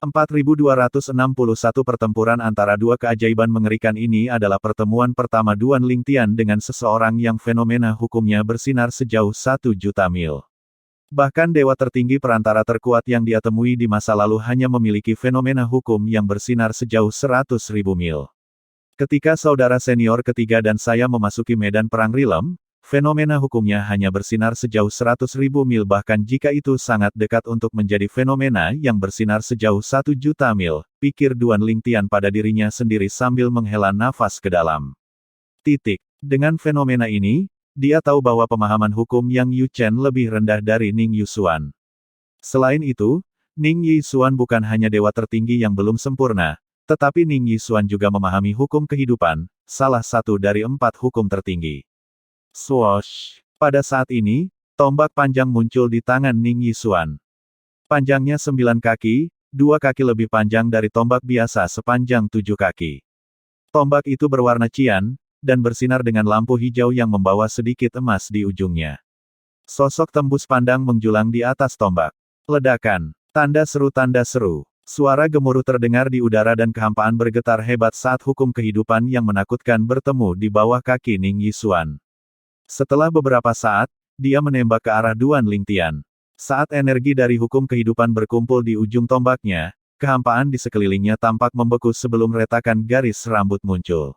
4261 Pertempuran antara dua keajaiban mengerikan ini adalah pertemuan pertama Duan Lingtian dengan seseorang yang fenomena hukumnya bersinar sejauh 1 juta mil. Bahkan dewa tertinggi perantara terkuat yang dia temui di masa lalu hanya memiliki fenomena hukum yang bersinar sejauh 100.000 mil. Ketika saudara senior ketiga dan saya memasuki medan perang Rilem, fenomena hukumnya hanya bersinar sejauh 100.000 mil, bahkan jika itu sangat dekat untuk menjadi fenomena yang bersinar sejauh 1 juta mil, pikir Duan Lingtian pada dirinya sendiri sambil menghela nafas ke dalam. Dengan fenomena ini, dia tahu bahwa pemahaman hukum Yang Yu Chen lebih rendah dari Ning Yusuan. Selain itu, Ning Yusuan bukan hanya dewa tertinggi yang belum sempurna, tetapi Ning Yusuan juga memahami hukum kehidupan, salah satu dari 4 hukum tertinggi. Swoosh! Pada saat ini, tombak panjang muncul di tangan Ning Yusuan. Panjangnya 9 kaki, 2 kaki lebih panjang dari tombak biasa sepanjang 7 kaki. Tombak itu berwarna cian, dan bersinar dengan lampu hijau yang membawa sedikit emas di ujungnya. Sosok tembus pandang menjulang di atas tombak. Ledakan. Tanda seru, tanda seru. Suara gemuruh terdengar di udara dan kehampaan bergetar hebat saat hukum kehidupan yang menakutkan bertemu di bawah kaki Ning Yusuan. Setelah beberapa saat, dia menembak ke arah Duan Lingtian. Saat energi dari hukum kehidupan berkumpul di ujung tombaknya, kehampaan di sekelilingnya tampak membeku sebelum retakan garis rambut muncul.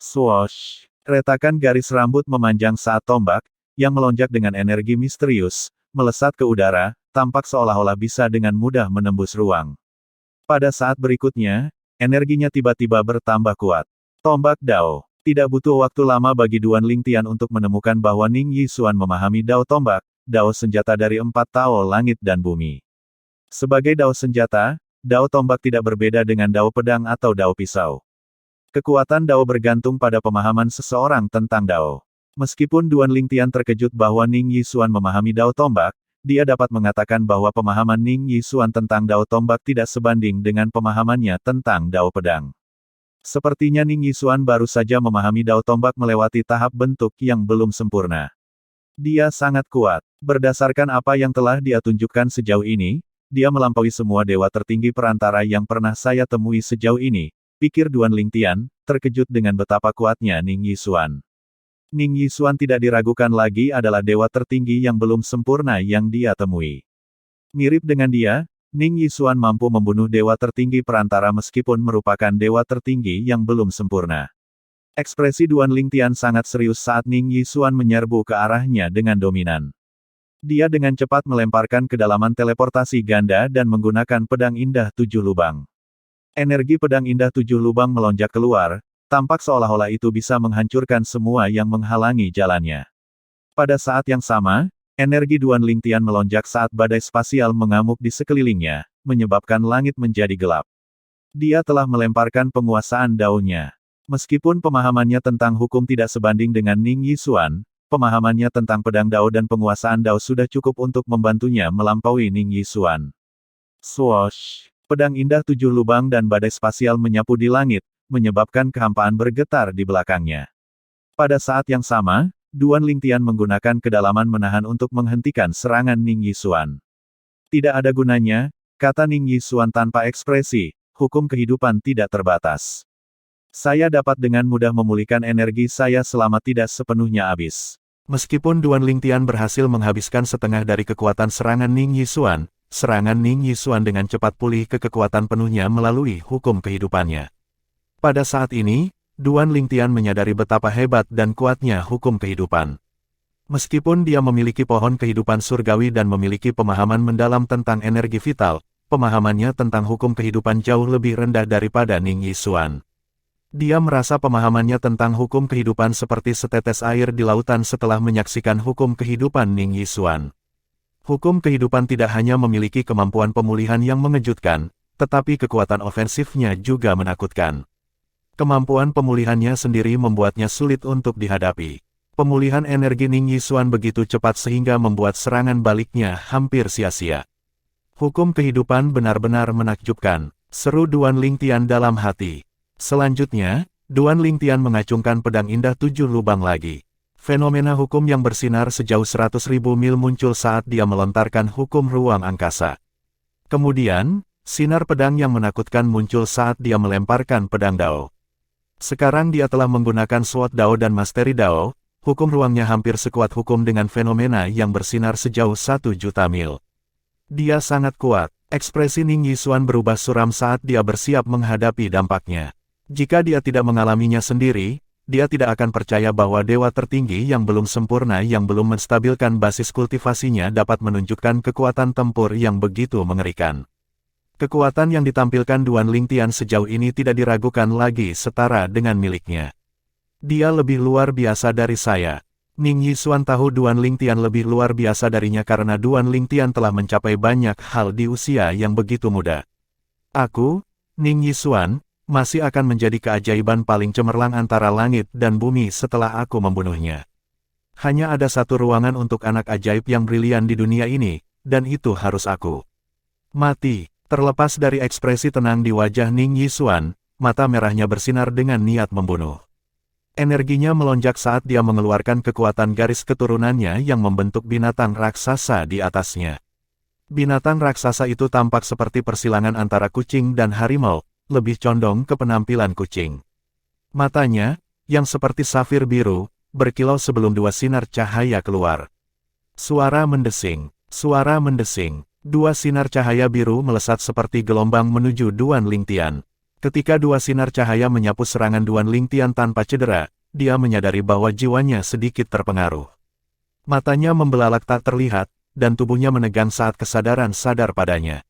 Swoosh! Retakan garis rambut memanjang saat tombak, yang melonjak dengan energi misterius, melesat ke udara, tampak seolah-olah bisa dengan mudah menembus ruang. Pada saat berikutnya, energinya tiba-tiba bertambah kuat. Tombak Dao. Tidak butuh waktu lama bagi Duan Lingtian untuk menemukan bahwa Ning Yusuan memahami Dao tombak, Dao senjata dari 4 Tao langit dan bumi. Sebagai Dao senjata, Dao tombak tidak berbeda dengan Dao pedang atau Dao pisau. Kekuatan Dao bergantung pada pemahaman seseorang tentang Dao. Meskipun Duan Lingtian terkejut bahwa Ning Yusuan memahami Dao tombak, dia dapat mengatakan bahwa pemahaman Ning Yusuan tentang Dao tombak tidak sebanding dengan pemahamannya tentang Dao pedang. Sepertinya Ning Yusuan baru saja memahami Dao tombak melewati tahap bentuk yang belum sempurna. Dia sangat kuat. Berdasarkan apa yang telah dia tunjukkan sejauh ini, dia melampaui semua dewa tertinggi perantara yang pernah saya temui sejauh ini, pikir Duan Lingtian, terkejut dengan betapa kuatnya Ning Yusuan. Ning Yusuan tidak diragukan lagi adalah dewa tertinggi yang belum sempurna yang dia temui. Mirip dengan dia, Ning Yusuan mampu membunuh dewa tertinggi perantara meskipun merupakan dewa tertinggi yang belum sempurna. Ekspresi Duan Lingtian sangat serius saat Ning Yusuan menyerbu ke arahnya dengan dominan. Dia dengan cepat melemparkan kedalaman teleportasi ganda dan menggunakan pedang indah 7 lubang. Energi pedang indah 7 lubang melonjak keluar, tampak seolah-olah itu bisa menghancurkan semua yang menghalangi jalannya. Pada saat yang sama, energi Duan Lingtian melonjak saat badai spasial mengamuk di sekelilingnya, menyebabkan langit menjadi gelap. Dia telah melemparkan penguasaan Dao-nya. Meskipun pemahamannya tentang hukum tidak sebanding dengan Ning Yusuan, pemahamannya tentang pedang Dao dan penguasaan Dao sudah cukup untuk membantunya melampaui Ning Yusuan. Swoosh! Pedang indah 7 lubang dan badai spasial menyapu di langit, menyebabkan kehampaan bergetar di belakangnya. Pada saat yang sama, Duan Lingtian menggunakan kedalaman menahan untuk menghentikan serangan Ning Yusuan. Tidak ada gunanya, kata Ning Yusuan tanpa ekspresi, hukum kehidupan tidak terbatas. Saya dapat dengan mudah memulihkan energi saya selama tidak sepenuhnya habis. Meskipun Duan Lingtian berhasil menghabiskan setengah dari kekuatan serangan Ning Yusuan, serangan Ning Yusuan dengan cepat pulih ke kekuatan penuhnya melalui hukum kehidupannya. Pada saat ini, Duan Lingtian menyadari betapa hebat dan kuatnya hukum kehidupan. Meskipun dia memiliki pohon kehidupan surgawi dan memiliki pemahaman mendalam tentang energi vital, pemahamannya tentang hukum kehidupan jauh lebih rendah daripada Ning Yusuan. Dia merasa pemahamannya tentang hukum kehidupan seperti setetes air di lautan setelah menyaksikan hukum kehidupan Ning Yusuan. Hukum kehidupan tidak hanya memiliki kemampuan pemulihan yang mengejutkan, tetapi kekuatan ofensifnya juga menakutkan. Kemampuan pemulihannya sendiri membuatnya sulit untuk dihadapi. Pemulihan energi Ning Yusuan begitu cepat sehingga membuat serangan baliknya hampir sia-sia. Hukum kehidupan benar-benar menakjubkan, seru Duan Lingtian dalam hati. Selanjutnya, Duan Lingtian mengacungkan pedang indah 7 lubang lagi. Fenomena hukum yang bersinar sejauh 100.000 mil muncul saat dia melontarkan hukum ruang angkasa. Kemudian, sinar pedang yang menakutkan muncul saat dia melemparkan pedang Dao. Sekarang dia telah menggunakan Sword Dao dan Mastery Dao, hukum ruangnya hampir sekuat hukum dengan fenomena yang bersinar sejauh 1 juta mil. Dia sangat kuat. Ekspresi Ning Yixuan berubah suram saat dia bersiap menghadapi dampaknya. Jika dia tidak mengalaminya sendiri, dia tidak akan percaya bahwa dewa tertinggi yang belum sempurna yang belum menstabilkan basis kultivasinya dapat menunjukkan kekuatan tempur yang begitu mengerikan. Kekuatan yang ditampilkan Duan Lingtian sejauh ini tidak diragukan lagi setara dengan miliknya. Dia lebih luar biasa dari saya. Ning Yixuan tahu Duan Lingtian lebih luar biasa darinya karena Duan Lingtian telah mencapai banyak hal di usia yang begitu muda. Aku, Ning Yixuan, masih akan menjadi keajaiban paling cemerlang antara langit dan bumi setelah aku membunuhnya. Hanya ada satu ruangan untuk anak ajaib yang brilian di dunia ini, dan itu harus aku. Mati. Terlepas dari ekspresi tenang di wajah Ning Yixuan, mata merahnya bersinar dengan niat membunuh. Energinya melonjak saat dia mengeluarkan kekuatan garis keturunannya yang membentuk binatang raksasa di atasnya. Binatang raksasa itu tampak seperti persilangan antara kucing dan harimau, lebih condong ke penampilan kucing. Matanya, yang seperti safir biru, berkilau sebelum 2 sinar cahaya keluar. Suara mendesing, 2 sinar cahaya biru melesat seperti gelombang menuju Duan Lingtian. Ketika 2 sinar cahaya menyapu serangan Duan Lingtian tanpa cedera, dia menyadari bahwa jiwanya sedikit terpengaruh. Matanya membelalak tak terlihat, dan tubuhnya menegang saat kesadaran sadar padanya.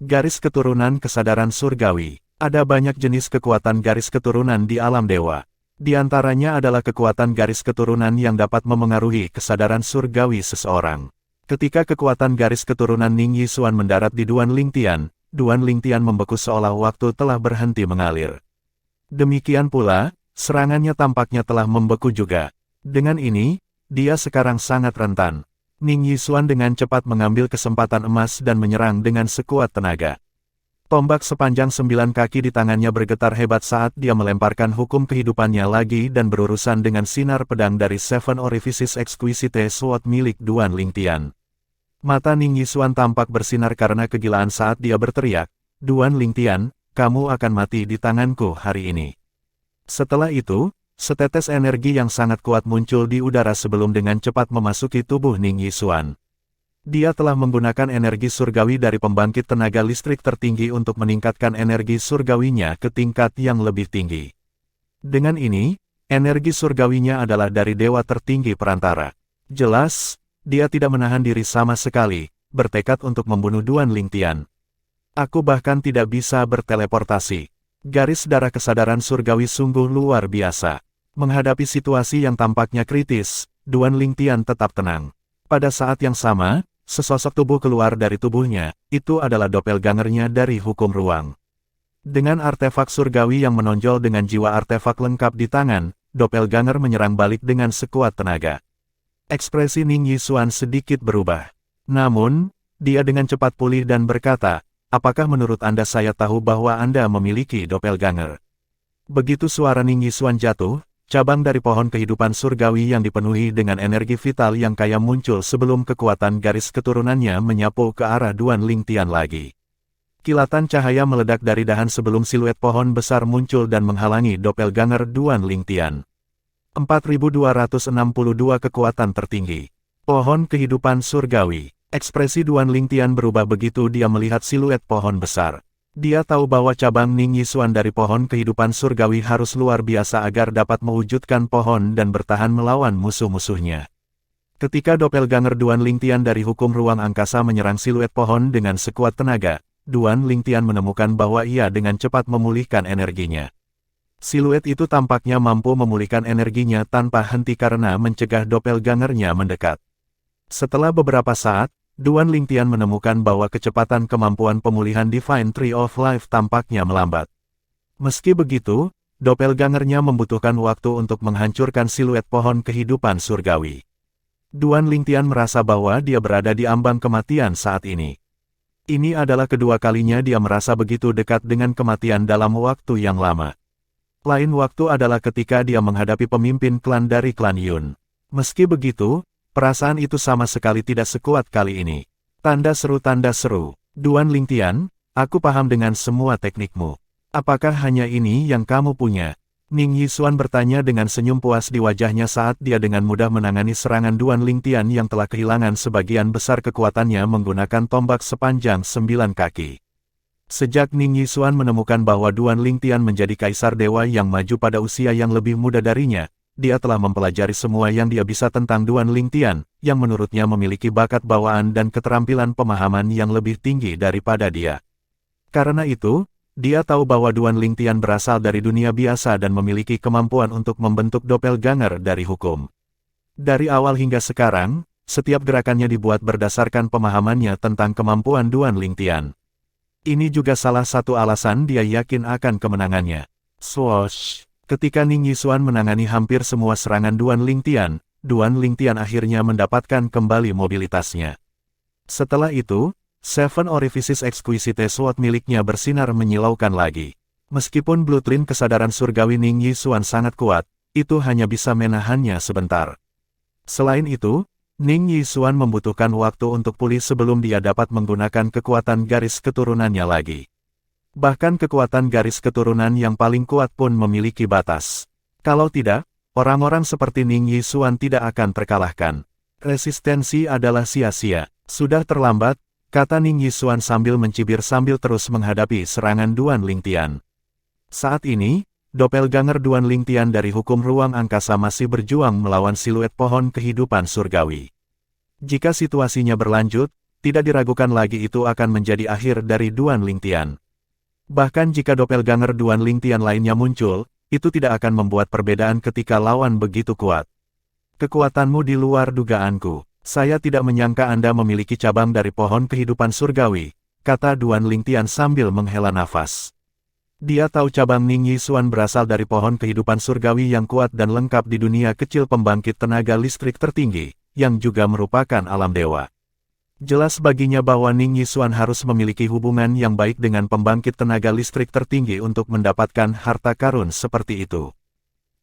Garis keturunan kesadaran surgawi. Ada banyak jenis kekuatan garis keturunan di alam dewa. Di antaranya adalah kekuatan garis keturunan yang dapat memengaruhi kesadaran surgawi seseorang. Ketika kekuatan garis keturunan Ning Yixuan mendarat di Duan Lingtian membeku seolah waktu telah berhenti mengalir. Demikian pula, serangannya tampaknya telah membeku juga. Dengan ini, dia sekarang sangat rentan. Ning Yixuan dengan cepat mengambil kesempatan emas dan menyerang dengan sekuat tenaga. Tombak sepanjang 9 kaki di tangannya bergetar hebat saat dia melemparkan hukum kehidupannya lagi dan berurusan dengan sinar pedang dari Seven Orifices Exquisite Sword milik Duan Lingtian. Mata Ning Yixuan tampak bersinar karena kegilaan saat dia berteriak, "Duan Lingtian, kamu akan mati di tanganku hari ini." Setelah itu, setetes energi yang sangat kuat muncul di udara sebelum dengan cepat memasuki tubuh Ning Yixuan. Dia telah menggunakan energi surgawi dari pembangkit tenaga listrik tertinggi untuk meningkatkan energi surgawinya ke tingkat yang lebih tinggi. Dengan ini, energi surgawinya adalah dari dewa tertinggi perantara. Jelas, dia tidak menahan diri sama sekali, bertekad untuk membunuh Duan Lingtian. Aku bahkan tidak bisa berteleportasi. Garis darah kesadaran surgawi sungguh luar biasa. Menghadapi situasi yang tampaknya kritis, Duan Lingtian tetap tenang. Pada saat yang sama, sesosok tubuh keluar dari tubuhnya, itu adalah doppelgangernya dari hukum ruang. Dengan artefak surgawi yang menonjol dengan jiwa artefak lengkap di tangan, doppelganger menyerang balik dengan sekuat tenaga. Ekspresi Ning Yixuan sedikit berubah. Namun, dia dengan cepat pulih dan berkata, "Apakah menurut Anda saya tahu bahwa Anda memiliki doppelganger?" Begitu suara Ning Yixuan jatuh, cabang dari pohon kehidupan surgawi yang dipenuhi dengan energi vital yang kaya muncul sebelum kekuatan garis keturunannya menyapu ke arah Duan Lingtian lagi. Kilatan cahaya meledak dari dahan sebelum siluet pohon besar muncul dan menghalangi doppelganger Duan Lingtian. 4262 kekuatan tertinggi. Pohon kehidupan surgawi. Ekspresi Duan Lingtian berubah begitu dia melihat siluet pohon besar. Dia tahu bahwa cabang Ning Yixuan dari pohon kehidupan surgawi harus luar biasa agar dapat mewujudkan pohon dan bertahan melawan musuh-musuhnya. Ketika doppelganger Duan Lingtian dari hukum ruang angkasa menyerang siluet pohon dengan sekuat tenaga, Duan Lingtian menemukan bahwa ia dengan cepat memulihkan energinya. Siluet itu tampaknya mampu memulihkan energinya tanpa henti karena mencegah doppelgangernya mendekat. Setelah beberapa saat, Duan Lingtian menemukan bahwa kecepatan kemampuan pemulihan Divine Tree of Life tampaknya melambat. Meski begitu, doppelgangernya membutuhkan waktu untuk menghancurkan siluet pohon kehidupan surgawi. Duan Lingtian merasa bahwa dia berada di ambang kematian saat ini. Ini adalah kedua kalinya dia merasa begitu dekat dengan kematian dalam waktu yang lama. Lain waktu adalah ketika dia menghadapi pemimpin klan dari klan Yun. Meski begitu, perasaan itu sama sekali tidak sekuat kali ini. Tanda seru. Duan Lingtian, Aku paham dengan semua teknikmu. Apakah hanya ini yang kamu punya? Ning Yixuan bertanya dengan senyum puas di wajahnya saat dia dengan mudah menangani serangan Duan Lingtian yang telah kehilangan sebagian besar kekuatannya menggunakan tombak sepanjang 9 kaki. Sejak Ning Yixuan menemukan bahwa Duan Lingtian menjadi kaisar dewa yang maju pada usia yang lebih muda darinya, dia telah mempelajari semua yang dia bisa tentang Duan Lingtian, yang menurutnya memiliki bakat bawaan dan keterampilan pemahaman yang lebih tinggi daripada dia. Karena itu, dia tahu bahwa Duan Lingtian berasal dari dunia biasa dan memiliki kemampuan untuk membentuk doppelganger dari hukum. Dari awal hingga sekarang, setiap gerakannya dibuat berdasarkan pemahamannya tentang kemampuan Duan Lingtian. Ini juga salah satu alasan dia yakin akan kemenangannya. Swoosh! Ketika Ning Yixuan menangani hampir semua serangan Duan Lingtian akhirnya mendapatkan kembali mobilitasnya. Setelah itu, Seven Orifices Exquisite Sword miliknya bersinar menyilaukan lagi. Meskipun blueprint kesadaran surgawi Ning Yixuan sangat kuat, itu hanya bisa menahannya sebentar. Selain itu, Ning Yixuan membutuhkan waktu untuk pulih sebelum dia dapat menggunakan kekuatan garis keturunannya lagi. Bahkan kekuatan garis keturunan yang paling kuat pun memiliki batas. Kalau tidak, orang-orang seperti Ning Yixuan tidak akan terkalahkan. Resistensi adalah sia-sia. Sudah terlambat, kata Ning Yixuan sambil mencibir sambil terus menghadapi serangan Duan Lingtian. Saat ini, doppelganger Duan Lingtian dari hukum ruang angkasa masih berjuang melawan siluet pohon kehidupan surgawi. Jika situasinya berlanjut, tidak diragukan lagi itu akan menjadi akhir dari Duan Lingtian. Bahkan jika doppelganger Duan Lingtian lainnya muncul, itu tidak akan membuat perbedaan ketika lawan begitu kuat. Kekuatanmu di luar dugaanku. Saya tidak menyangka Anda memiliki cabang dari pohon kehidupan surgawi, kata Duan Lingtian sambil menghela nafas. Dia tahu cabang Ning Yixuan berasal dari pohon kehidupan surgawi yang kuat dan lengkap di dunia kecil pembangkit tenaga listrik tertinggi, yang juga merupakan alam dewa. Jelas baginya bahwa Ning Yixuan harus memiliki hubungan yang baik dengan pembangkit tenaga listrik tertinggi untuk mendapatkan harta karun seperti itu.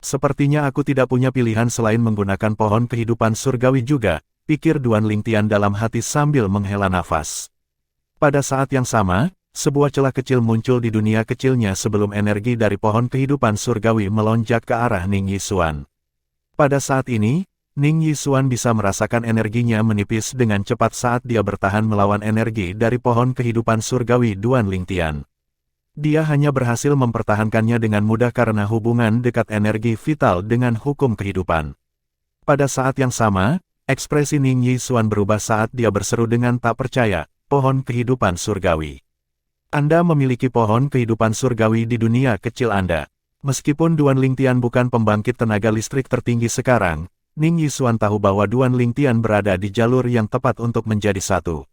Sepertinya aku tidak punya pilihan selain menggunakan pohon kehidupan surgawi juga, pikir Duan Lingtian dalam hati sambil menghela nafas. Pada saat yang sama, sebuah celah kecil muncul di dunia kecilnya sebelum energi dari pohon kehidupan surgawi melonjak ke arah Ning Yixuan. Pada saat ini, Ning Yixuan bisa merasakan energinya menipis dengan cepat saat dia bertahan melawan energi dari pohon kehidupan surgawi Duan Lingtian. Dia hanya berhasil mempertahankannya dengan mudah karena hubungan dekat energi vital dengan hukum kehidupan. Pada saat yang sama, ekspresi Ning Yixuan berubah saat dia berseru dengan tak percaya, pohon kehidupan surgawi. Anda memiliki pohon kehidupan surgawi di dunia kecil Anda. Meskipun Duan Lingtian bukan pembangkit tenaga listrik tertinggi sekarang, Ning Yixuan tahu bahwa Duan Lingtian berada di jalur yang tepat untuk menjadi satu.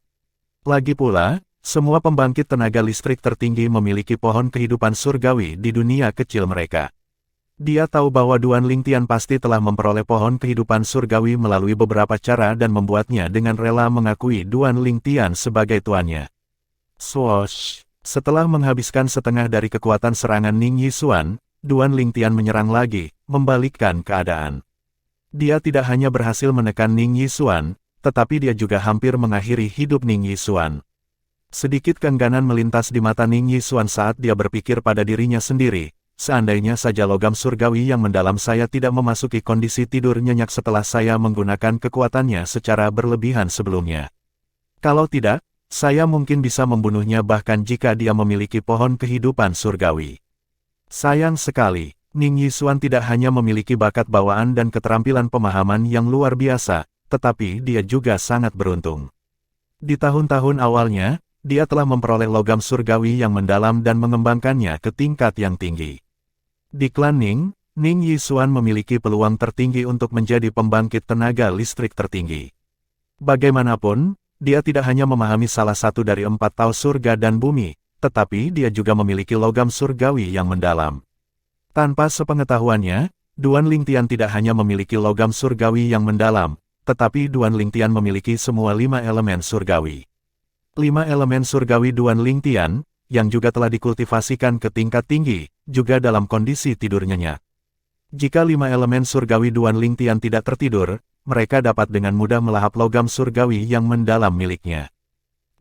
Lagi pula, semua pembangkit tenaga listrik tertinggi memiliki pohon kehidupan surgawi di dunia kecil mereka. Dia tahu bahwa Duan Lingtian pasti telah memperoleh pohon kehidupan surgawi melalui beberapa cara dan membuatnya dengan rela mengakui Duan Lingtian sebagai tuannya. Swoosh! Setelah menghabiskan setengah dari kekuatan serangan Ning Yixuan, Duan Lingtian menyerang lagi, membalikkan keadaan. Dia tidak hanya berhasil menekan Ning Yixuan, tetapi dia juga hampir mengakhiri hidup Ning Yixuan. Sedikit keengganan melintas di mata Ning Yixuan saat dia berpikir pada dirinya sendiri. Seandainya saja logam surgawi yang mendalam saya tidak memasuki kondisi tidur nyenyak setelah saya menggunakan kekuatannya secara berlebihan sebelumnya. Kalau tidak, saya mungkin bisa membunuhnya bahkan jika dia memiliki pohon kehidupan surgawi. Sayang sekali, Ning Yixuan tidak hanya memiliki bakat bawaan dan keterampilan pemahaman yang luar biasa, tetapi dia juga sangat beruntung. Di tahun-tahun awalnya, dia telah memperoleh logam surgawi yang mendalam dan mengembangkannya ke tingkat yang tinggi. Di klan Ning, Ning Yixuan memiliki peluang tertinggi untuk menjadi pembangkit tenaga listrik tertinggi. Bagaimanapun, dia tidak hanya memahami salah satu dari 4 tahu surga dan bumi, tetapi dia juga memiliki logam surgawi yang mendalam. Tanpa sepengetahuannya, Duan Lingtian tidak hanya memiliki logam surgawi yang mendalam, tetapi Duan Lingtian memiliki semua 5 elemen surgawi. 5 elemen surgawi Duan Lingtian, yang juga telah dikultivasikan ke tingkat tinggi, juga dalam kondisi tidur nyenyak. Jika 5 elemen surgawi Duan Lingtian tidak tertidur, mereka dapat dengan mudah melahap logam surgawi yang mendalam miliknya.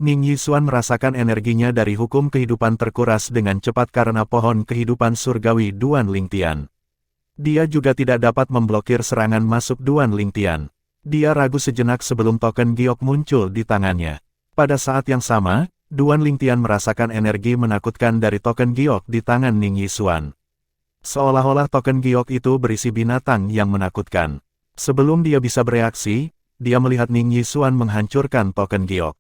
Ning Yixuan merasakan energinya dari hukum kehidupan terkuras dengan cepat karena pohon kehidupan surgawi Duan Lingtian. Dia juga tidak dapat memblokir serangan masuk Duan Lingtian. Dia ragu sejenak sebelum token giok muncul di tangannya. Pada saat yang sama, Duan Lingtian merasakan energi menakutkan dari token giok di tangan Ning Yixuan. Seolah-olah token giok itu berisi binatang yang menakutkan. Sebelum dia bisa bereaksi, dia melihat Ning Yixuan menghancurkan token giok.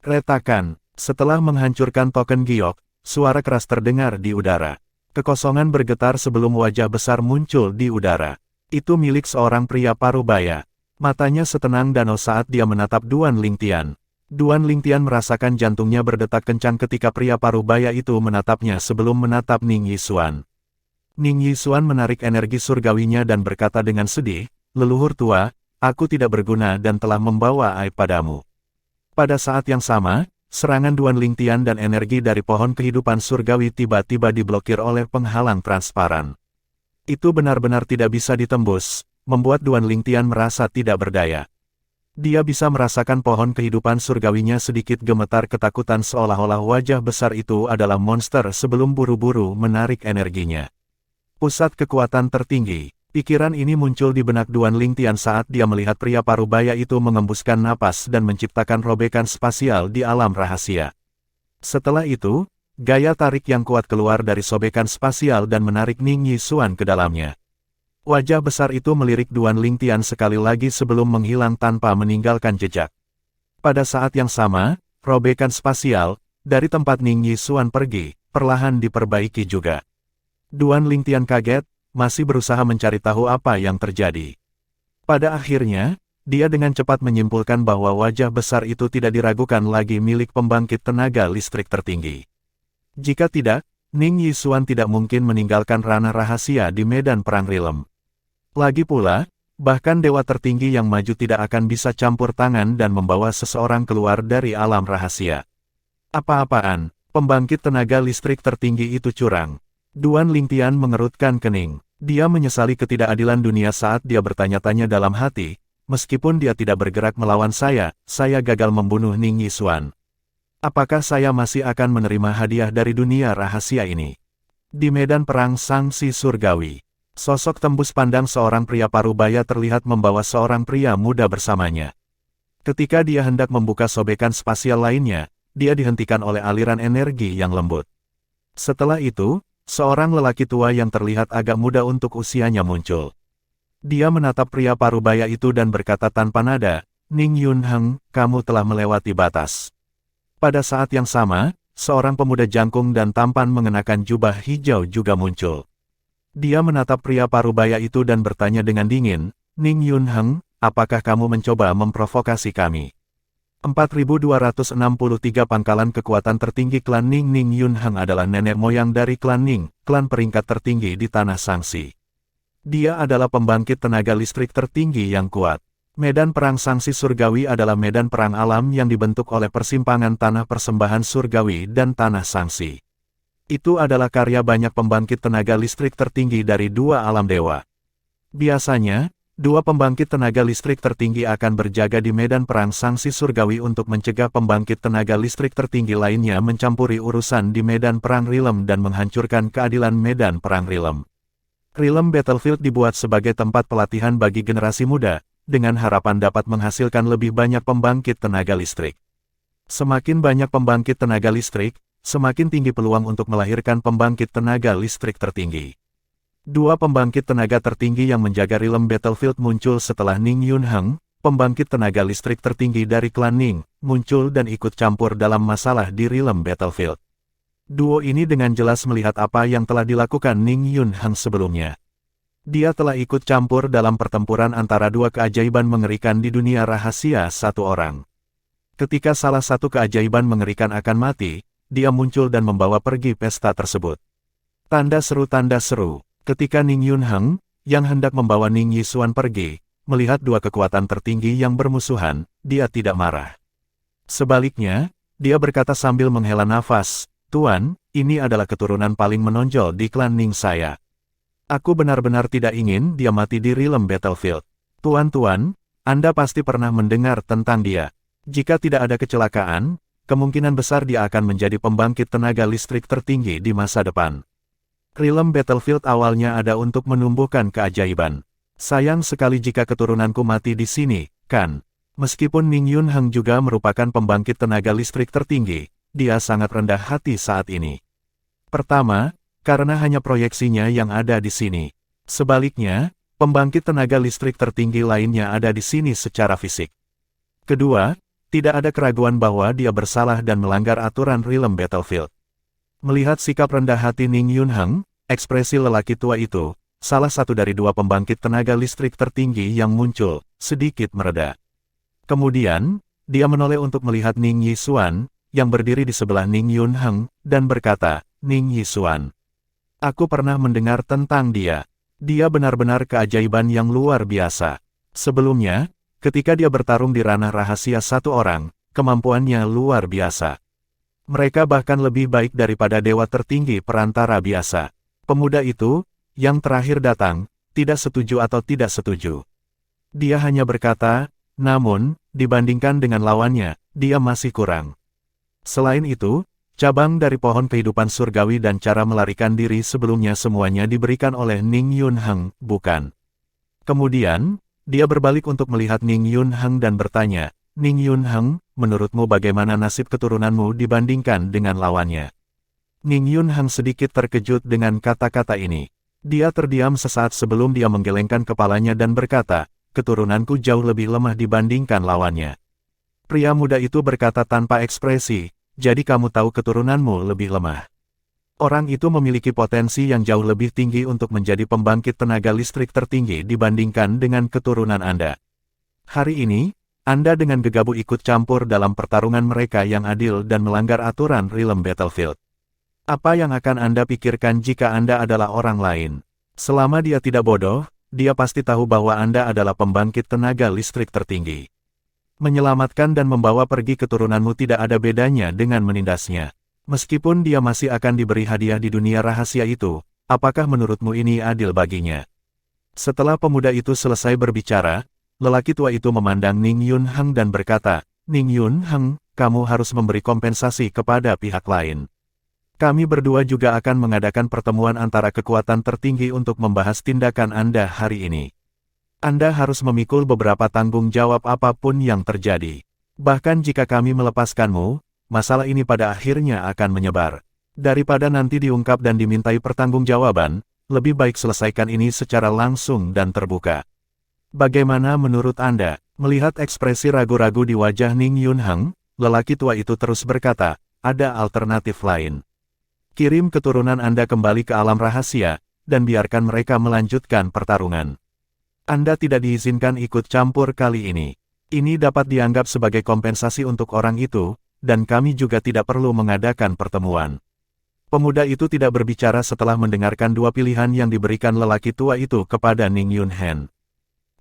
Retakan, setelah menghancurkan token giok, suara keras terdengar di udara. Kekosongan bergetar sebelum wajah besar muncul di udara. Itu milik seorang pria parubaya. Matanya setenang danau saat dia menatap Duan Lingtian. Duan Lingtian merasakan jantungnya berdetak kencang ketika pria parubaya itu menatapnya sebelum menatap Ning Yixuan. Ning Yixuan menarik energi surgawinya dan berkata dengan sedih, "Leluhur tua, aku tidak berguna dan telah membawa aib padamu." Pada saat yang sama, serangan Duan Lingtian dan energi dari pohon kehidupan surgawi tiba-tiba diblokir oleh penghalang transparan. Itu benar-benar tidak bisa ditembus, membuat Duan Lingtian merasa tidak berdaya. Dia bisa merasakan pohon kehidupan surgawinya sedikit gemetar ketakutan seolah-olah wajah besar itu adalah monster sebelum buru-buru menarik energinya. Pusat kekuatan tertinggi. Pikiran ini muncul di benak Duan Lingtian saat dia melihat pria parubaya itu mengembuskan napas dan menciptakan robekan spasial di alam rahasia. Setelah itu, gaya tarik yang kuat keluar dari sobekan spasial dan menarik Ning Yixuan ke dalamnya. Wajah besar itu melirik Duan Lingtian sekali lagi sebelum menghilang tanpa meninggalkan jejak. Pada saat yang sama, robekan spasial dari tempat Ning Yixuan pergi, perlahan diperbaiki juga. Duan Lingtian kaget, masih berusaha mencari tahu apa yang terjadi. Pada akhirnya, dia dengan cepat menyimpulkan bahwa wajah besar itu tidak diragukan lagi milik pembangkit tenaga listrik tertinggi. Jika tidak, Ning Yixuan tidak mungkin meninggalkan ranah rahasia di medan perang Rilem. Lagi pula, bahkan dewa tertinggi yang maju tidak akan bisa campur tangan dan membawa seseorang keluar dari alam rahasia. Apa-apaan, pembangkit tenaga listrik tertinggi itu curang. Duan Lingtian mengerutkan kening. Dia menyesali ketidakadilan dunia saat dia bertanya-tanya dalam hati, meskipun dia tidak bergerak melawan saya gagal membunuh Ning Yixuan. Apakah saya masih akan menerima hadiah dari dunia rahasia ini? Di medan perang Sangsi Surgawi, sosok tembus pandang seorang pria parubaya terlihat membawa seorang pria muda bersamanya. Ketika dia hendak membuka sobekan spasial lainnya, dia dihentikan oleh aliran energi yang lembut. Setelah itu, seorang lelaki tua yang terlihat agak muda untuk usianya muncul. Dia menatap pria parubaya itu dan berkata tanpa nada, "Ning Yunheng, kamu telah melewati batas." Pada saat yang sama, seorang pemuda jangkung dan tampan mengenakan jubah hijau juga muncul. Dia menatap pria parubaya itu dan bertanya dengan dingin, "Ning Yunheng, apakah kamu mencoba memprovokasi kami?" 4263 pangkalan kekuatan tertinggi klan Ning. Ning Yunheng adalah nenek moyang dari klan Ning, klan peringkat tertinggi di Tanah Sangsi. Dia adalah pembangkit tenaga listrik tertinggi yang kuat. Medan perang Sangsi Surgawi adalah medan perang alam yang dibentuk oleh persimpangan tanah persembahan surgawi dan tanah Sangsi. Itu adalah karya banyak pembangkit tenaga listrik tertinggi dari dua alam dewa. Biasanya, dua pembangkit tenaga listrik tertinggi akan berjaga di medan perang Sangsi Surgawi untuk mencegah pembangkit tenaga listrik tertinggi lainnya mencampuri urusan di medan perang Rilem dan menghancurkan keadilan medan perang Rilem. Rilem Battlefield dibuat sebagai tempat pelatihan bagi generasi muda, dengan harapan dapat menghasilkan lebih banyak pembangkit tenaga listrik. Semakin banyak pembangkit tenaga listrik, semakin tinggi peluang untuk melahirkan pembangkit tenaga listrik tertinggi. Dua pembangkit tenaga tertinggi yang menjaga Rilem Battlefield muncul setelah Ning Yunheng, pembangkit tenaga listrik tertinggi dari klan Ning, muncul dan ikut campur dalam masalah di Rilem Battlefield. Duo ini dengan jelas melihat apa yang telah dilakukan Ning Yunheng sebelumnya. Dia telah ikut campur dalam pertempuran antara dua keajaiban mengerikan di dunia rahasia satu orang. Ketika salah satu keajaiban mengerikan akan mati, dia muncul dan membawa pergi pesta tersebut. Tanda seru. Ketika Ning Yunheng, yang hendak membawa Ning Yixuan pergi, melihat dua kekuatan tertinggi yang bermusuhan, dia tidak marah. Sebaliknya, dia berkata sambil menghela nafas, "Tuan, ini adalah keturunan paling menonjol di klan Ning saya. Aku benar-benar tidak ingin dia mati di Rilem Battlefield. Tuan-tuan, Anda pasti pernah mendengar tentang dia. Jika tidak ada kecelakaan, kemungkinan besar dia akan menjadi pembangkit tenaga listrik tertinggi di masa depan. Realm Battlefield awalnya ada untuk menumbuhkan keajaiban. Sayang sekali jika keturunanku mati di sini, kan? Meskipun Ning Yunheng juga merupakan pembangkit tenaga listrik tertinggi, dia sangat rendah hati saat ini. Pertama, karena hanya proyeksinya yang ada di sini. Sebaliknya, pembangkit tenaga listrik tertinggi lainnya ada di sini secara fisik. Kedua, tidak ada keraguan bahwa dia bersalah dan melanggar aturan Realm Battlefield. Melihat sikap rendah hati Ning Yunheng, ekspresi lelaki tua itu, salah satu dari dua pembangkit tenaga listrik tertinggi yang muncul, sedikit mereda. Kemudian, dia menoleh untuk melihat Ning Yixuan, yang berdiri di sebelah Ning Yunheng, dan berkata, Ning Yixuan. Aku pernah mendengar tentang dia. Dia benar-benar keajaiban yang luar biasa. Sebelumnya, ketika dia bertarung di ranah rahasia satu orang, kemampuannya luar biasa. Mereka bahkan lebih baik daripada dewa tertinggi perantara biasa. Pemuda itu, yang terakhir datang, tidak setuju atau tidak setuju. Dia hanya berkata, namun, dibandingkan dengan lawannya, dia masih kurang. Selain itu, cabang dari pohon kehidupan surgawi dan cara melarikan diri sebelumnya semuanya diberikan oleh Ning Yunheng, bukan? Kemudian, dia berbalik untuk melihat Ning Yunheng dan bertanya, Ning Yunheng, menurutmu bagaimana nasib keturunanmu dibandingkan dengan lawannya? Ning Yunheng sedikit terkejut dengan kata-kata ini. Dia terdiam sesaat sebelum dia menggelengkan kepalanya dan berkata, keturunanku jauh lebih lemah dibandingkan lawannya. Pria muda itu berkata tanpa ekspresi, jadi kamu tahu keturunanmu lebih lemah. Orang itu memiliki potensi yang jauh lebih tinggi untuk menjadi pembangkit tenaga listrik tertinggi dibandingkan dengan keturunan Anda. Hari ini, Anda dengan gegabah ikut campur dalam pertarungan mereka yang adil dan melanggar aturan Realm Battlefield. Apa yang akan Anda pikirkan jika Anda adalah orang lain? Selama dia tidak bodoh, dia pasti tahu bahwa Anda adalah pembangkit tenaga listrik tertinggi. Menyelamatkan dan membawa pergi keturunanmu tidak ada bedanya dengan menindasnya. Meskipun dia masih akan diberi hadiah di dunia rahasia itu, apakah menurutmu ini adil baginya? Setelah pemuda itu selesai berbicara, lelaki tua itu memandang Ning Yunheng dan berkata, Ning Yunheng, kamu harus memberi kompensasi kepada pihak lain. Kami berdua juga akan mengadakan pertemuan antara kekuatan tertinggi untuk membahas tindakan Anda hari ini. Anda harus memikul beberapa tanggung jawab apapun yang terjadi. Bahkan jika kami melepaskanmu, masalah ini pada akhirnya akan menyebar. Daripada nanti diungkap dan dimintai pertanggungjawaban, lebih baik selesaikan ini secara langsung dan terbuka. Bagaimana menurut Anda? Melihat ekspresi ragu-ragu di wajah Ning Yunheng, lelaki tua itu terus berkata, ada alternatif lain. Kirim keturunan Anda kembali ke alam rahasia, dan biarkan mereka melanjutkan pertarungan. Anda tidak diizinkan ikut campur kali ini. Ini dapat dianggap sebagai kompensasi untuk orang itu, dan kami juga tidak perlu mengadakan pertemuan. Pemuda itu tidak berbicara setelah mendengarkan dua pilihan yang diberikan lelaki tua itu kepada Ning Yunheng.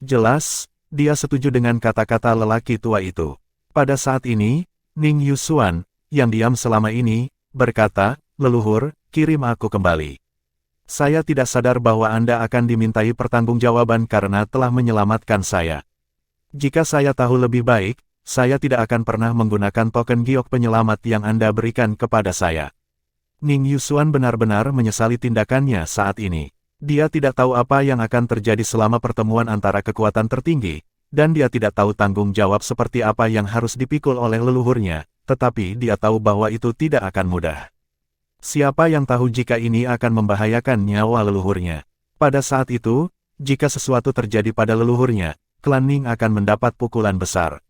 Jelas, dia setuju dengan kata-kata lelaki tua itu. Pada saat ini, Ning Yixuan, yang diam selama ini, berkata, leluhur, kirim aku kembali. Saya tidak sadar bahwa Anda akan dimintai pertanggungjawaban karena telah menyelamatkan saya. Jika saya tahu lebih baik, saya tidak akan pernah menggunakan token giok penyelamat yang Anda berikan kepada saya. Ning Yixuan benar-benar menyesali tindakannya saat ini. Dia tidak tahu apa yang akan terjadi selama pertemuan antara kekuatan tertinggi, dan dia tidak tahu tanggung jawab seperti apa yang harus dipikul oleh leluhurnya, tetapi dia tahu bahwa itu tidak akan mudah. Siapa yang tahu jika ini akan membahayakan nyawa leluhurnya? Pada saat itu, jika sesuatu terjadi pada leluhurnya, klan Ning akan mendapat pukulan besar.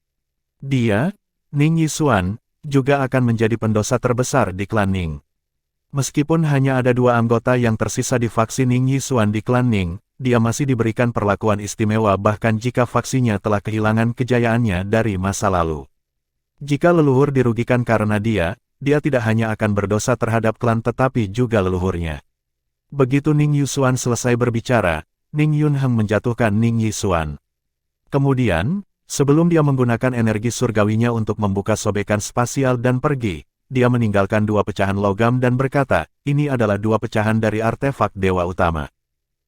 Dia, Ning Yixuan, juga akan menjadi pendosa terbesar di klan Ning. Meskipun hanya ada dua anggota yang tersisa di faksi Ning Yixuan di klan Ning, dia masih diberikan perlakuan istimewa bahkan jika faksinya telah kehilangan kejayaannya dari masa lalu. Jika leluhur dirugikan karena dia tidak hanya akan berdosa terhadap klan tetapi juga leluhurnya. Begitu Ning Yixuan selesai berbicara, Ning Yunheng menjatuhkan Ning Yixuan. Kemudian, sebelum dia menggunakan energi surgawinya untuk membuka sobekan spasial dan pergi, dia meninggalkan dua pecahan logam dan berkata, ini adalah dua pecahan dari artefak Dewa Utama.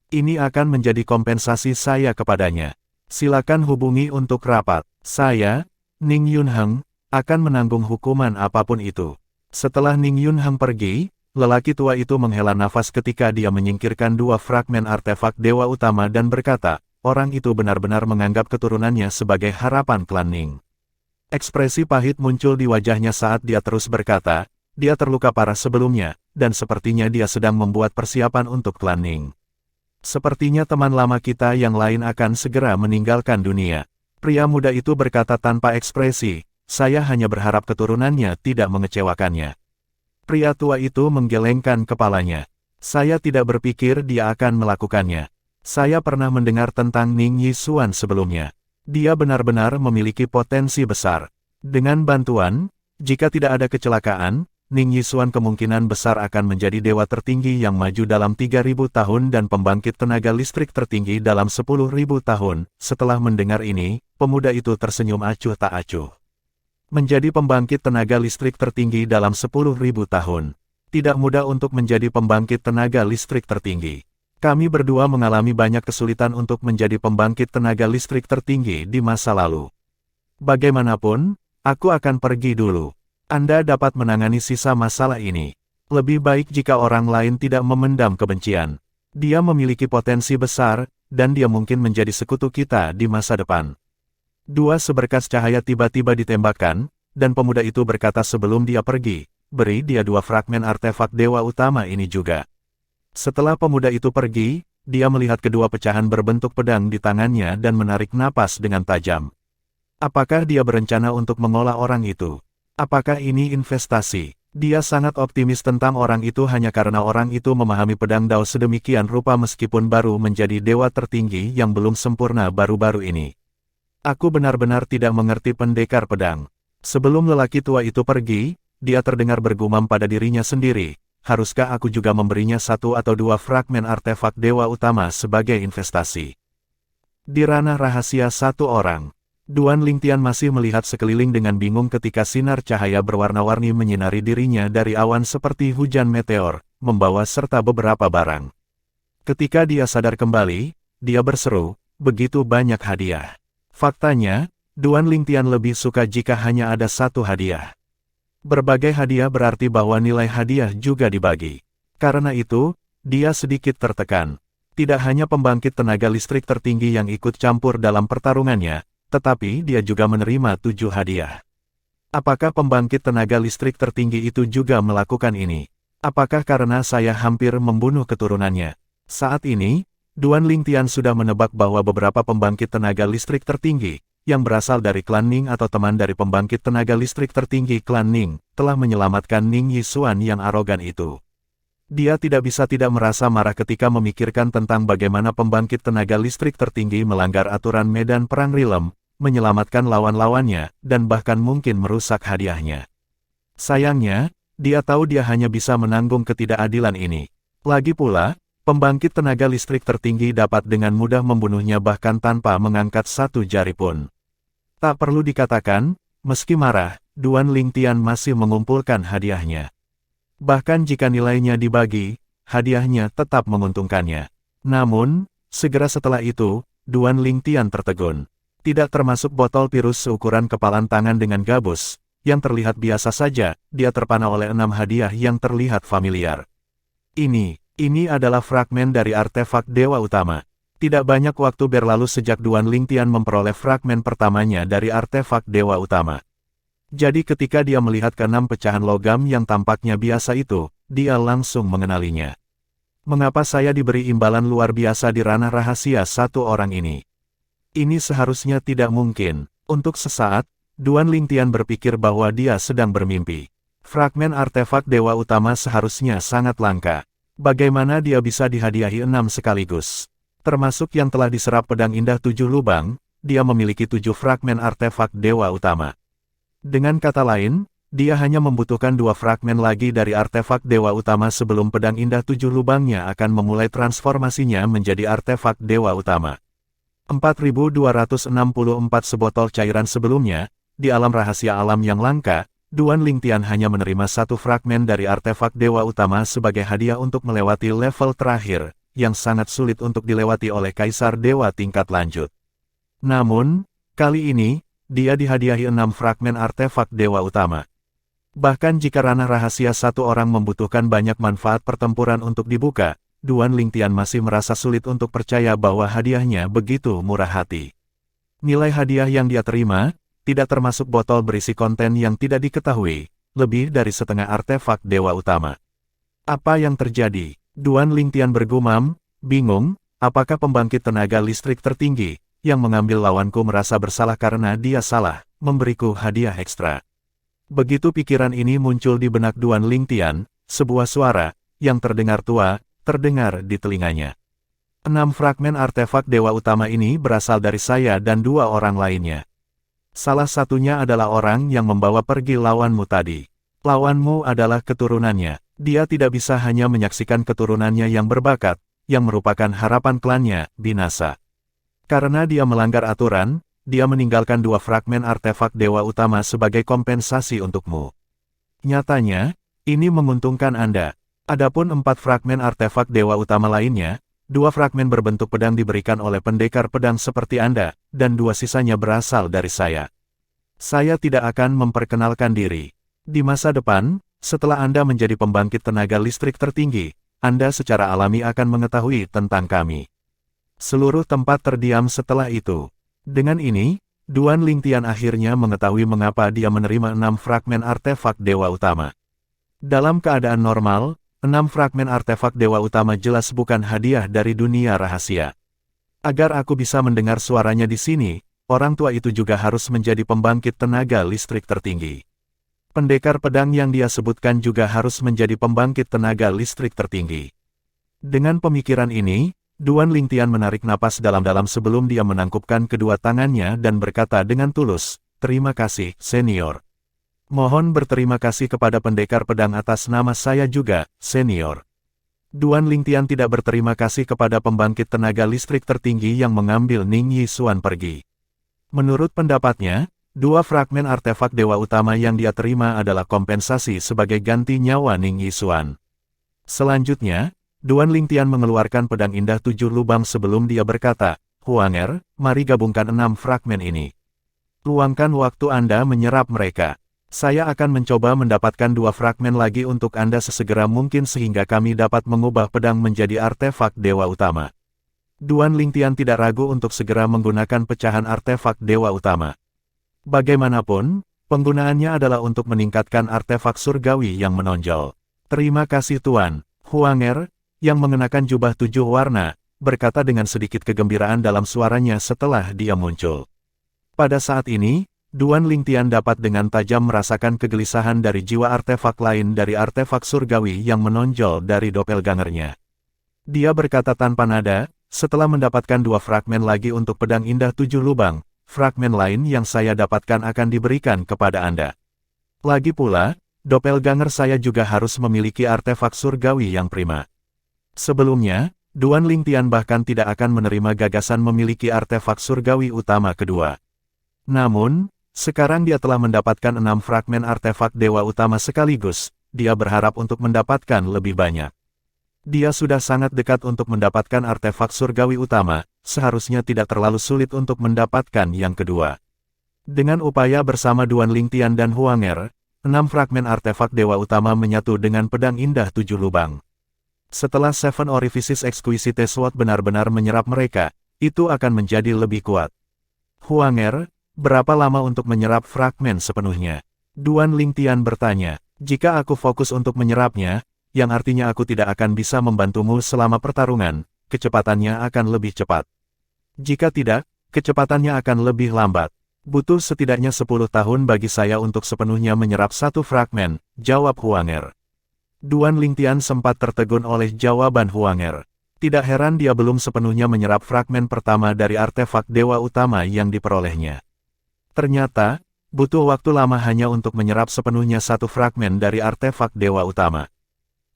Ini akan menjadi kompensasi saya kepadanya. Silakan hubungi untuk rapat. Saya, Ning Yunheng, akan menanggung hukuman apapun itu. Setelah Ning Yunhang pergi, lelaki tua itu menghela nafas ketika dia menyingkirkan dua fragmen artefak Dewa Utama dan berkata, orang itu benar-benar menganggap keturunannya sebagai harapan klan Ning. Ekspresi pahit muncul di wajahnya saat dia terus berkata, dia terluka parah sebelumnya, dan sepertinya dia sedang membuat persiapan untuk klan Ning. Sepertinya teman lama kita yang lain akan segera meninggalkan dunia. Pria muda itu berkata tanpa ekspresi, saya hanya berharap keturunannya tidak mengecewakannya. Pria tua itu menggelengkan kepalanya. Saya tidak berpikir dia akan melakukannya. Saya pernah mendengar tentang Ning Yixuan sebelumnya. Dia benar-benar memiliki potensi besar. Dengan bantuan, jika tidak ada kecelakaan, Ning Yixuan kemungkinan besar akan menjadi dewa tertinggi yang maju dalam 3.000 tahun dan pembangkit tenaga listrik tertinggi dalam 10.000 tahun. Setelah mendengar ini, pemuda itu tersenyum acuh tak acuh. Menjadi pembangkit tenaga listrik tertinggi dalam 10.000 tahun. Tidak mudah untuk menjadi pembangkit tenaga listrik tertinggi. Kami berdua mengalami banyak kesulitan untuk menjadi pembangkit tenaga listrik tertinggi di masa lalu. Bagaimanapun, aku akan pergi dulu. Anda dapat menangani sisa masalah ini. Lebih baik jika orang lain tidak memendam kebencian. Dia memiliki potensi besar, dan dia mungkin menjadi sekutu kita di masa depan. Dua seberkas cahaya tiba-tiba ditembakkan, dan pemuda itu berkata sebelum dia pergi, beri dia dua fragmen artefak Dewa Utama ini juga. Setelah pemuda itu pergi, dia melihat kedua pecahan berbentuk pedang di tangannya dan menarik napas dengan tajam. Apakah dia berencana untuk mengolah orang itu? Apakah ini investasi? Dia sangat optimis tentang orang itu hanya karena orang itu memahami pedang Dao sedemikian rupa meskipun baru menjadi dewa tertinggi yang belum sempurna baru-baru ini. Aku benar-benar tidak mengerti pendekar pedang. Sebelum lelaki tua itu pergi, dia terdengar bergumam pada dirinya sendiri, haruskah aku juga memberinya satu atau dua fragmen artefak Dewa Utama sebagai investasi? Di ranah rahasia satu orang, Duan Lingtian masih melihat sekeliling dengan bingung ketika sinar cahaya berwarna-warni menyinari dirinya dari awan seperti hujan meteor, membawa serta beberapa barang. Ketika dia sadar kembali, dia berseru, begitu banyak hadiah. Faktanya, Duan Lingtian lebih suka jika hanya ada satu hadiah. Berbagai hadiah berarti bahwa nilai hadiah juga dibagi. Karena itu, dia sedikit tertekan. Tidak hanya pembangkit tenaga listrik tertinggi yang ikut campur dalam pertarungannya, tetapi dia juga menerima 7 hadiah. Apakah pembangkit tenaga listrik tertinggi itu juga melakukan ini? Apakah karena saya hampir membunuh keturunannya? Saat ini, Duan Lingtian sudah menebak bahwa beberapa pembangkit tenaga listrik tertinggi, yang berasal dari klan Ning atau teman dari pembangkit tenaga listrik tertinggi klan Ning, telah menyelamatkan Ning Yixuan yang arogan itu. Dia tidak bisa tidak merasa marah ketika memikirkan tentang bagaimana pembangkit tenaga listrik tertinggi melanggar aturan medan perang Rilem, menyelamatkan lawan-lawannya, dan bahkan mungkin merusak hadiahnya. Sayangnya, dia tahu dia hanya bisa menanggung ketidakadilan ini. Lagi pula, pembangkit tenaga listrik tertinggi dapat dengan mudah membunuhnya bahkan tanpa mengangkat satu jari pun. Tak perlu dikatakan, meski marah, Duan Lingtian masih mengumpulkan hadiahnya. Bahkan jika nilainya dibagi, hadiahnya tetap menguntungkannya. Namun, segera setelah itu, Duan Lingtian tertegun. Tidak termasuk botol virus seukuran kepalan tangan dengan gabus, yang terlihat biasa saja, dia terpana oleh 6 hadiah yang terlihat familiar. Ini adalah fragmen dari artefak Dewa Utama. Tidak banyak waktu berlalu sejak Duan Lingtian memperoleh fragmen pertamanya dari artefak Dewa Utama. Jadi ketika dia melihat ke-6 pecahan logam yang tampaknya biasa itu, dia langsung mengenalinya. Mengapa saya diberi imbalan luar biasa di ranah rahasia satu orang ini? Ini seharusnya tidak mungkin. Untuk sesaat, Duan Lingtian berpikir bahwa dia sedang bermimpi. Fragmen artefak Dewa Utama seharusnya sangat langka. Bagaimana dia bisa dihadiahi 6 sekaligus? Termasuk yang telah diserap pedang indah 7 lubang, dia memiliki 7 fragmen artefak Dewa Utama. Dengan kata lain, dia hanya membutuhkan 2 fragmen lagi dari artefak Dewa Utama sebelum pedang indah 7 lubangnya akan memulai transformasinya menjadi artefak Dewa Utama. 4264 sebotol cairan sebelumnya, di alam rahasia alam yang langka, Duan Lingtian hanya menerima 1 fragmen dari artefak Dewa Utama sebagai hadiah untuk melewati level terakhir, yang sangat sulit untuk dilewati oleh Kaisar Dewa tingkat lanjut. Namun, kali ini, dia dihadiahi 6 fragmen artefak Dewa Utama. Bahkan jika ranah rahasia satu orang membutuhkan banyak manfaat pertempuran untuk dibuka, Duan Lingtian masih merasa sulit untuk percaya bahwa hadiahnya begitu murah hati. Nilai hadiah yang dia terima, tidak termasuk botol berisi konten yang tidak diketahui, lebih dari setengah artefak Dewa Utama. Apa yang terjadi? Duan Lingtian bergumam, bingung, apakah pembangkit tenaga listrik tertinggi, yang mengambil lawanku merasa bersalah karena dia salah, memberiku hadiah ekstra. Begitu pikiran ini muncul di benak Duan Lingtian, sebuah suara, yang terdengar tua, terdengar di telinganya. 6 fragmen artefak Dewa Utama ini berasal dari saya dan 2 orang lainnya. Salah satunya adalah orang yang membawa pergi lawanmu tadi. Lawanmu adalah keturunannya. Dia tidak bisa hanya menyaksikan keturunannya yang berbakat, yang merupakan harapan klannya, binasa. Karena dia melanggar aturan, dia meninggalkan 2 fragmen artefak Dewa Utama sebagai kompensasi untukmu. Nyatanya, ini menguntungkan Anda. Adapun 4 fragmen artefak Dewa Utama lainnya, 2 fragmen berbentuk pedang diberikan oleh pendekar pedang seperti Anda, dan 2 sisanya berasal dari saya. Saya tidak akan memperkenalkan diri. Di masa depan, setelah Anda menjadi pembangkit tenaga listrik tertinggi, Anda secara alami akan mengetahui tentang kami. Seluruh tempat terdiam setelah itu. Dengan ini, Duan Lingtian akhirnya mengetahui mengapa dia menerima 6 fragmen artefak Dewa Utama. Dalam keadaan normal, 6 fragmen artefak Dewa Utama jelas bukan hadiah dari dunia rahasia. Agar aku bisa mendengar suaranya di sini, orang tua itu juga harus menjadi pembangkit tenaga listrik tertinggi. Pendekar pedang yang dia sebutkan juga harus menjadi pembangkit tenaga listrik tertinggi. Dengan pemikiran ini, Duan Lingtian menarik napas dalam-dalam sebelum dia menangkupkan kedua tangannya dan berkata dengan tulus, "Terima kasih, senior. Mohon berterima kasih kepada pendekar pedang atas nama saya juga, senior." Duan Lingtian tidak berterima kasih kepada pembangkit tenaga listrik tertinggi yang mengambil Ning Yixuan pergi. Menurut pendapatnya, 2 fragmen artefak Dewa Utama yang dia terima adalah kompensasi sebagai ganti nyawa Ning Yixuan. Selanjutnya, Duan Lingtian mengeluarkan pedang indah 7 lubang sebelum dia berkata, "Huanger, mari gabungkan 6 fragmen ini. Luangkan waktu Anda menyerap mereka. Saya akan mencoba mendapatkan 2 fragmen lagi untuk Anda sesegera mungkin sehingga kami dapat mengubah pedang menjadi artefak Dewa Utama." Duan Lingtian tidak ragu untuk segera menggunakan pecahan artefak Dewa Utama. Bagaimanapun, penggunaannya adalah untuk meningkatkan artefak surgawi yang menonjol. "Terima kasih Tuan." Huanger, yang mengenakan jubah 7 warna, berkata dengan sedikit kegembiraan dalam suaranya setelah dia muncul. Pada saat ini, Duan Lingtian dapat dengan tajam merasakan kegelisahan dari jiwa artefak lain dari artefak surgawi yang menonjol dari doppelgangernya. Dia berkata tanpa nada, "Setelah mendapatkan 2 fragmen lagi untuk pedang indah 7 lubang, fragmen lain yang saya dapatkan akan diberikan kepada Anda. Lagi pula, doppelganger saya juga harus memiliki artefak surgawi yang prima." Sebelumnya, Duan Lingtian bahkan tidak akan menerima gagasan memiliki artefak surgawi utama kedua. Namun, sekarang dia telah mendapatkan 6 fragmen artefak Dewa Utama sekaligus, dia berharap untuk mendapatkan lebih banyak. Dia sudah sangat dekat untuk mendapatkan artefak surgawi utama, seharusnya tidak terlalu sulit untuk mendapatkan yang kedua. Dengan upaya bersama Duan Lingtian dan Huanger, 6 fragmen artefak Dewa Utama menyatu dengan pedang indah 7 lubang. Setelah Seven Orifices Exquisite Sword benar-benar menyerap mereka, itu akan menjadi lebih kuat. "Huanger, berapa lama untuk menyerap fragmen sepenuhnya?" Duan Lingtian bertanya. "Jika aku fokus untuk menyerapnya, yang artinya aku tidak akan bisa membantumu selama pertarungan, kecepatannya akan lebih cepat. Jika tidak, kecepatannya akan lebih lambat. Butuh setidaknya 10 tahun bagi saya untuk sepenuhnya menyerap 1 fragmen," jawab Huanger. Duan Lingtian sempat tertegun oleh jawaban Huanger. Tidak heran dia belum sepenuhnya menyerap fragmen pertama dari artefak Dewa Utama yang diperolehnya. Ternyata, butuh waktu lama hanya untuk menyerap sepenuhnya 1 fragmen dari artefak Dewa Utama.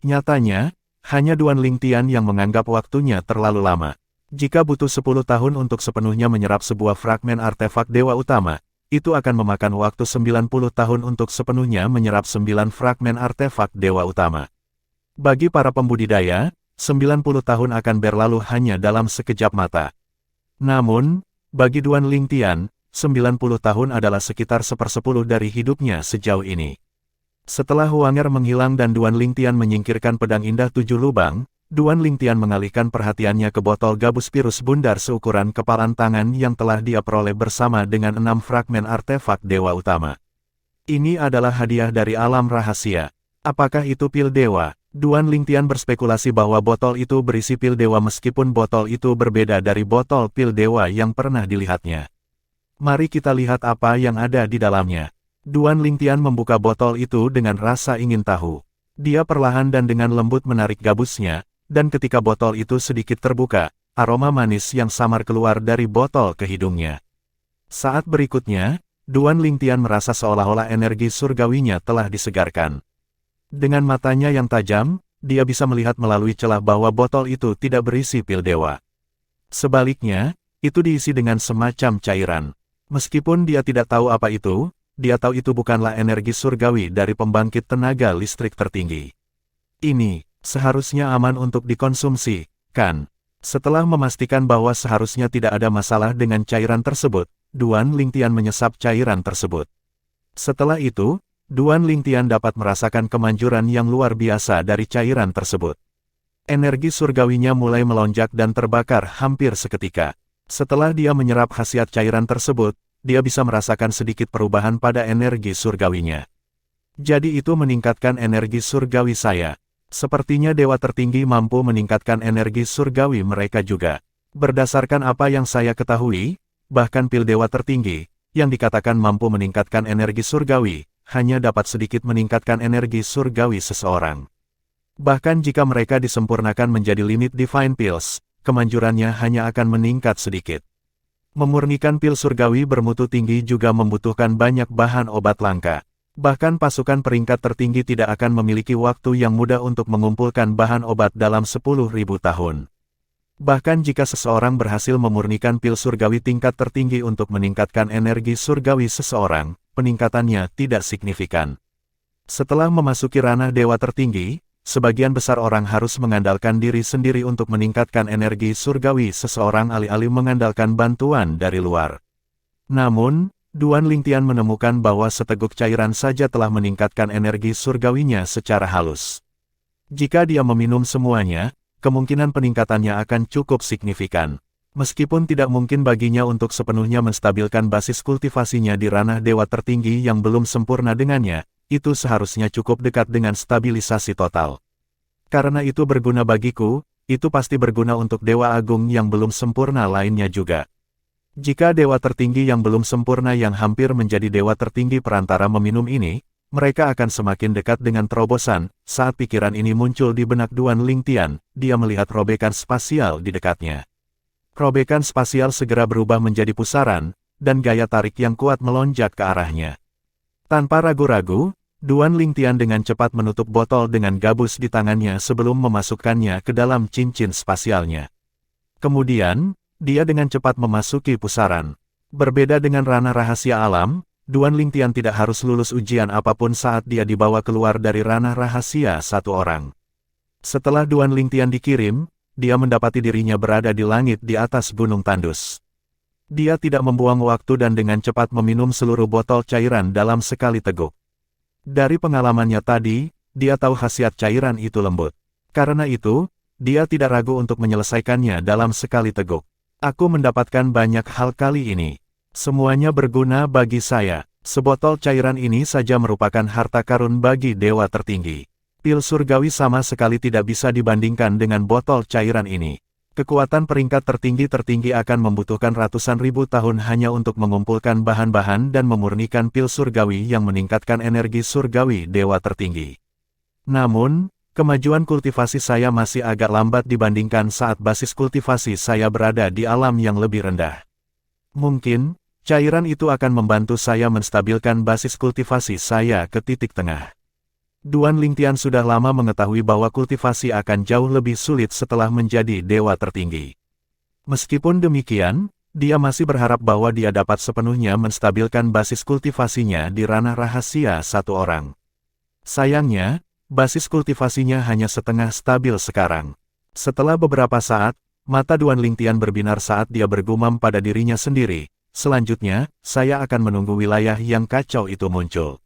Nyatanya, hanya Duan Lingtian yang menganggap waktunya terlalu lama. Jika butuh 10 tahun untuk sepenuhnya menyerap sebuah fragmen artefak Dewa Utama, itu akan memakan waktu 90 tahun untuk sepenuhnya menyerap 9 fragmen artefak Dewa Utama. Bagi para pembudidaya, 90 tahun akan berlalu hanya dalam sekejap mata. Namun, bagi Duan Lingtian, 90 tahun adalah sekitar 1/10 dari hidupnya sejauh ini. Setelah Huang Er menghilang dan Duan Lingtian menyingkirkan pedang indah 7 lubang, Duan Lingtian mengalihkan perhatiannya ke botol gabus virus bundar seukuran kepalan tangan yang telah dia peroleh bersama dengan 6 fragmen artefak dewa utama. Ini adalah hadiah dari alam rahasia. Apakah itu pil dewa? Duan Lingtian berspekulasi bahwa botol itu berisi pil dewa meskipun botol itu berbeda dari botol pil dewa yang pernah dilihatnya. Mari kita lihat apa yang ada di dalamnya. Duan Lingtian membuka botol itu dengan rasa ingin tahu. Dia perlahan dan dengan lembut menarik gabusnya, dan ketika botol itu sedikit terbuka, aroma manis yang samar keluar dari botol ke hidungnya. Saat berikutnya, Duan Lingtian merasa seolah-olah energi surgawinya telah disegarkan. Dengan matanya yang tajam, dia bisa melihat melalui celah bahwa botol itu tidak berisi pil dewa. Sebaliknya, itu diisi dengan semacam cairan. Meskipun dia tidak tahu apa itu, dia tahu itu bukanlah energi surgawi dari pembangkit tenaga listrik tertinggi. Ini seharusnya aman untuk dikonsumsi, kan? Setelah memastikan bahwa seharusnya tidak ada masalah dengan cairan tersebut, Duan Lingtian menyesap cairan tersebut. Setelah itu, Duan Lingtian dapat merasakan kemanjuran yang luar biasa dari cairan tersebut. Energi surgawinya mulai melonjak dan terbakar hampir seketika. Setelah dia menyerap khasiat cairan tersebut, dia bisa merasakan sedikit perubahan pada energi surgawinya. Jadi itu meningkatkan energi surgawi saya. Sepertinya dewa tertinggi mampu meningkatkan energi surgawi mereka juga. Berdasarkan apa yang saya ketahui, bahkan pil dewa tertinggi, yang dikatakan mampu meningkatkan energi surgawi, hanya dapat sedikit meningkatkan energi surgawi seseorang. Bahkan jika mereka disempurnakan menjadi limit divine pills, kemanjurannya hanya akan meningkat sedikit. Memurnikan pil surgawi bermutu tinggi juga membutuhkan banyak bahan obat langka. Bahkan pasukan peringkat tertinggi tidak akan memiliki waktu yang mudah untuk mengumpulkan bahan obat dalam 10.000 tahun. Bahkan jika seseorang berhasil memurnikan pil surgawi tingkat tertinggi untuk meningkatkan energi surgawi seseorang, peningkatannya tidak signifikan. Setelah memasuki ranah dewa tertinggi, sebagian besar orang harus mengandalkan diri sendiri untuk meningkatkan energi surgawi seseorang alih-alih mengandalkan bantuan dari luar. Namun, Duan Lingtian menemukan bahwa seteguk cairan saja telah meningkatkan energi surgawinya secara halus. Jika dia meminum semuanya, kemungkinan peningkatannya akan cukup signifikan. Meskipun tidak mungkin baginya untuk sepenuhnya menstabilkan basis kultivasinya di ranah dewa tertinggi yang belum sempurna dengannya, itu seharusnya cukup dekat dengan stabilisasi total. Karena itu berguna bagiku, itu pasti berguna untuk dewa agung yang belum sempurna lainnya juga. Jika dewa tertinggi yang belum sempurna yang hampir menjadi dewa tertinggi perantara meminum ini, mereka akan semakin dekat dengan terobosan. Saat pikiran ini muncul di benak Duan Lingtian, dia melihat robekan spasial di dekatnya. Robekan spasial segera berubah menjadi pusaran, dan gaya tarik yang kuat melonjak ke arahnya. Tanpa ragu-ragu, Duan Lingtian dengan cepat menutup botol dengan gabus di tangannya sebelum memasukkannya ke dalam cincin spasialnya. Kemudian, dia dengan cepat memasuki pusaran. Berbeda dengan ranah rahasia alam, Duan Lingtian tidak harus lulus ujian apapun saat dia dibawa keluar dari ranah rahasia satu orang. Setelah Duan Lingtian dikirim, dia mendapati dirinya berada di langit di atas gunung tandus. Dia tidak membuang waktu dan dengan cepat meminum seluruh botol cairan dalam sekali teguk. Dari pengalamannya tadi, dia tahu khasiat cairan itu lembut. Karena itu, dia tidak ragu untuk menyelesaikannya dalam sekali teguk. Aku mendapatkan banyak hal kali ini. Semuanya berguna bagi saya. Sebotol cairan ini saja merupakan harta karun bagi dewa tertinggi. Pil surgawi sama sekali tidak bisa dibandingkan dengan botol cairan ini. Kekuatan peringkat tertinggi akan membutuhkan ratusan ribu tahun hanya untuk mengumpulkan bahan-bahan dan memurnikan pil surgawi yang meningkatkan energi surgawi dewa tertinggi. Namun, kemajuan kultivasi saya masih agak lambat dibandingkan saat basis kultivasi saya berada di alam yang lebih rendah. Mungkin, cairan itu akan membantu saya menstabilkan basis kultivasi saya ke titik tengah. Duan Lingtian sudah lama mengetahui bahwa kultivasi akan jauh lebih sulit setelah menjadi dewa tertinggi. Meskipun demikian, dia masih berharap bahwa dia dapat sepenuhnya menstabilkan basis kultivasinya di ranah rahasia satu orang. Sayangnya, basis kultivasinya hanya setengah stabil sekarang. Setelah beberapa saat, mata Duan Lingtian berbinar saat dia bergumam pada dirinya sendiri, selanjutnya, saya akan menunggu wilayah yang kacau itu muncul.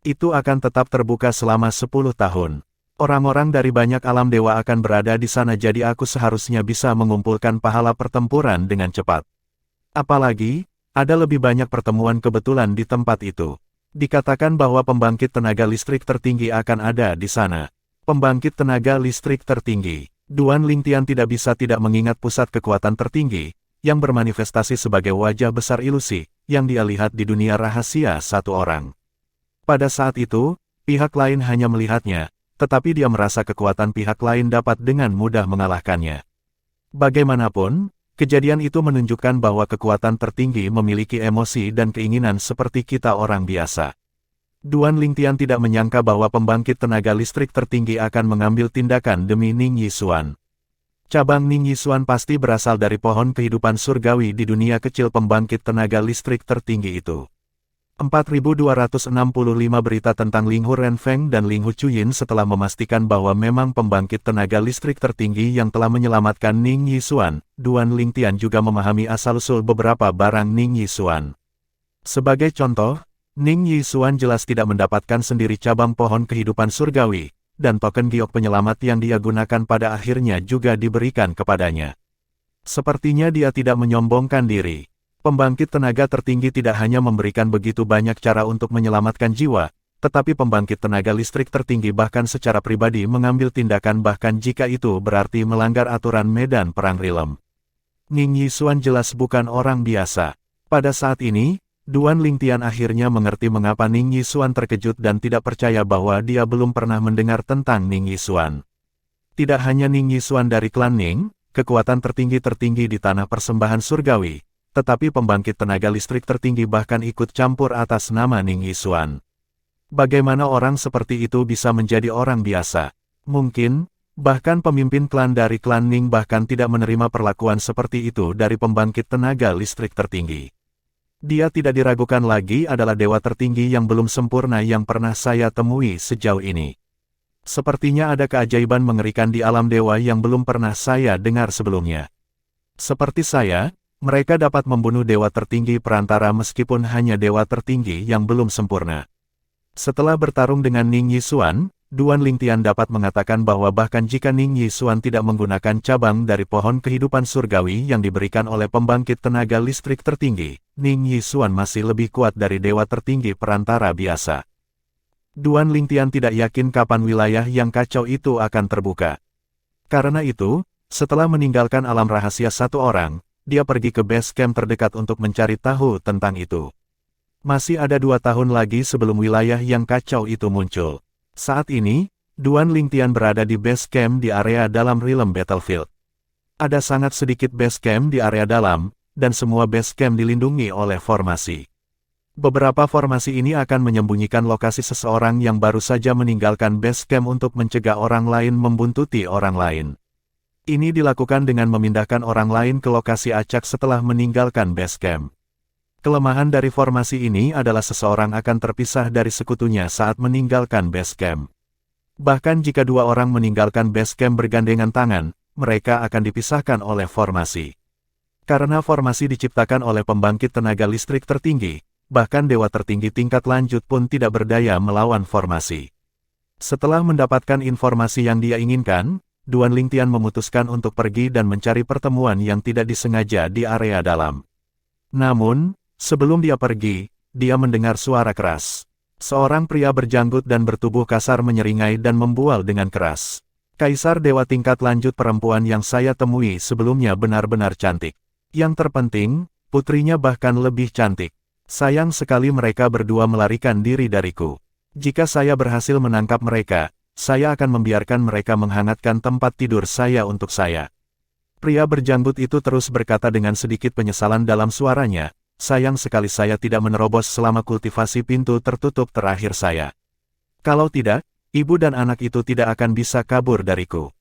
Itu akan tetap terbuka selama 10 tahun. Orang-orang dari banyak alam dewa akan berada di sana, jadi aku seharusnya bisa mengumpulkan pahala pertempuran dengan cepat. Apalagi, ada lebih banyak pertemuan kebetulan di tempat itu. Dikatakan bahwa pembangkit tenaga listrik tertinggi akan ada di sana. Pembangkit tenaga listrik tertinggi. Duan Lingtian tidak bisa tidak mengingat pusat kekuatan tertinggi, yang bermanifestasi sebagai wajah besar ilusi, yang dia lihat di dunia rahasia satu orang. Pada saat itu, pihak lain hanya melihatnya, tetapi dia merasa kekuatan pihak lain dapat dengan mudah mengalahkannya. Bagaimanapun, kejadian itu menunjukkan bahwa kekuatan tertinggi memiliki emosi dan keinginan seperti kita orang biasa. Duan Lingtian tidak menyangka bahwa pembangkit tenaga listrik tertinggi akan mengambil tindakan demi Ning Yixuan. Cabang Ning Yixuan pasti berasal dari pohon kehidupan surgawi di dunia kecil pembangkit tenaga listrik tertinggi itu. 4265 berita tentang Ling Hu Renfeng dan Ling Hu Chuyin setelah memastikan bahwa memang pembangkit tenaga listrik tertinggi yang telah menyelamatkan Ning Yixuan, Duan Lingtian juga memahami asal-usul beberapa barang Ning Yixuan. Sebagai contoh, Ning Yixuan jelas tidak mendapatkan sendiri cabang pohon kehidupan surgawi, dan token giok penyelamat yang dia gunakan pada akhirnya juga diberikan kepadanya. Sepertinya dia tidak menyombongkan diri. Pembangkit tenaga tertinggi tidak hanya memberikan begitu banyak cara untuk menyelamatkan jiwa, tetapi pembangkit tenaga listrik tertinggi bahkan secara pribadi mengambil tindakan bahkan jika itu berarti melanggar aturan medan perang Rilem. Ning Yixuan jelas bukan orang biasa. Pada saat ini, Duan Lingtian akhirnya mengerti mengapa Ning Yixuan terkejut dan tidak percaya bahwa dia belum pernah mendengar tentang Ning Yixuan. Tidak hanya Ning Yixuan dari klan Ning, kekuatan tertinggi di tanah persembahan surgawi, tetapi pembangkit tenaga listrik tertinggi bahkan ikut campur atas nama Ning Yixuan. Bagaimana orang seperti itu bisa menjadi orang biasa? Mungkin, bahkan pemimpin klan dari klan Ning bahkan tidak menerima perlakuan seperti itu dari pembangkit tenaga listrik tertinggi. Dia tidak diragukan lagi adalah dewa tertinggi yang belum sempurna yang pernah saya temui sejauh ini. Sepertinya ada keajaiban mengerikan di alam dewa yang belum pernah saya dengar sebelumnya. Seperti saya, mereka dapat membunuh dewa tertinggi perantara meskipun hanya dewa tertinggi yang belum sempurna. Setelah bertarung dengan Ning Yixuan, Duan Lingtian dapat mengatakan bahwa bahkan jika Ning Yixuan tidak menggunakan cabang dari pohon kehidupan surgawi yang diberikan oleh pembangkit tenaga listrik tertinggi, Ning Yixuan masih lebih kuat dari dewa tertinggi perantara biasa. Duan Lingtian tidak yakin kapan wilayah yang kacau itu akan terbuka. Karena itu, setelah meninggalkan alam rahasia satu orang, dia pergi ke base camp terdekat untuk mencari tahu tentang itu. Masih ada 2 tahun lagi sebelum wilayah yang kacau itu muncul. Saat ini, Duan Lingtian berada di base camp di area dalam Rilem Battlefield. Ada sangat sedikit base camp di area dalam, dan semua base camp dilindungi oleh formasi. Beberapa formasi ini akan menyembunyikan lokasi seseorang yang baru saja meninggalkan base camp untuk mencegah orang lain membuntuti orang lain. Ini dilakukan dengan memindahkan orang lain ke lokasi acak setelah meninggalkan base camp. Kelemahan dari formasi ini adalah seseorang akan terpisah dari sekutunya saat meninggalkan base camp. Bahkan jika 2 orang meninggalkan base camp bergandengan tangan, mereka akan dipisahkan oleh formasi. Karena formasi diciptakan oleh pembangkit tenaga listrik tertinggi, bahkan dewa tertinggi tingkat lanjut pun tidak berdaya melawan formasi. Setelah mendapatkan informasi yang dia inginkan, Duan Lingtian memutuskan untuk pergi dan mencari pertemuan yang tidak disengaja di area dalam. Namun, sebelum dia pergi, dia mendengar suara keras. Seorang pria berjanggut dan bertubuh kasar menyeringai dan membual dengan keras. Kaisar dewa tingkat lanjut perempuan yang saya temui sebelumnya benar-benar cantik. Yang terpenting, putrinya bahkan lebih cantik. Sayang sekali mereka berdua melarikan diri dariku. Jika saya berhasil menangkap mereka, saya akan membiarkan mereka menghangatkan tempat tidur saya untuk saya. Pria berjanggut itu terus berkata dengan sedikit penyesalan dalam suaranya, sayang sekali saya tidak menerobos selama kultivasi pintu tertutup terakhir saya. Kalau tidak, ibu dan anak itu tidak akan bisa kabur dariku.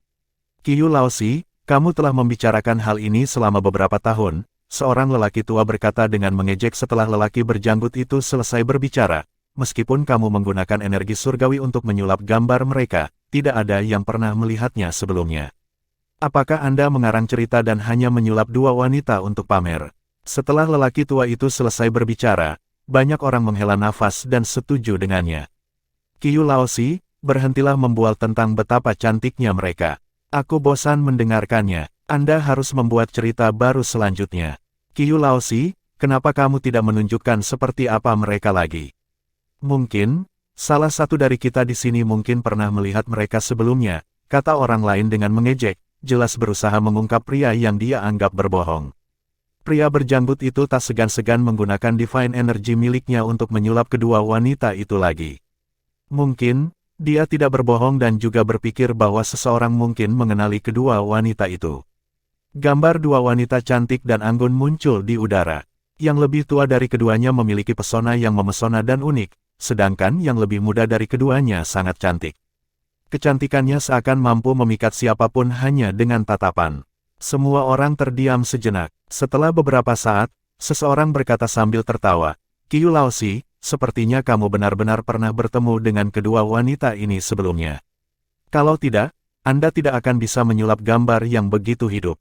Qiyu Laosi, kamu telah membicarakan hal ini selama beberapa tahun, seorang lelaki tua berkata dengan mengejek setelah lelaki berjanggut itu selesai berbicara. Meskipun kamu menggunakan energi surgawi untuk menyulap gambar mereka, tidak ada yang pernah melihatnya sebelumnya. Apakah Anda mengarang cerita dan hanya menyulap 2 wanita untuk pamer? Setelah lelaki tua itu selesai berbicara, banyak orang menghela nafas dan setuju dengannya. Qiu Laozi, berhentilah membual tentang betapa cantiknya mereka. Aku bosan mendengarkannya. Anda harus membuat cerita baru selanjutnya. Qiu Laozi, kenapa kamu tidak menunjukkan seperti apa mereka lagi? Mungkin, salah satu dari kita di sini mungkin pernah melihat mereka sebelumnya, kata orang lain dengan mengejek, jelas berusaha mengungkap pria yang dia anggap berbohong. Pria berjanggut itu tak segan-segan menggunakan divine energy miliknya untuk menyulap kedua wanita itu lagi. Mungkin, dia tidak berbohong dan juga berpikir bahwa seseorang mungkin mengenali kedua wanita itu. Gambar dua wanita cantik dan anggun muncul di udara. Yang lebih tua dari keduanya memiliki pesona yang memesona dan unik, sedangkan yang lebih muda dari keduanya sangat cantik. Kecantikannya seakan mampu memikat siapapun hanya dengan tatapan. Semua orang terdiam sejenak. Setelah beberapa saat, seseorang berkata sambil tertawa, Qiu Laozi, sepertinya kamu benar-benar pernah bertemu dengan kedua wanita ini sebelumnya. Kalau tidak, Anda tidak akan bisa menyulap gambar yang begitu hidup.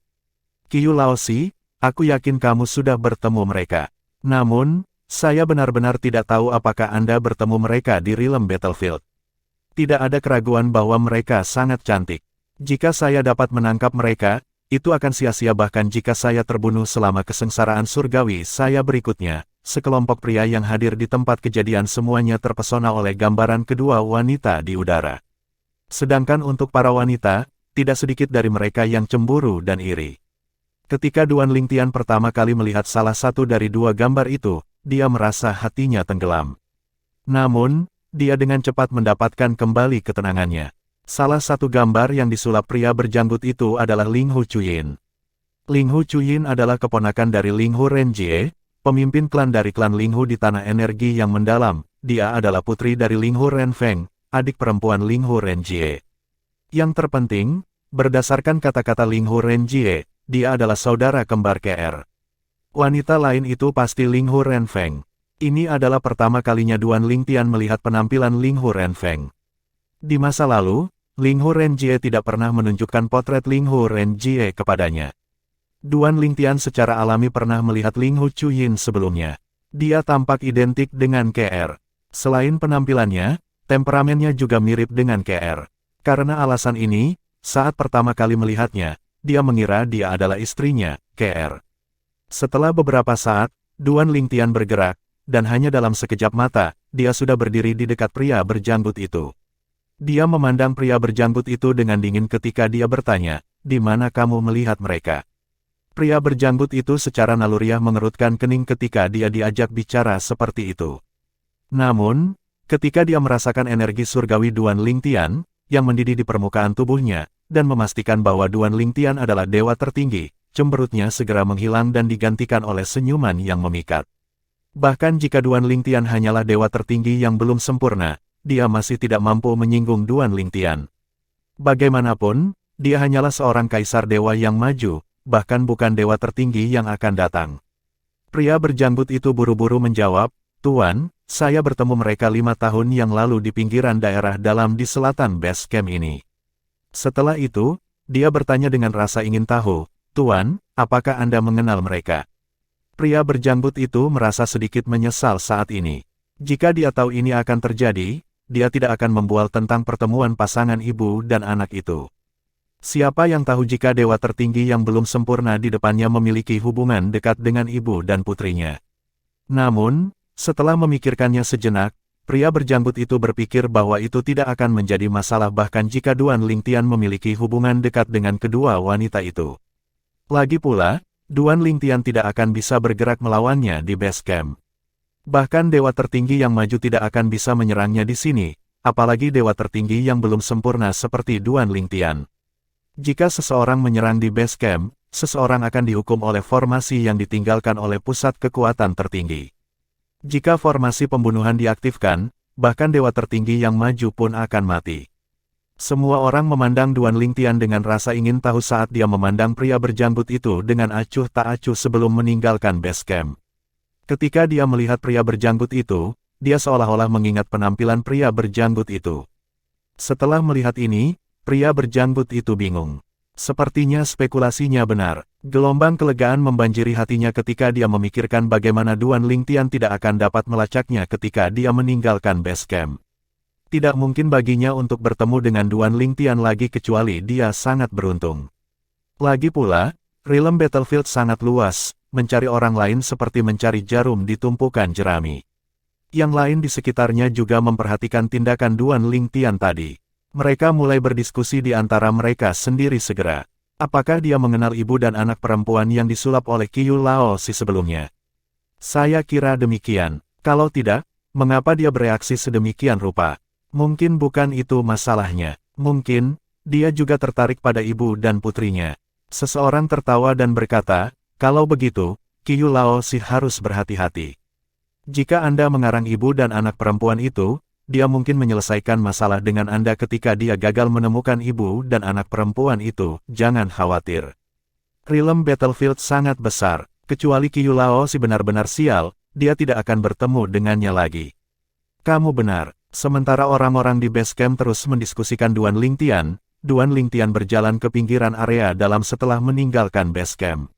Qiu Laozi, aku yakin kamu sudah bertemu mereka. Namun, saya benar-benar tidak tahu apakah Anda bertemu mereka di Realm Battlefield. Tidak ada keraguan bahwa mereka sangat cantik. Jika saya dapat menangkap mereka, itu akan sia-sia bahkan jika saya terbunuh selama kesengsaraan surgawi saya berikutnya. Sekelompok pria yang hadir di tempat kejadian semuanya terpesona oleh gambaran kedua wanita di udara. Sedangkan untuk para wanita, tidak sedikit dari mereka yang cemburu dan iri. Ketika Duan Lingtian pertama kali melihat salah satu dari dua gambar itu, dia merasa hatinya tenggelam. Namun, dia dengan cepat mendapatkan kembali ketenangannya. Salah satu gambar yang disulap pria berjanggut itu adalah Ling Hu Chuyin. Ling Hu Chuyin adalah keponakan dari Ling Hu Renjie, pemimpin klan dari klan Ling Hu di Tanah Energi yang mendalam. Dia adalah putri dari Ling Hu Renfeng, adik perempuan Ling Hu Renjie. Yang terpenting, berdasarkan kata-kata Ling Hu Renjie, dia adalah saudara kembar KR. Wanita lain itu pasti Ling Hu Renfeng. Ini adalah pertama kalinya Duan Lingtian melihat penampilan Ling Hu Renfeng. Di masa lalu, Ling Hu Renjie tidak pernah menunjukkan potret Ling Hu Renjie kepadanya. Duan Lingtian secara alami pernah melihat Ling Hu Chuyin sebelumnya. Dia tampak identik dengan KR. Selain penampilannya, temperamennya juga mirip dengan KR. Karena alasan ini, saat pertama kali melihatnya, dia mengira dia adalah istrinya, KR. Setelah beberapa saat, Duan Lingtian bergerak, dan hanya dalam sekejap mata, dia sudah berdiri di dekat pria berjanggut itu. Dia memandang pria berjanggut itu dengan dingin ketika dia bertanya, di mana kamu melihat mereka? Pria berjanggut itu secara naluriah mengerutkan kening ketika dia diajak bicara seperti itu. Namun, ketika dia merasakan energi surgawi Duan Lingtian, yang mendidih di permukaan tubuhnya, dan memastikan bahwa Duan Lingtian adalah dewa tertinggi, cemberutnya segera menghilang dan digantikan oleh senyuman yang memikat. Bahkan jika Duan Lingtian hanyalah dewa tertinggi yang belum sempurna, dia masih tidak mampu menyinggung Duan Lingtian. Bagaimanapun, dia hanyalah seorang kaisar dewa yang maju, bahkan bukan dewa tertinggi yang akan datang. Pria berjanggut itu buru-buru menjawab, Tuan, saya bertemu mereka 5 tahun yang lalu di pinggiran daerah dalam di selatan base camp ini. Setelah itu, dia bertanya dengan rasa ingin tahu, Tuan, apakah Anda mengenal mereka? Pria berjanggut itu merasa sedikit menyesal saat ini. Jika dia tahu ini akan terjadi, dia tidak akan membual tentang pertemuan pasangan ibu dan anak itu. Siapa yang tahu jika dewa tertinggi yang belum sempurna di depannya memiliki hubungan dekat dengan ibu dan putrinya. Namun, setelah memikirkannya sejenak, pria berjanggut itu berpikir bahwa itu tidak akan menjadi masalah bahkan jika Duan Lingtian memiliki hubungan dekat dengan kedua wanita itu. Lagi pula, Duan Lingtian tidak akan bisa bergerak melawannya di base camp. Bahkan dewa tertinggi yang maju tidak akan bisa menyerangnya di sini, apalagi dewa tertinggi yang belum sempurna seperti Duan Lingtian. Jika seseorang menyerang di base camp, seseorang akan dihukum oleh formasi yang ditinggalkan oleh pusat kekuatan tertinggi. Jika formasi pembunuhan diaktifkan, bahkan dewa tertinggi yang maju pun akan mati. Semua orang memandang Duan Lingtian dengan rasa ingin tahu saat dia memandang pria berjanggut itu dengan acuh tak acuh sebelum meninggalkan base camp. Ketika dia melihat pria berjanggut itu, dia seolah-olah mengingat penampilan pria berjanggut itu. Setelah melihat ini, pria berjanggut itu bingung. Sepertinya spekulasinya benar. Gelombang kelegaan membanjiri hatinya ketika dia memikirkan bagaimana Duan Lingtian tidak akan dapat melacaknya ketika dia meninggalkan base camp. Tidak mungkin baginya untuk bertemu dengan Duan Lingtian lagi kecuali dia sangat beruntung. Lagi pula, realm battlefield sangat luas, mencari orang lain seperti mencari jarum di tumpukan jerami. Yang lain di sekitarnya juga memperhatikan tindakan Duan Lingtian tadi. Mereka mulai berdiskusi di antara mereka sendiri segera. Apakah dia mengenal ibu dan anak perempuan yang disulap oleh Qiyu Laozi sebelumnya? Saya kira demikian. Kalau tidak, mengapa dia bereaksi sedemikian rupa? Mungkin bukan itu masalahnya. Mungkin, dia juga tertarik pada ibu dan putrinya. Seseorang tertawa dan berkata, kalau begitu, Qiyu Laozi harus berhati-hati. Jika Anda mengarang ibu dan anak perempuan itu, dia mungkin menyelesaikan masalah dengan Anda ketika dia gagal menemukan ibu dan anak perempuan itu, jangan khawatir. Realm battlefield sangat besar, kecuali Qiyu Laozi benar-benar sial, dia tidak akan bertemu dengannya lagi. Kamu benar, sementara orang-orang di base camp terus mendiskusikan Duan Lingtian berjalan ke pinggiran area dalam setelah meninggalkan base camp.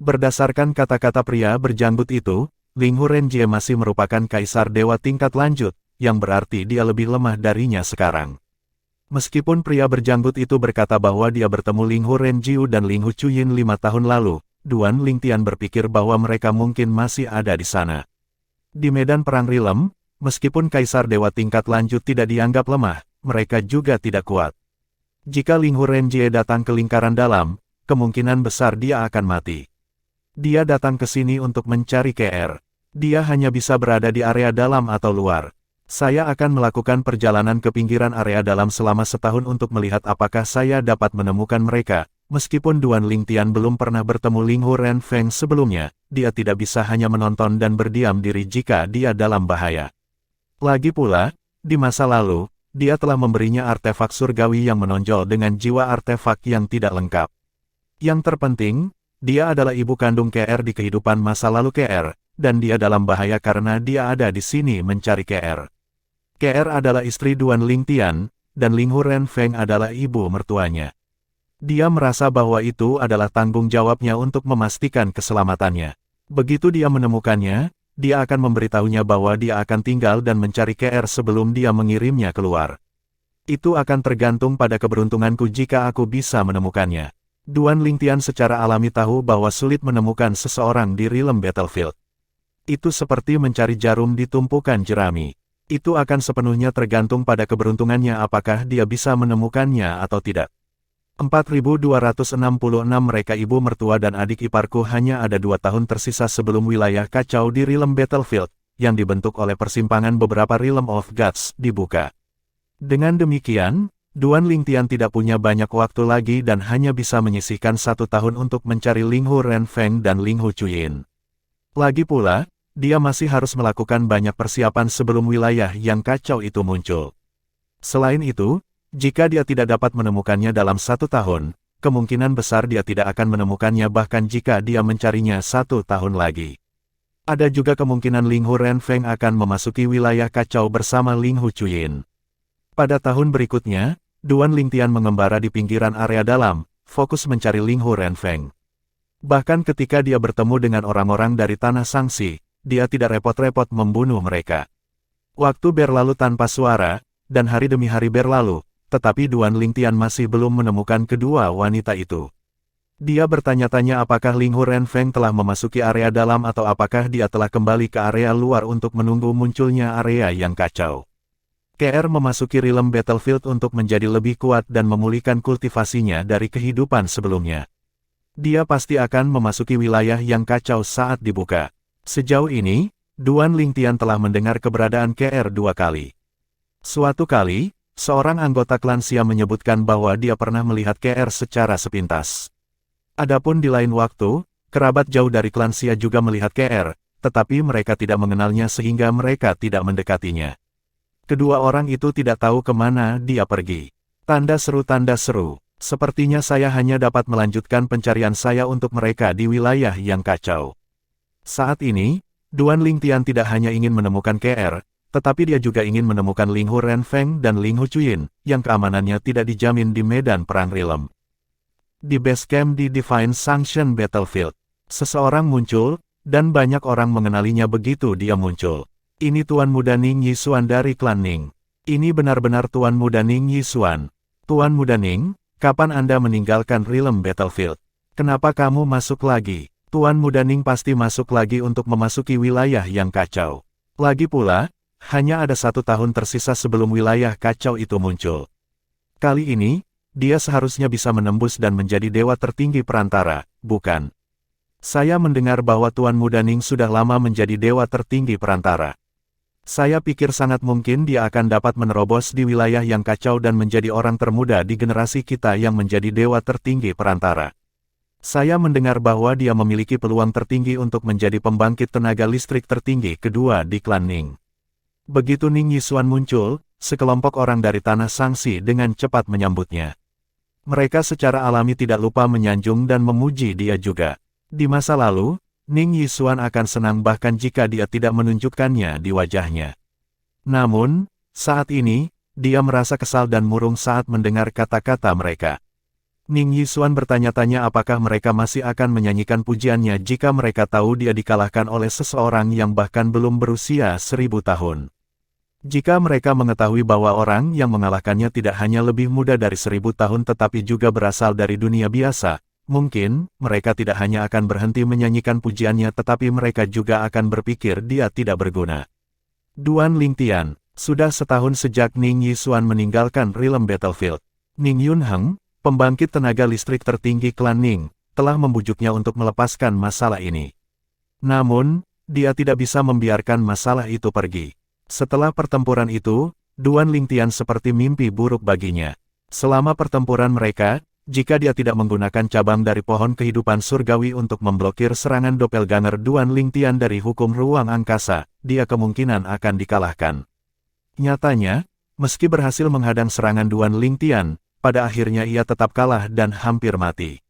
Berdasarkan kata-kata pria berjanggut itu, Linghu Renjie masih merupakan kaisar dewa tingkat lanjut, yang berarti dia lebih lemah darinya sekarang. Meskipun pria berjanggut itu berkata bahwa dia bertemu Linghu Renjiu dan Linghu Chuyin 5 tahun lalu, Duan Lingtian berpikir bahwa mereka mungkin masih ada di sana. Di medan perang Rilem, meskipun kaisar dewa tingkat lanjut tidak dianggap lemah, mereka juga tidak kuat. Jika Linghu Renjie datang ke lingkaran dalam, kemungkinan besar dia akan mati. Dia datang ke sini untuk mencari KR. Dia hanya bisa berada di area dalam atau luar. Saya akan melakukan perjalanan ke pinggiran area dalam selama setahun untuk melihat apakah saya dapat menemukan mereka. Meskipun Duan Lingtian belum pernah bertemu Linghu Renfeng sebelumnya, dia tidak bisa hanya menonton dan berdiam diri jika dia dalam bahaya. Lagi pula, di masa lalu, dia telah memberinya artefak surgawi yang menonjol dengan jiwa artefak yang tidak lengkap. Yang terpenting, dia adalah ibu kandung KR di kehidupan masa lalu KR, dan dia dalam bahaya karena dia ada di sini mencari KR. KR adalah istri Duan Lingtian, dan Linghu Renfeng adalah ibu mertuanya. Dia merasa bahwa itu adalah tanggung jawabnya untuk memastikan keselamatannya. Begitu dia menemukannya, dia akan memberitahunya bahwa dia akan tinggal dan mencari KR sebelum dia mengirimnya keluar. Itu akan tergantung pada keberuntunganku jika aku bisa menemukannya. Duan Lingtian secara alami tahu bahwa sulit menemukan seseorang di realm battlefield. Itu seperti mencari jarum di tumpukan jerami. Itu akan sepenuhnya tergantung pada keberuntungannya apakah dia bisa menemukannya atau tidak. 4266 mereka ibu mertua dan adik iparku hanya ada 2 tahun tersisa sebelum wilayah kacau di realm battlefield, yang dibentuk oleh persimpangan beberapa realm of gods, dibuka. Dengan demikian, Duan Lingtian tidak punya banyak waktu lagi dan hanya bisa menyisihkan 1 tahun untuk mencari Linghu Renfeng dan Linghu Chuyin. Lagi pula, dia masih harus melakukan banyak persiapan sebelum wilayah yang kacau itu muncul. Selain itu, jika dia tidak dapat menemukannya dalam 1 tahun, kemungkinan besar dia tidak akan menemukannya bahkan jika dia mencarinya 1 tahun lagi. Ada juga kemungkinan Linghu Renfeng akan memasuki wilayah kacau bersama Linghu Chuyin. Pada tahun berikutnya, Duan Lingtian mengembara di pinggiran area dalam, fokus mencari Linghu Renfeng. Bahkan ketika dia bertemu dengan orang-orang dari Tanah Sangsi, dia tidak repot-repot membunuh mereka. Waktu berlalu tanpa suara, dan hari demi hari berlalu, tetapi Duan Lingtian masih belum menemukan kedua wanita itu. Dia bertanya-tanya apakah Linghu Renfeng telah memasuki area dalam atau apakah dia telah kembali ke area luar untuk menunggu munculnya area yang kacau. KR memasuki realm battlefield untuk menjadi lebih kuat dan memulihkan kultivasinya dari kehidupan sebelumnya. Dia pasti akan memasuki wilayah yang kacau saat dibuka. Sejauh ini, Duan Lingtian telah mendengar keberadaan KR 2 kali. Suatu kali, seorang anggota klan Xia menyebutkan bahwa dia pernah melihat KR secara sepintas. Adapun di lain waktu, kerabat jauh dari klan Xia juga melihat KR, tetapi mereka tidak mengenalnya sehingga mereka tidak mendekatinya. Kedua orang itu tidak tahu kemana dia pergi. Tanda seru. Sepertinya saya hanya dapat melanjutkan pencarian saya untuk mereka di wilayah yang kacau. Saat ini, Duan Lingtian tidak hanya ingin menemukan KR, tetapi dia juga ingin menemukan Linghu Renfeng dan Linghu Chuyin, yang keamanannya tidak dijamin di medan perang Rilem. Di base camp di Divine Sanction Battlefield, seseorang muncul, dan banyak orang mengenalinya begitu dia muncul. Ini Tuan Muda Ning Yixuan dari klan Ning. Ini benar-benar Tuan Muda Ning Yixuan. Tuan Muda Ning, kapan Anda meninggalkan Realm Battlefield? Kenapa kamu masuk lagi? Tuan Muda Ning pasti masuk lagi untuk memasuki wilayah yang kacau. Lagi pula, hanya ada 1 tahun tersisa sebelum wilayah kacau itu muncul. Kali ini, dia seharusnya bisa menembus dan menjadi dewa tertinggi perantara, bukan? Saya mendengar bahwa Tuan Muda Ning sudah lama menjadi dewa tertinggi perantara. Saya pikir sangat mungkin dia akan dapat menerobos di wilayah yang kacau dan menjadi orang termuda di generasi kita yang menjadi dewa tertinggi perantara. Saya mendengar bahwa dia memiliki peluang tertinggi untuk menjadi pembangkit tenaga listrik tertinggi kedua di klan Ning. Begitu Ning Yixuan muncul, sekelompok orang dari Tanah Sangsi dengan cepat menyambutnya. Mereka secara alami tidak lupa menyanjung dan memuji dia juga. Di masa lalu, Ning Yixuan akan senang bahkan jika dia tidak menunjukkannya di wajahnya. Namun, saat ini, dia merasa kesal dan murung saat mendengar kata-kata mereka. Ning Yixuan bertanya-tanya apakah mereka masih akan menyanyikan pujiannya jika mereka tahu dia dikalahkan oleh seseorang yang bahkan belum berusia 1000 tahun. Jika mereka mengetahui bahwa orang yang mengalahkannya tidak hanya lebih muda dari 1000 tahun tetapi juga berasal dari dunia biasa, mungkin, mereka tidak hanya akan berhenti menyanyikan pujiannya tetapi mereka juga akan berpikir dia tidak berguna. Duan Lingtian, sudah setahun sejak Ning Yixuan meninggalkan Realm Battlefield. Ning Yunheng, pembangkit tenaga listrik tertinggi klan Ning, telah membujuknya untuk melepaskan masalah ini. Namun, dia tidak bisa membiarkan masalah itu pergi. Setelah pertempuran itu, Duan Lingtian seperti mimpi buruk baginya. Selama pertempuran mereka, jika dia tidak menggunakan cabang dari pohon kehidupan surgawi untuk memblokir serangan doppelganger Duan Lingtian dari hukum ruang angkasa, dia kemungkinan akan dikalahkan. Nyatanya, meski berhasil menghadang serangan Duan Lingtian, pada akhirnya ia tetap kalah dan hampir mati.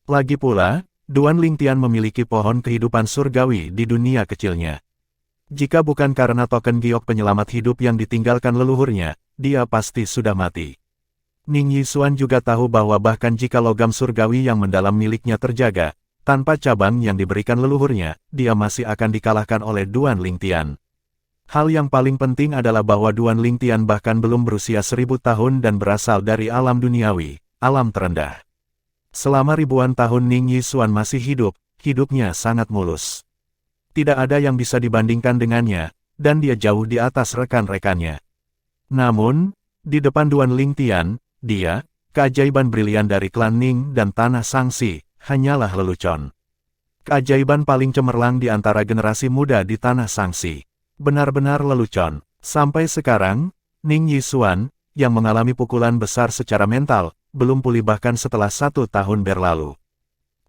Lagi pula, Duan Lingtian memiliki pohon kehidupan surgawi di dunia kecilnya. Jika bukan karena token giok penyelamat hidup yang ditinggalkan leluhurnya, dia pasti sudah mati. Ning Yixuan juga tahu bahwa bahkan jika logam surgawi yang mendalam miliknya terjaga, tanpa cabang yang diberikan leluhurnya, dia masih akan dikalahkan oleh Duan Lingtian. Hal yang paling penting adalah bahwa Duan Lingtian bahkan belum berusia 1000 tahun dan berasal dari alam duniawi, alam terendah. Selama ribuan tahun Ning Yixuan masih hidup, hidupnya sangat mulus. Tidak ada yang bisa dibandingkan dengannya, dan dia jauh di atas rekan-rekannya. Namun, di depan Duan Lingtian, dia, keajaiban brilian dari klan Ning dan Tanah Sangsi, hanyalah lelucon. Keajaiban paling cemerlang di antara generasi muda di Tanah Sangsi. Benar-benar lelucon. Sampai sekarang, Ning Yixuan, yang mengalami pukulan besar secara mental, belum pulih bahkan setelah 1 tahun berlalu.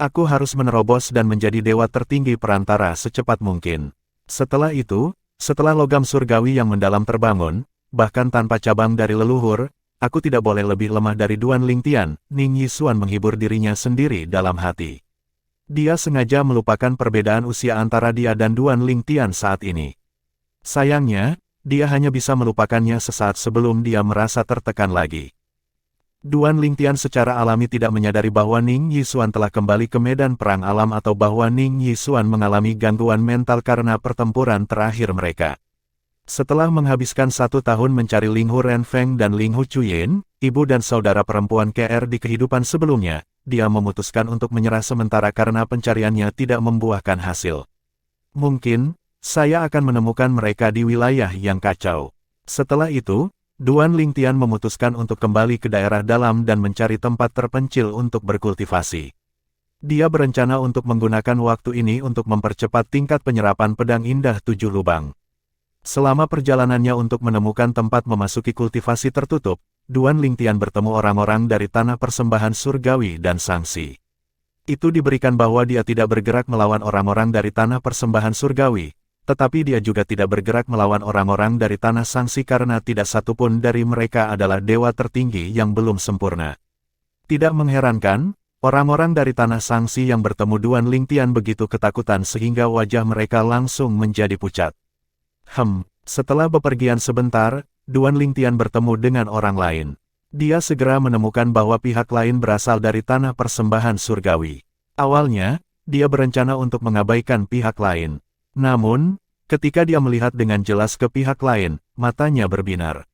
Aku harus menerobos dan menjadi dewa tertinggi perantara secepat mungkin. Setelah itu, setelah logam surgawi yang mendalam terbangun, bahkan tanpa cabang dari leluhur, aku tidak boleh lebih lemah dari Duan Lingtian. Ning Yixuan menghibur dirinya sendiri dalam hati. Dia sengaja melupakan perbedaan usia antara dia dan Duan Lingtian saat ini. Sayangnya, dia hanya bisa melupakannya sesaat sebelum dia merasa tertekan lagi. Duan Lingtian secara alami tidak menyadari bahwa Ning Yixuan telah kembali ke medan perang alam atau bahwa Ning Yixuan mengalami gangguan mental karena pertempuran terakhir mereka. Setelah menghabiskan 1 tahun mencari Ling Hu Renfeng dan Ling Hu Chuyin, ibu dan saudara perempuan KR di kehidupan sebelumnya, dia memutuskan untuk menyerah sementara karena pencariannya tidak membuahkan hasil. Mungkin, saya akan menemukan mereka di wilayah yang kacau. Setelah itu, Duan Lingtian memutuskan untuk kembali ke daerah dalam dan mencari tempat terpencil untuk berkultivasi. Dia berencana untuk menggunakan waktu ini untuk mempercepat tingkat penyerapan pedang indah 7 lubang. Selama perjalanannya untuk menemukan tempat memasuki kultivasi tertutup, Duan Lingtian bertemu orang-orang dari tanah persembahan surgawi dan sangsi. Itu diberikan bahwa dia tidak bergerak melawan orang-orang dari tanah persembahan surgawi, tetapi dia juga tidak bergerak melawan orang-orang dari tanah sangsi karena tidak satupun dari mereka adalah dewa tertinggi yang belum sempurna. Tidak mengherankan, orang-orang dari tanah sangsi yang bertemu Duan Lingtian begitu ketakutan sehingga wajah mereka langsung menjadi pucat. Setelah bepergian sebentar, Duan Lingtian bertemu dengan orang lain. Dia segera menemukan bahwa pihak lain berasal dari tanah persembahan surgawi. Awalnya, dia berencana untuk mengabaikan pihak lain. Namun, ketika dia melihat dengan jelas ke pihak lain, matanya berbinar.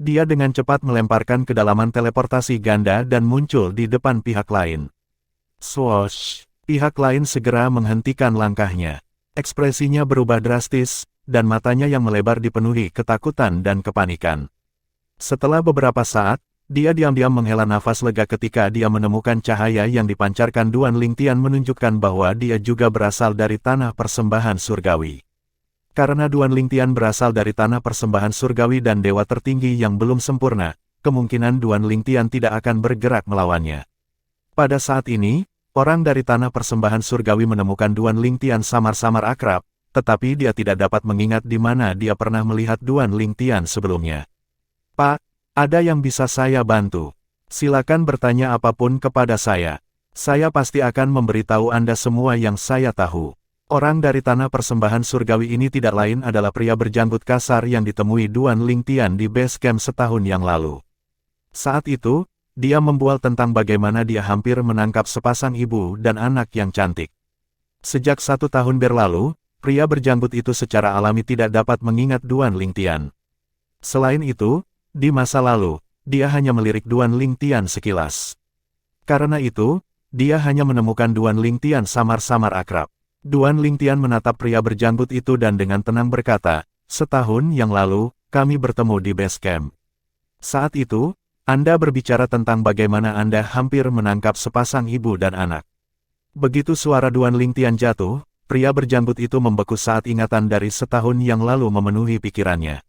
Dia dengan cepat melemparkan kedalaman teleportasi ganda dan muncul di depan pihak lain. Swoosh! Pihak lain segera menghentikan langkahnya. Ekspresinya berubah drastis, dan matanya yang melebar dipenuhi ketakutan dan kepanikan. Setelah beberapa saat, dia diam-diam menghela nafas lega ketika dia menemukan cahaya yang dipancarkan Duan Lingtian menunjukkan bahwa dia juga berasal dari tanah persembahan surgawi. Karena Duan Lingtian berasal dari tanah persembahan surgawi dan dewa tertinggi yang belum sempurna, kemungkinan Duan Lingtian tidak akan bergerak melawannya. Pada saat ini, orang dari tanah persembahan surgawi menemukan Duan Lingtian samar-samar akrab, tetapi dia tidak dapat mengingat di mana dia pernah melihat Duan Lingtian sebelumnya. Pak, ada yang bisa saya bantu? Silakan bertanya apapun kepada saya. Saya pasti akan memberitahu Anda semua yang saya tahu. Orang dari tanah persembahan surgawi ini tidak lain adalah pria berjanggut kasar yang ditemui Duan Lingtian di base camp setahun yang lalu. Saat itu, dia membual tentang bagaimana dia hampir menangkap sepasang ibu dan anak yang cantik. Sejak 1 tahun berlalu, pria berjanggut itu secara alami tidak dapat mengingat Duan Lingtian. Selain itu, di masa lalu, dia hanya melirik Duan Lingtian sekilas. Karena itu, dia hanya menemukan Duan Lingtian samar-samar akrab. Duan Lingtian menatap pria berjanggut itu dan dengan tenang berkata, "Setahun yang lalu, kami bertemu di base camp. Saat itu, Anda berbicara tentang bagaimana Anda hampir menangkap sepasang ibu dan anak." Begitu suara Duan Lingtian jatuh, pria berjanggut itu membeku saat ingatan dari setahun yang lalu memenuhi pikirannya.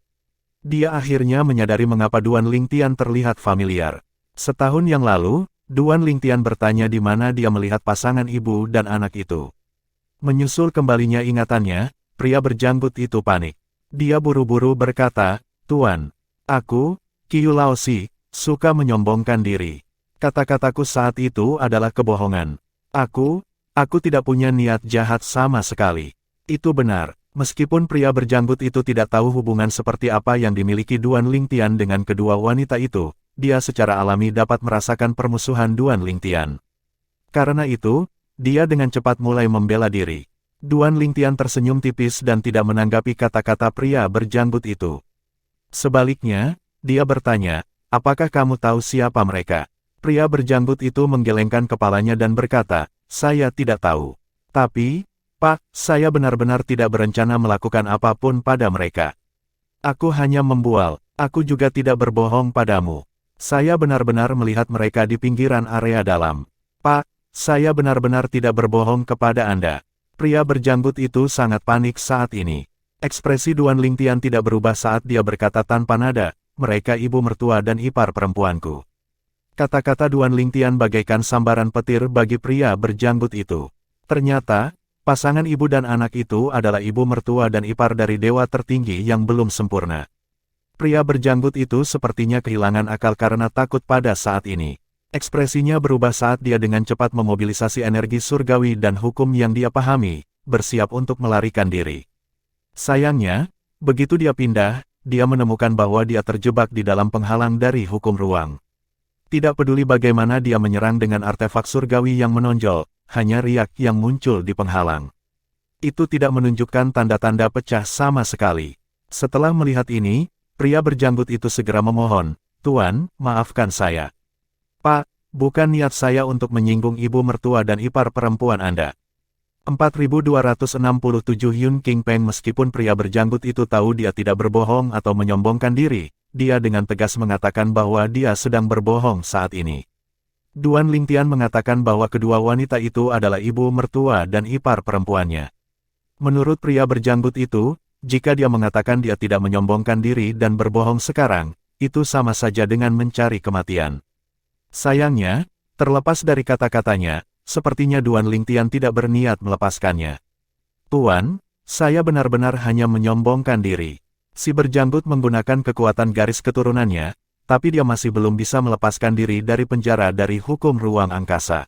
Dia akhirnya menyadari mengapa Duan Lingtian terlihat familiar. Setahun yang lalu, Duan Lingtian bertanya di mana dia melihat pasangan ibu dan anak itu. Menyusul kembalinya ingatannya, pria berjanggut itu panik. Dia buru-buru berkata, "Tuan, aku, Qiu Laosi, suka menyombongkan diri. Kata-kataku saat itu adalah kebohongan. Aku tidak punya niat jahat sama sekali." Itu benar, meskipun pria berjanggut itu tidak tahu hubungan seperti apa yang dimiliki Duan Lingtian dengan kedua wanita itu, dia secara alami dapat merasakan permusuhan Duan Lingtian. Karena itu, dia dengan cepat mulai membela diri. Duan Lingtian tersenyum tipis dan tidak menanggapi kata-kata pria berjanggut itu. Sebaliknya, dia bertanya, "Apakah kamu tahu siapa mereka?" Pria berjanggut itu menggelengkan kepalanya dan berkata, "Saya tidak tahu. Tapi, Pak, saya benar-benar tidak berencana melakukan apapun pada mereka. Aku hanya membual, aku juga tidak berbohong padamu. Saya benar-benar melihat mereka di pinggiran area dalam. Pak, saya benar-benar tidak berbohong kepada Anda." Pria berjanggut itu sangat panik saat ini. Ekspresi Duan Lingtian tidak berubah saat dia berkata tanpa nada, "Mereka ibu mertua dan ipar perempuanku." Kata-kata Duan Lingtian bagaikan sambaran petir bagi pria berjanggut itu. Ternyata, pasangan ibu dan anak itu adalah ibu mertua dan ipar dari dewa tertinggi yang belum sempurna. Pria berjanggut itu sepertinya kehilangan akal karena takut pada saat ini. Ekspresinya berubah saat dia dengan cepat memobilisasi energi surgawi dan hukum yang dia pahami, bersiap untuk melarikan diri. Sayangnya, begitu dia pindah, dia menemukan bahwa dia terjebak di dalam penghalang dari hukum ruang. Tidak peduli bagaimana dia menyerang dengan artefak surgawi yang menonjol, hanya riak yang muncul di penghalang. Itu tidak menunjukkan tanda-tanda pecah sama sekali. Setelah melihat ini, pria berjanggut itu segera memohon, "Tuan, maafkan saya. Pak, bukan niat saya untuk menyinggung ibu mertua dan ipar perempuan Anda." 4267 Yun King Peng. Meskipun pria berjanggut itu tahu dia tidak berbohong atau menyombongkan diri, dia dengan tegas mengatakan bahwa dia sedang berbohong saat ini. Duan Lingtian mengatakan bahwa kedua wanita itu adalah ibu mertua dan ipar perempuannya. Menurut pria berjanggut itu, jika dia mengatakan dia tidak menyombongkan diri dan berbohong sekarang, itu sama saja dengan mencari kematian. Sayangnya, terlepas dari kata-katanya, sepertinya Duan Lingtian tidak berniat melepaskannya. "Tuan, saya benar-benar hanya menyombongkan diri." Si berjanggut menggunakan kekuatan garis keturunannya, tapi dia masih belum bisa melepaskan diri dari penjara dari hukum ruang angkasa.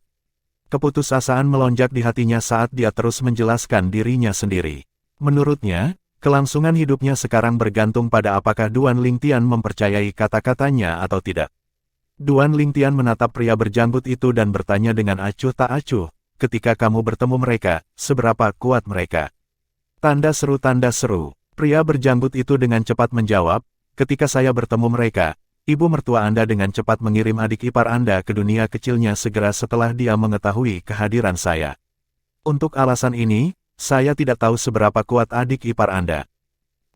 Keputusasaan melonjak di hatinya saat dia terus menjelaskan dirinya sendiri. Menurutnya, kelangsungan hidupnya sekarang bergantung pada apakah Duan Lingtian mempercayai kata-katanya atau tidak. Duan Lingtian menatap pria berjanggut itu dan bertanya dengan acuh tak acuh, ketika kamu bertemu mereka, seberapa kuat mereka? Tanda seru, pria berjanggut itu dengan cepat menjawab, ketika saya bertemu mereka, ibu mertua Anda dengan cepat mengirim adik ipar Anda ke dunia kecilnya segera setelah dia mengetahui kehadiran saya. Untuk alasan ini, saya tidak tahu seberapa kuat adik ipar Anda.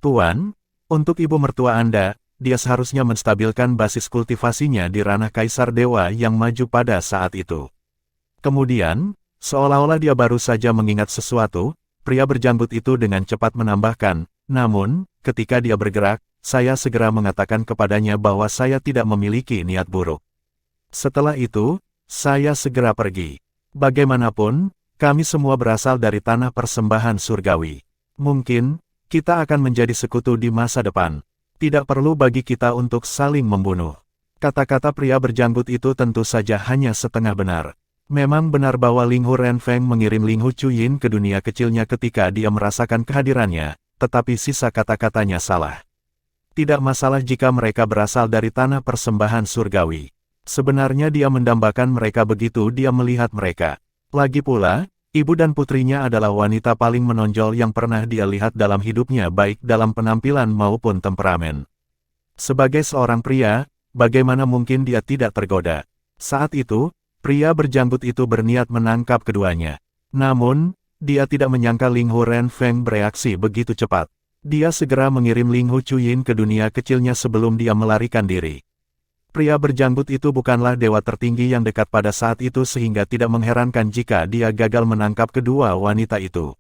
Tuan, untuk ibu mertua Anda, dia seharusnya menstabilkan basis kultivasinya di ranah Kaisar Dewa yang maju pada saat itu. Kemudian, seolah-olah dia baru saja mengingat sesuatu, pria berjanggut itu dengan cepat menambahkan, namun, ketika dia bergerak, saya segera mengatakan kepadanya bahwa saya tidak memiliki niat buruk. Setelah itu, saya segera pergi. Bagaimanapun, kami semua berasal dari tanah persembahan surgawi. Mungkin, kita akan menjadi sekutu di masa depan. Tidak perlu bagi kita untuk saling membunuh. Kata-kata pria berjanggut itu tentu saja hanya setengah benar. Memang benar bahwa Ling Hu Renfeng mengirim Ling Hu Chuyin ke dunia kecilnya ketika dia merasakan kehadirannya, tetapi sisa kata-katanya salah. Tidak masalah jika mereka berasal dari tanah persembahan surgawi. Sebenarnya dia mendambakan mereka begitu dia melihat mereka. Lagi pula, ibu dan putrinya adalah wanita paling menonjol yang pernah dia lihat dalam hidupnya baik dalam penampilan maupun temperamen. Sebagai seorang pria, bagaimana mungkin dia tidak tergoda? Saat itu, pria berjanggut itu berniat menangkap keduanya. Namun, dia tidak menyangka Ling Hu Renfeng bereaksi begitu cepat. Dia segera mengirim Ling Hu Chuyin ke dunia kecilnya sebelum dia melarikan diri. Pria berjanggut itu bukanlah dewa tertinggi yang dekat pada saat itu sehingga tidak mengherankan jika dia gagal menangkap kedua wanita itu.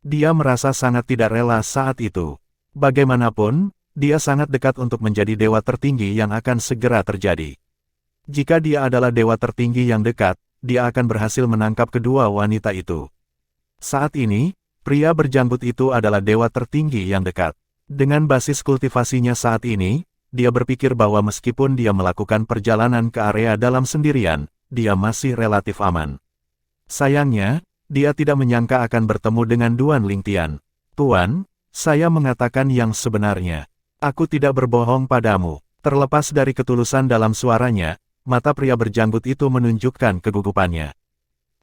Dia merasa sangat tidak rela saat itu. Bagaimanapun, dia sangat dekat untuk menjadi dewa tertinggi yang akan segera terjadi. Jika dia adalah dewa tertinggi yang dekat, dia akan berhasil menangkap kedua wanita itu. Saat ini, pria berjanggut itu adalah dewa tertinggi yang dekat. Dengan basis kultivasinya saat ini, dia berpikir bahwa meskipun dia melakukan perjalanan ke area dalam sendirian, dia masih relatif aman. Sayangnya, dia tidak menyangka akan bertemu dengan Duan Lingtian. Tuan, saya mengatakan yang sebenarnya. Aku tidak berbohong padamu. Terlepas dari ketulusan dalam suaranya, mata pria berjanggut itu menunjukkan kegugupannya.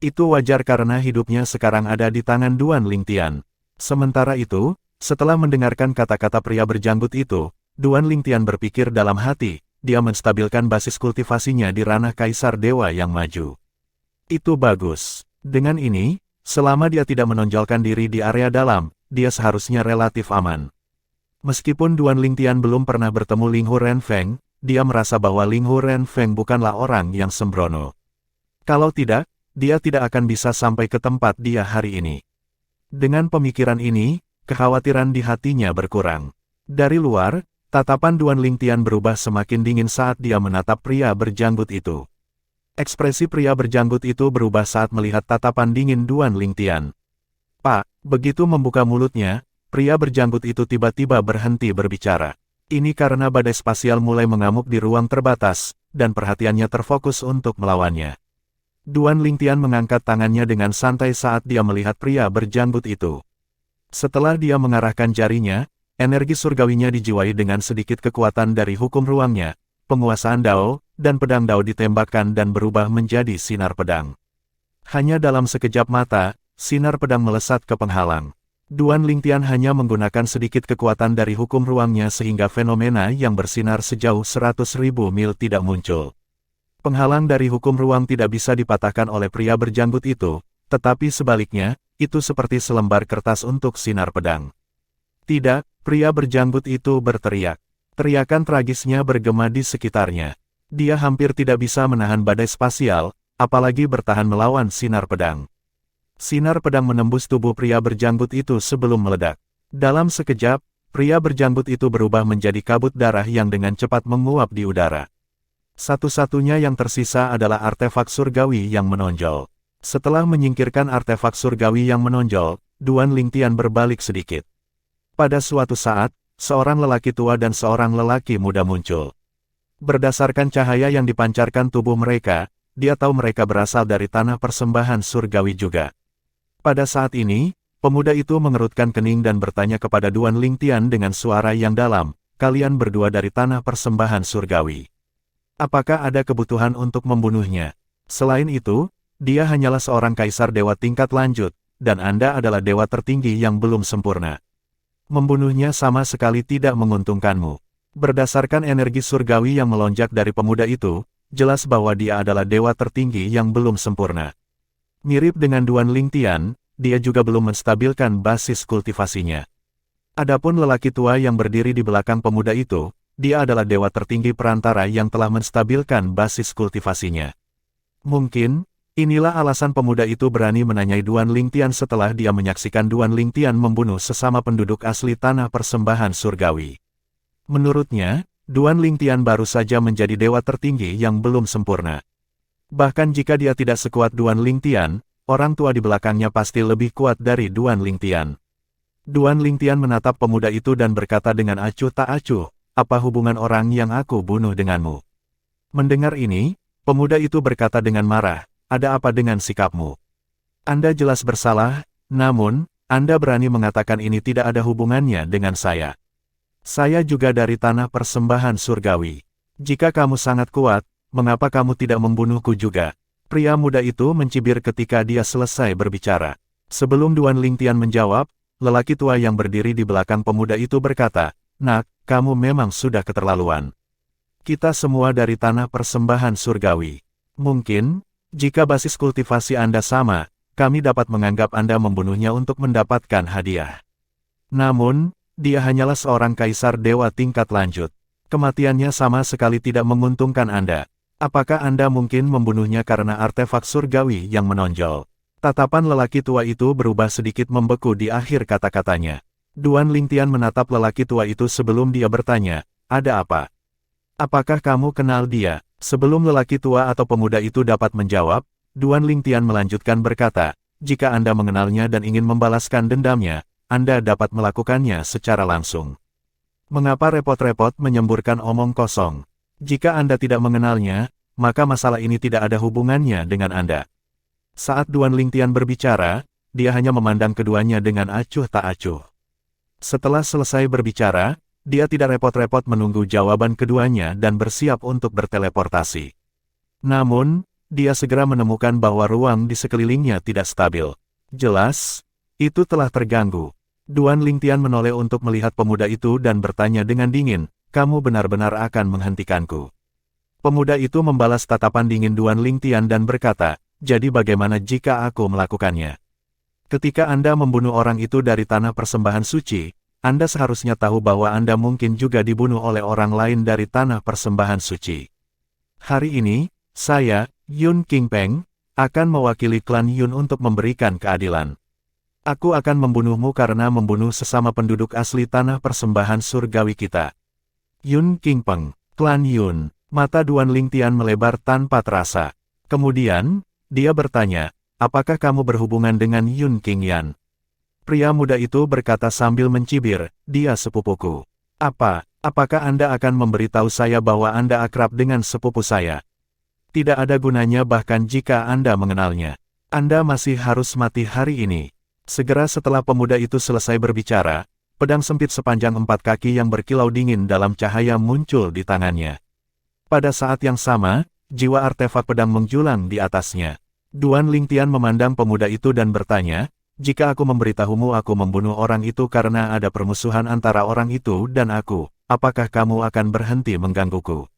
Itu wajar karena hidupnya sekarang ada di tangan Duan Lingtian. Sementara itu, setelah mendengarkan kata-kata pria berjanggut itu, Duan Lingtian berpikir dalam hati, dia menstabilkan basis kultivasinya di ranah Kaisar Dewa yang maju. Itu bagus. Dengan ini, selama dia tidak menonjolkan diri di area dalam, dia seharusnya relatif aman. Meskipun Duan Lingtian belum pernah bertemu Ling Hu Renfeng, dia merasa bahwa Ling Hu Renfeng bukanlah orang yang sembrono. Kalau tidak, dia tidak akan bisa sampai ke tempat dia hari ini. Dengan pemikiran ini, kekhawatiran di hatinya berkurang. Dari luar, tatapan Duan Lingtian berubah semakin dingin saat dia menatap pria berjanggut itu. Ekspresi pria berjanggut itu berubah saat melihat tatapan dingin Duan Lingtian. Pak, begitu membuka mulutnya, pria berjanggut itu tiba-tiba berhenti berbicara. Ini karena badai spasial mulai mengamuk di ruang terbatas, dan perhatiannya terfokus untuk melawannya. Duan Lingtian mengangkat tangannya dengan santai saat dia melihat pria berjanggut itu. Setelah dia mengarahkan jarinya, energi surgawinya dijiwai dengan sedikit kekuatan dari hukum ruangnya, penguasaan Dao, dan pedang Dao ditembakkan dan berubah menjadi sinar pedang. Hanya dalam sekejap mata, sinar pedang melesat ke penghalang. Duan Lingtian hanya menggunakan sedikit kekuatan dari hukum ruangnya sehingga fenomena yang bersinar sejauh 100.000 mil tidak muncul. Penghalang dari hukum ruang tidak bisa dipatahkan oleh pria berjanggut itu, tetapi sebaliknya, itu seperti selembar kertas untuk sinar pedang. Tidak, pria berjanggut itu berteriak. Teriakan tragisnya bergema di sekitarnya. Dia hampir tidak bisa menahan badai spasial, apalagi bertahan melawan sinar pedang. Sinar pedang menembus tubuh pria berjanggut itu sebelum meledak. Dalam sekejap, pria berjanggut itu berubah menjadi kabut darah yang dengan cepat menguap di udara. Satu-satunya yang tersisa adalah artefak surgawi yang menonjol. Setelah menyingkirkan artefak surgawi yang menonjol, Duan Lingtian berbalik sedikit. Pada suatu saat, seorang lelaki tua dan seorang lelaki muda muncul. Berdasarkan cahaya yang dipancarkan tubuh mereka, dia tahu mereka berasal dari tanah persembahan surgawi juga. Pada saat ini, pemuda itu mengerutkan kening dan bertanya kepada Duan Lingtian dengan suara yang dalam, "Kalian berdua dari tanah persembahan surgawi?" Apakah ada kebutuhan untuk membunuhnya? Selain itu, dia hanyalah seorang kaisar dewa tingkat lanjut, dan Anda adalah dewa tertinggi yang belum sempurna. Membunuhnya sama sekali tidak menguntungkanmu. Berdasarkan energi surgawi yang melonjak dari pemuda itu, jelas bahwa dia adalah dewa tertinggi yang belum sempurna. Mirip dengan Duan Lingtian, dia juga belum menstabilkan basis kultivasinya. Adapun lelaki tua yang berdiri di belakang pemuda itu, dia adalah dewa tertinggi perantara yang telah menstabilkan basis kultivasinya. Mungkin, inilah alasan pemuda itu berani menanyai Duan Lingtian setelah dia menyaksikan Duan Lingtian membunuh sesama penduduk asli tanah persembahan surgawi. Menurutnya, Duan Lingtian baru saja menjadi dewa tertinggi yang belum sempurna. Bahkan jika dia tidak sekuat Duan Lingtian, orang tua di belakangnya pasti lebih kuat dari Duan Lingtian. Duan Lingtian menatap pemuda itu dan berkata dengan acuh tak acuh, "Apa hubungan orang yang aku bunuh denganmu?" Mendengar ini, pemuda itu berkata dengan marah, "Ada apa dengan sikapmu? Anda jelas bersalah, namun, Anda berani mengatakan ini tidak ada hubungannya dengan saya. Saya juga dari tanah persembahan surgawi. Jika kamu sangat kuat, mengapa kamu tidak membunuhku juga?" Pria muda itu mencibir ketika dia selesai berbicara. Sebelum Duan Lingtian menjawab, lelaki tua yang berdiri di belakang pemuda itu berkata, "Nak, kamu memang sudah keterlaluan. Kita semua dari tanah persembahan surgawi. Mungkin, jika basis kultivasi Anda sama, kami dapat menganggap Anda membunuhnya untuk mendapatkan hadiah. Namun, dia hanyalah seorang kaisar dewa tingkat lanjut. Kematiannya sama sekali tidak menguntungkan Anda. Apakah Anda mungkin membunuhnya karena artefak surgawi yang menonjol?" Tatapan lelaki tua itu berubah sedikit membeku di akhir kata-katanya. Duan Lingtian menatap lelaki tua itu sebelum dia bertanya, "Ada apa? Apakah kamu kenal dia?" Sebelum lelaki tua atau pemuda itu dapat menjawab, Duan Lingtian melanjutkan berkata, "Jika Anda mengenalnya dan ingin membalaskan dendamnya, Anda dapat melakukannya secara langsung. Mengapa repot-repot menyemburkan omong kosong? Jika Anda tidak mengenalnya, maka masalah ini tidak ada hubungannya dengan Anda." Saat Duan Lingtian berbicara, dia hanya memandang keduanya dengan acuh tak acuh. Setelah selesai berbicara, dia tidak repot-repot menunggu jawaban keduanya dan bersiap untuk berteleportasi. Namun, dia segera menemukan bahwa ruang di sekelilingnya tidak stabil. Jelas, itu telah terganggu. Duan Lingtian menoleh untuk melihat pemuda itu dan bertanya dengan dingin, "Kamu benar-benar akan menghentikanku?" Pemuda itu membalas tatapan dingin Duan Lingtian dan berkata, "Jadi bagaimana jika aku melakukannya? Ketika Anda membunuh orang itu dari tanah persembahan suci, Anda seharusnya tahu bahwa Anda mungkin juga dibunuh oleh orang lain dari tanah persembahan suci. Hari ini, saya, Yun Qingpeng, akan mewakili klan Yun untuk memberikan keadilan. Aku akan membunuhmu karena membunuh sesama penduduk asli tanah persembahan surgawi kita." Yun Qingpeng, klan Yun. Mata Duan Lingtian melebar tanpa terasa. Kemudian, dia bertanya, "Apakah kamu berhubungan dengan Yun Qingyan?" Pria muda itu berkata sambil mencibir, "Dia sepupuku." Apakah Anda akan memberitahu saya bahwa Anda akrab dengan sepupu saya? Tidak ada gunanya bahkan jika Anda mengenalnya. Anda masih harus mati hari ini. Segera setelah pemuda itu selesai berbicara, pedang sempit sepanjang 4 kaki yang berkilau dingin dalam cahaya muncul di tangannya. Pada saat yang sama, jiwa artefak pedang menjulang di atasnya. Duan Lingtian memandang pemuda itu dan bertanya, "Jika aku memberitahumu aku membunuh orang itu karena ada permusuhan antara orang itu dan aku, apakah kamu akan berhenti menggangguku?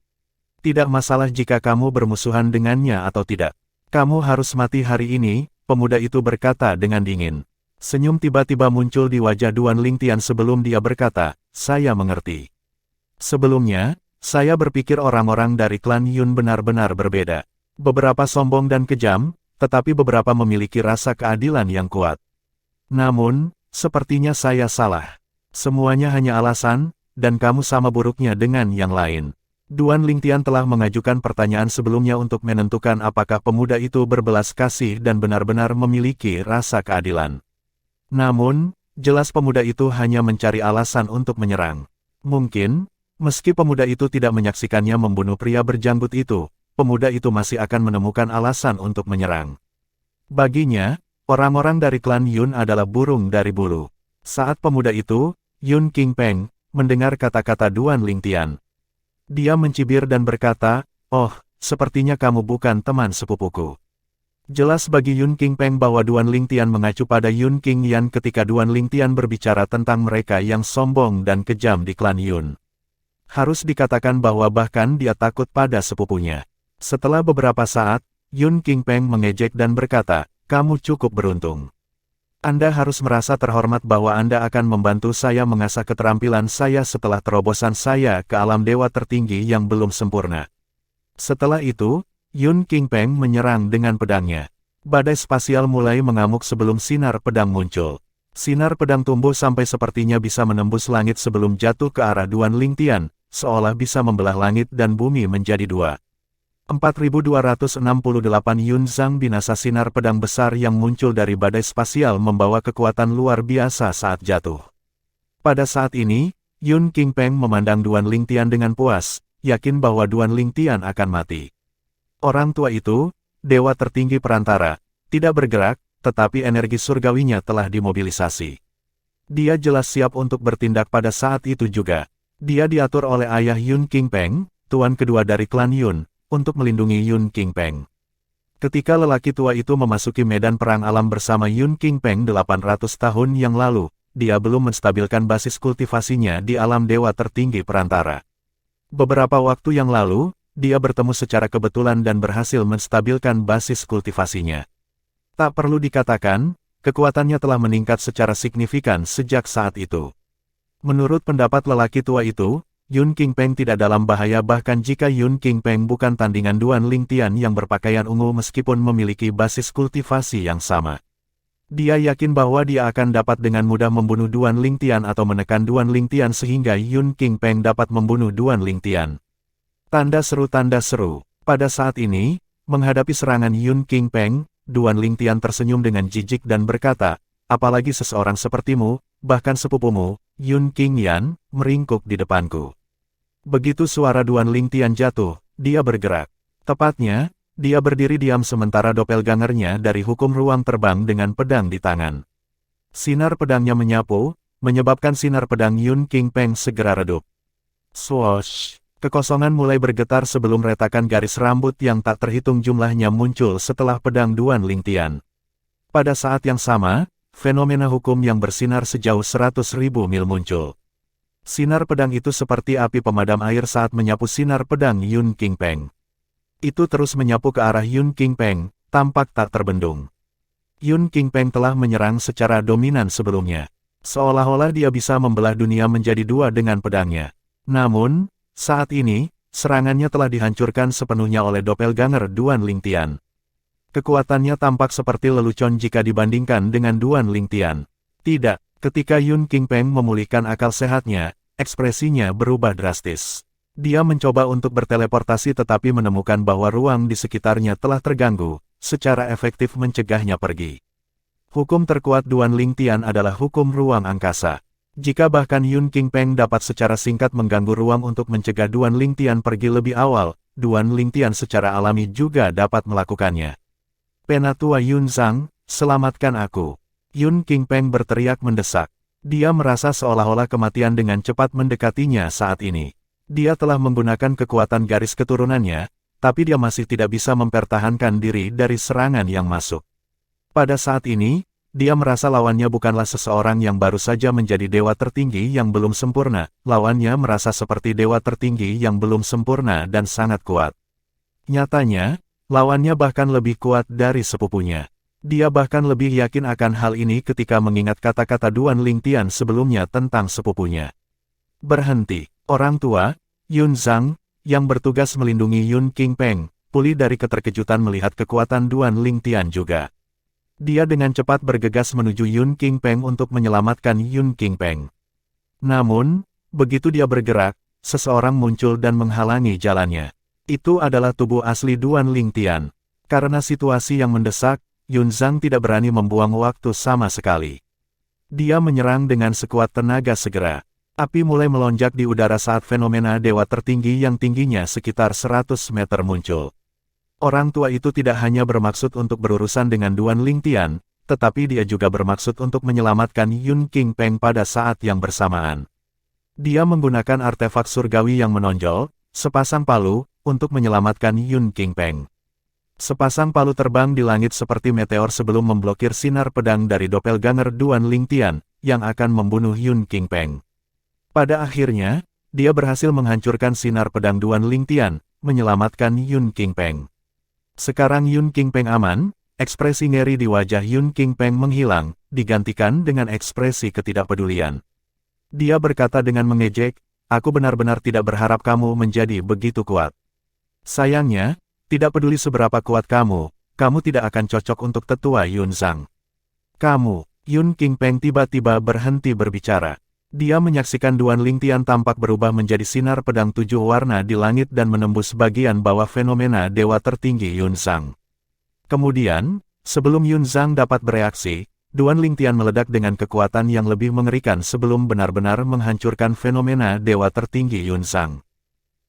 Tidak masalah jika kamu bermusuhan dengannya atau tidak. Kamu harus mati hari ini," pemuda itu berkata dengan dingin. Senyum tiba-tiba muncul di wajah Duan Lingtian sebelum dia berkata, "Saya mengerti. Sebelumnya, saya berpikir orang-orang dari klan Yun benar-benar berbeda. Beberapa sombong dan kejam, tetapi beberapa memiliki rasa keadilan yang kuat. Namun, sepertinya saya salah. Semuanya hanya alasan, dan kamu sama buruknya dengan yang lain." Duan Lingtian telah mengajukan pertanyaan sebelumnya untuk menentukan apakah pemuda itu berbelas kasih dan benar-benar memiliki rasa keadilan. Namun, jelas pemuda itu hanya mencari alasan untuk menyerang. Mungkin, meski pemuda itu tidak menyaksikannya membunuh pria berjanggut itu, pemuda itu masih akan menemukan alasan untuk menyerang. Baginya, orang-orang dari klan Yun adalah burung dari bulu. Saat pemuda itu, Yun Qingpeng, mendengar kata-kata Duan Lingtian. Dia mencibir dan berkata, Oh, sepertinya kamu bukan teman sepupuku. Jelas bagi Yun Qingpeng bahwa Duan Lingtian mengacu pada Yun Qingyan ketika Duan Lingtian berbicara tentang mereka yang sombong dan kejam di klan Yun. Harus dikatakan bahwa bahkan dia takut pada sepupunya. Setelah beberapa saat, Yun Qingpeng mengejek dan berkata, kamu cukup beruntung. Anda harus merasa terhormat bahwa Anda akan membantu saya mengasah keterampilan saya setelah terobosan saya ke alam dewa tertinggi yang belum sempurna. Setelah itu, Yun Qingpeng menyerang dengan pedangnya. Badai spasial mulai mengamuk sebelum sinar pedang muncul. Sinar pedang tumbuh sampai sepertinya bisa menembus langit sebelum jatuh ke arah Duan Lingtian, seolah bisa membelah langit dan bumi menjadi dua. 4268 Yun Zhang binasa. Sinar pedang besar yang muncul dari badai spasial membawa kekuatan luar biasa saat jatuh. Pada saat ini, Yun Qingpeng memandang Duan Lingtian dengan puas, yakin bahwa Duan Lingtian akan mati. Orang tua itu, dewa tertinggi perantara, tidak bergerak, tetapi energi surgawinya telah dimobilisasi. Dia jelas siap untuk bertindak pada saat itu juga. Dia diatur oleh ayah Yun Qingpeng, tuan kedua dari klan Yun, untuk melindungi Yun Qingpeng. Ketika lelaki tua itu memasuki medan perang alam bersama Yun Qingpeng 800 tahun yang lalu, dia belum menstabilkan basis kultivasinya di alam dewa tertinggi perantara. Beberapa waktu yang lalu, dia bertemu secara kebetulan dan berhasil menstabilkan basis kultivasinya. Tak perlu dikatakan, kekuatannya telah meningkat secara signifikan sejak saat itu. Menurut pendapat lelaki tua itu, Yun Qingpeng tidak dalam bahaya bahkan jika Yun Qingpeng bukan tandingan Duan Lingtian yang berpakaian ungu meskipun memiliki basis kultivasi yang sama. Dia yakin bahwa dia akan dapat dengan mudah membunuh Duan Lingtian atau menekan Duan Lingtian sehingga Yun Qingpeng dapat membunuh Duan Lingtian. Tanda seru. Pada saat ini, menghadapi serangan Yun Qingpeng, Duan Lingtian tersenyum dengan jijik dan berkata, apalagi seseorang sepertimu, bahkan sepupumu, Yun Qingyan, meringkuk di depanku. Begitu suara Duan Lingtian jatuh, dia bergerak. Tepatnya, dia berdiri diam sementara doppelgangernya dari hukum ruang terbang dengan pedang di tangan. Sinar pedangnya menyapu, menyebabkan sinar pedang Yun Qingpeng segera redup. Swoosh! Kekosongan mulai bergetar sebelum retakan garis rambut yang tak terhitung jumlahnya muncul setelah pedang Duan Lingtian. Pada saat yang sama, fenomena hukum yang bersinar sejauh 100.000 mil muncul. Sinar pedang itu seperti api pemadam air saat menyapu sinar pedang Yun Qingpeng. Itu terus menyapu ke arah Yun Qingpeng, tampak tak terbendung. Yun Qingpeng telah menyerang secara dominan sebelumnya. Seolah-olah dia bisa membelah dunia menjadi dua dengan pedangnya. Namun, saat ini, serangannya telah dihancurkan sepenuhnya oleh doppelganger Duan Lingtian. Kekuatannya tampak seperti lelucon jika dibandingkan dengan Duan Lingtian. Tidak. Ketika Yun Qingpeng memulihkan akal sehatnya, ekspresinya berubah drastis. Dia mencoba untuk berteleportasi tetapi menemukan bahwa ruang di sekitarnya telah terganggu, secara efektif mencegahnya pergi. Hukum terkuat Duan Lingtian adalah hukum ruang angkasa. Jika bahkan Yun Qingpeng dapat secara singkat mengganggu ruang untuk mencegah Duan Lingtian pergi lebih awal, Duan Lingtian secara alami juga dapat melakukannya. Penatua Yun Zhang, selamatkan aku. Yun Qingpeng berteriak mendesak. Dia merasa seolah-olah kematian dengan cepat mendekatinya saat ini. Dia telah menggunakan kekuatan garis keturunannya, tapi dia masih tidak bisa mempertahankan diri dari serangan yang masuk. Pada saat ini, dia merasa lawannya bukanlah seseorang yang baru saja menjadi dewa tertinggi yang belum sempurna, lawannya merasa seperti dewa tertinggi yang belum sempurna dan sangat kuat. Nyatanya, lawannya bahkan lebih kuat dari sepupunya. Dia bahkan lebih yakin akan hal ini ketika mengingat kata-kata Duan Lingtian sebelumnya tentang sepupunya. Berhenti, orang tua, Yun Zhang, yang bertugas melindungi Yun Qingpeng, pulih dari keterkejutan melihat kekuatan Duan Lingtian juga. Dia dengan cepat bergegas menuju Yun Qingpeng untuk menyelamatkan Yun Qingpeng. Namun, begitu dia bergerak, seseorang muncul dan menghalangi jalannya. Itu adalah tubuh asli Duan Lingtian. Karena situasi yang mendesak, Yun Zhang tidak berani membuang waktu sama sekali. Dia menyerang dengan sekuat tenaga segera. Api mulai melonjak di udara saat fenomena dewa tertinggi yang tingginya sekitar 100 meter muncul. Orang tua itu tidak hanya bermaksud untuk berurusan dengan Duan Lingtian, tetapi dia juga bermaksud untuk menyelamatkan Yun Qingpeng pada saat yang bersamaan. Dia menggunakan artefak surgawi yang menonjol, sepasang palu, untuk menyelamatkan Yun Qingpeng. Sepasang palu terbang di langit seperti meteor sebelum memblokir sinar pedang dari doppelganger Duan Lingtian, yang akan membunuh Yun Qingpeng. Pada akhirnya, dia berhasil menghancurkan sinar pedang Duan Lingtian, menyelamatkan Yun Qingpeng. Sekarang Yun Qingpeng aman, ekspresi ngeri di wajah Yun Qingpeng menghilang, digantikan dengan ekspresi ketidakpedulian. Dia berkata dengan mengejek, "Aku benar-benar tidak berharap kamu menjadi begitu kuat. Sayangnya, tidak peduli seberapa kuat kamu tidak akan cocok untuk tetua Yun Zhang." Yun Qingpeng tiba-tiba berhenti berbicara. Dia menyaksikan Duan Lingtian tampak berubah menjadi sinar pedang 7 warna di langit dan menembus bagian bawah fenomena dewa tertinggi Yun Zhang. Kemudian, sebelum Yun Zhang dapat bereaksi, Duan Lingtian meledak dengan kekuatan yang lebih mengerikan sebelum benar-benar menghancurkan fenomena dewa tertinggi Yun Zhang.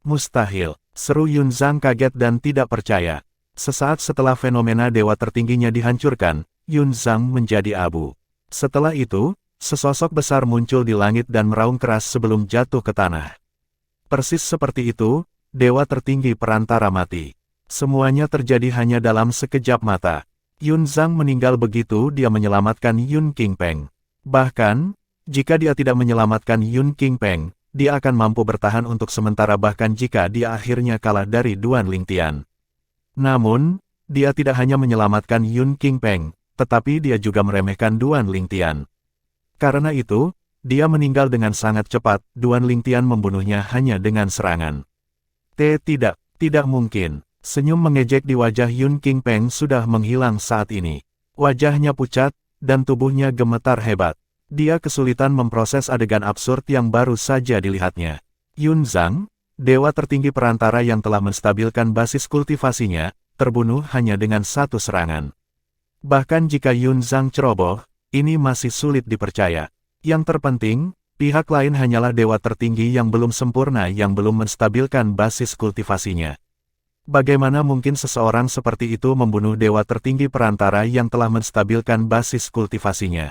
"Mustahil," seru Yun Zhang kaget dan tidak percaya. Sesaat setelah fenomena dewa tertingginya dihancurkan, Yun Zhang menjadi abu. Setelah itu, sesosok besar muncul di langit dan meraung keras sebelum jatuh ke tanah. Persis seperti itu, dewa tertinggi perantara mati. Semuanya terjadi hanya dalam sekejap mata. Yun Zhang meninggal begitu dia menyelamatkan Yun Qingpeng. Bahkan, jika dia tidak menyelamatkan Yun Qingpeng, dia akan mampu bertahan untuk sementara bahkan jika dia akhirnya kalah dari Duan Lingtian. Namun, dia tidak hanya menyelamatkan Yun Qingpeng, tetapi dia juga meremehkan Duan Lingtian. Karena itu, dia meninggal dengan sangat cepat. Duan Lingtian membunuhnya hanya dengan serangan. Tidak mungkin. Senyum mengejek di wajah Yun Qingpeng sudah menghilang saat ini. Wajahnya pucat, dan tubuhnya gemetar hebat. Dia kesulitan memproses adegan absurd yang baru saja dilihatnya. Yun Zhang, dewa tertinggi perantara yang telah menstabilkan basis kultivasinya, terbunuh hanya dengan satu serangan. Bahkan jika Yun Zhang ceroboh, ini masih sulit dipercaya. Yang terpenting, pihak lain hanyalah dewa tertinggi yang belum sempurna yang belum menstabilkan basis kultivasinya. Bagaimana mungkin seseorang seperti itu membunuh dewa tertinggi perantara yang telah menstabilkan basis kultivasinya?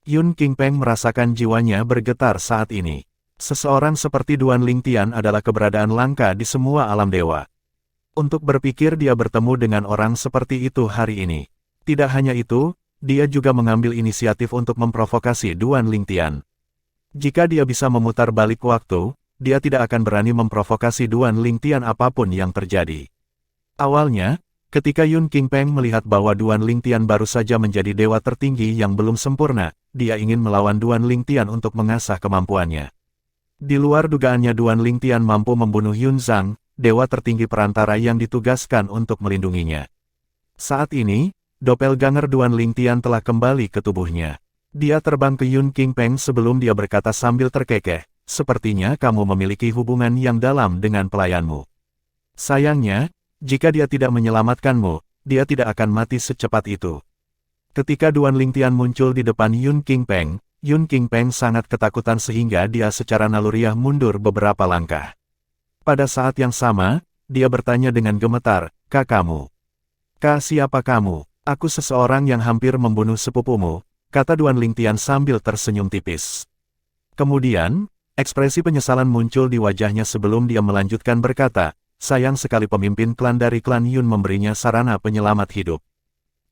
Yun Qingpeng merasakan jiwanya bergetar saat ini. Seseorang seperti Duan Lingtian adalah keberadaan langka di semua alam dewa. Untuk berpikir dia bertemu dengan orang seperti itu hari ini. Tidak hanya itu, dia juga mengambil inisiatif untuk memprovokasi Duan Lingtian. Jika dia bisa memutar balik waktu, dia tidak akan berani memprovokasi Duan Lingtian apapun yang terjadi. Awalnya, ketika Yun Qingpeng melihat bahwa Duan Lingtian baru saja menjadi dewa tertinggi yang belum sempurna, dia ingin melawan Duan Lingtian untuk mengasah kemampuannya. Di luar dugaannya Duan Lingtian mampu membunuh Yun Zhang, dewa tertinggi perantara yang ditugaskan untuk melindunginya. Saat ini, doppelganger Duan Lingtian telah kembali ke tubuhnya. Dia terbang ke Yun Qingpeng sebelum dia berkata sambil terkekeh, "Sepertinya kamu memiliki hubungan yang dalam dengan pelayanmu. Sayangnya, jika dia tidak menyelamatkanmu, dia tidak akan mati secepat itu." Ketika Duan Lingtian muncul di depan Yun Qingpeng sangat ketakutan sehingga dia secara naluriah mundur beberapa langkah. Pada saat yang sama, dia bertanya dengan gemetar, "Kakakmu? Siapa kamu?" "Aku seseorang yang hampir membunuh sepupumu," kata Duan Lingtian sambil tersenyum tipis. Kemudian, ekspresi penyesalan muncul di wajahnya sebelum dia melanjutkan berkata, "Sayang sekali pemimpin klan dari klan Yun memberinya sarana penyelamat hidup.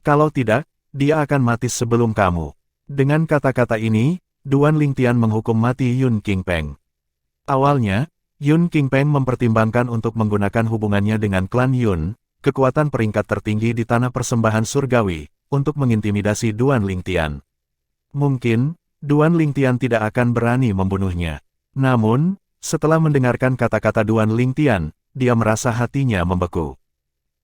Kalau tidak, dia akan mati sebelum kamu." Dengan kata-kata ini, Duan Lingtian menghukum mati Yun Qingpeng. Awalnya, Yun Qingpeng mempertimbangkan untuk menggunakan hubungannya dengan klan Yun, kekuatan peringkat tertinggi di tanah persembahan surgawi, untuk mengintimidasi Duan Lingtian. Mungkin, Duan Lingtian tidak akan berani membunuhnya. Namun, setelah mendengarkan kata-kata Duan Lingtian, dia merasa hatinya membeku.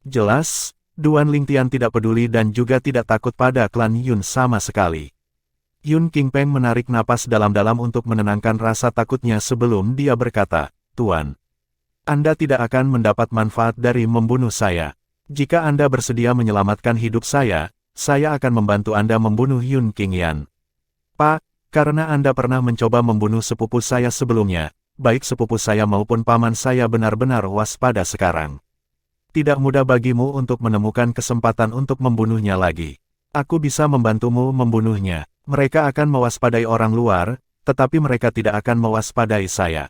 Jelas, Duan Lingtian tidak peduli dan juga tidak takut pada klan Yun sama sekali. Yun Qingpeng menarik napas dalam-dalam untuk menenangkan rasa takutnya sebelum dia berkata, "Tuan, Anda tidak akan mendapat manfaat dari membunuh saya. Jika Anda bersedia menyelamatkan hidup saya akan membantu Anda membunuh Yun Qingyan." "Pak, karena Anda pernah mencoba membunuh sepupu saya sebelumnya, baik sepupu saya maupun paman saya benar-benar waspada sekarang. Tidak mudah bagimu untuk menemukan kesempatan untuk membunuhnya lagi. Aku bisa membantumu membunuhnya. Mereka akan mewaspadai orang luar, tetapi mereka tidak akan mewaspadai saya.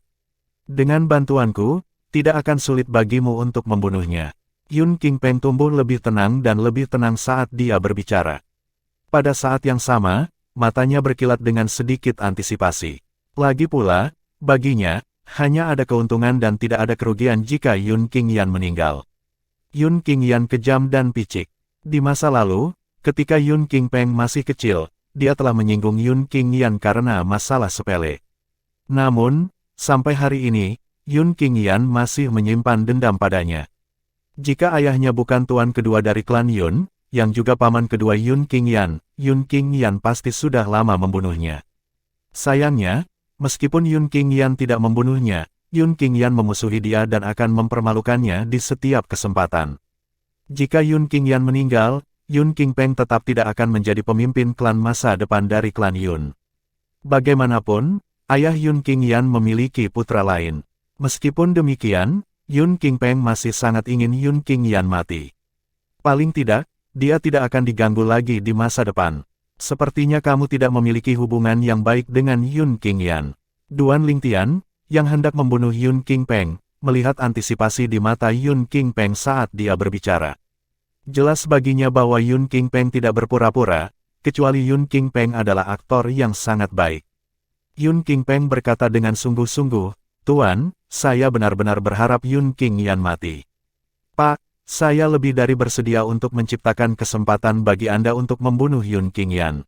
Dengan bantuanku, tidak akan sulit bagimu untuk membunuhnya. Yun Qingpeng tumbuh lebih tenang dan lebih tenang saat dia berbicara. Pada saat yang sama, matanya berkilat dengan sedikit antisipasi. Lagi pula, baginya, hanya ada keuntungan dan tidak ada kerugian jika Yun Qingyan meninggal. Yun Qingyan kejam dan picik. Di masa lalu, ketika Yun Qingpeng masih kecil, dia telah menyinggung Yun Qingyan karena masalah sepele. Namun, sampai hari ini, Yun Qingyan masih menyimpan dendam padanya. Jika ayahnya bukan tuan kedua dari klan Yun, yang juga paman kedua Yun Qingyan pasti sudah lama membunuhnya. Sayangnya, meskipun Yun Qingyan tidak membunuhnya, Yun Qingyan memusuhi dia dan akan mempermalukannya di setiap kesempatan. Jika Yun Qingyan meninggal, Yun Qingpeng tetap tidak akan menjadi pemimpin klan masa depan dari klan Yun. Bagaimanapun, ayah Yun Qingyan memiliki putra lain. Meskipun demikian, Yun Qingpeng masih sangat ingin Yun Qingyan mati. Paling tidak, dia tidak akan diganggu lagi di masa depan. Sepertinya kamu tidak memiliki hubungan yang baik dengan Yun Qingyan. Duan Lingtian, yang hendak membunuh Yun Qingpeng, melihat antisipasi di mata Yun Qingpeng saat dia berbicara. Jelas baginya bahwa Yun Qingpeng tidak berpura-pura, kecuali Yun Qingpeng adalah aktor yang sangat baik. Yun Qingpeng berkata dengan sungguh-sungguh, "Tuan, saya benar-benar berharap Yun Qingyan mati. Pak, saya lebih dari bersedia untuk menciptakan kesempatan bagi Anda untuk membunuh Yun Qingyan.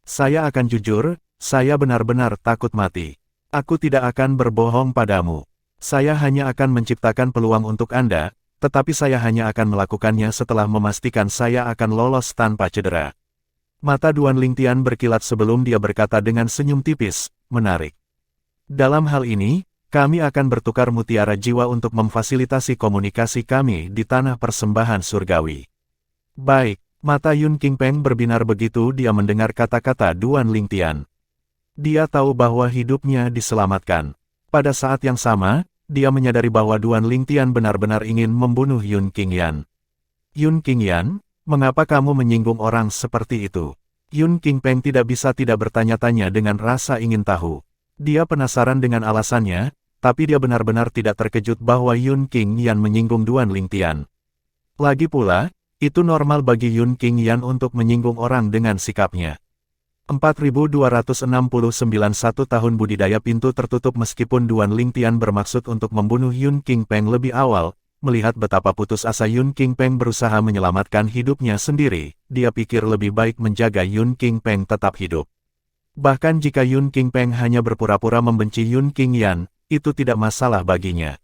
Saya akan jujur, saya benar-benar takut mati. Aku tidak akan berbohong padamu. Saya hanya akan menciptakan peluang untuk Anda, tetapi saya hanya akan melakukannya setelah memastikan saya akan lolos tanpa cedera." Mata Duan Lingtian berkilat sebelum dia berkata dengan senyum tipis, "Menarik. Dalam hal ini, kami akan bertukar mutiara jiwa untuk memfasilitasi komunikasi kami di tanah persembahan surgawi." Baik, mata Yun Qingpeng berbinar begitu dia mendengar kata-kata Duan Lingtian. Dia tahu bahwa hidupnya diselamatkan. Pada saat yang sama, dia menyadari bahwa Duan Lingtian benar-benar ingin membunuh Yun Qingyan. "Yun Qingyan, mengapa kamu menyinggung orang seperti itu?" Yun Qingpeng tidak bisa tidak bertanya-tanya dengan rasa ingin tahu. Dia penasaran dengan alasannya, tapi dia benar-benar tidak terkejut bahwa Yun Qingyan menyinggung Duan Lingtian. Lagi pula, itu normal bagi Yun Qingyan untuk menyinggung orang dengan sikapnya. 4269 Satu tahun budidaya pintu tertutup. Meskipun Duan Lingtian bermaksud untuk membunuh Yun Qingpeng lebih awal, melihat betapa putus asa Yun Qingpeng berusaha menyelamatkan hidupnya sendiri, dia pikir lebih baik menjaga Yun Qingpeng tetap hidup. Bahkan jika Yun Qingpeng hanya berpura-pura membenci Yun Qingyan, itu tidak masalah baginya.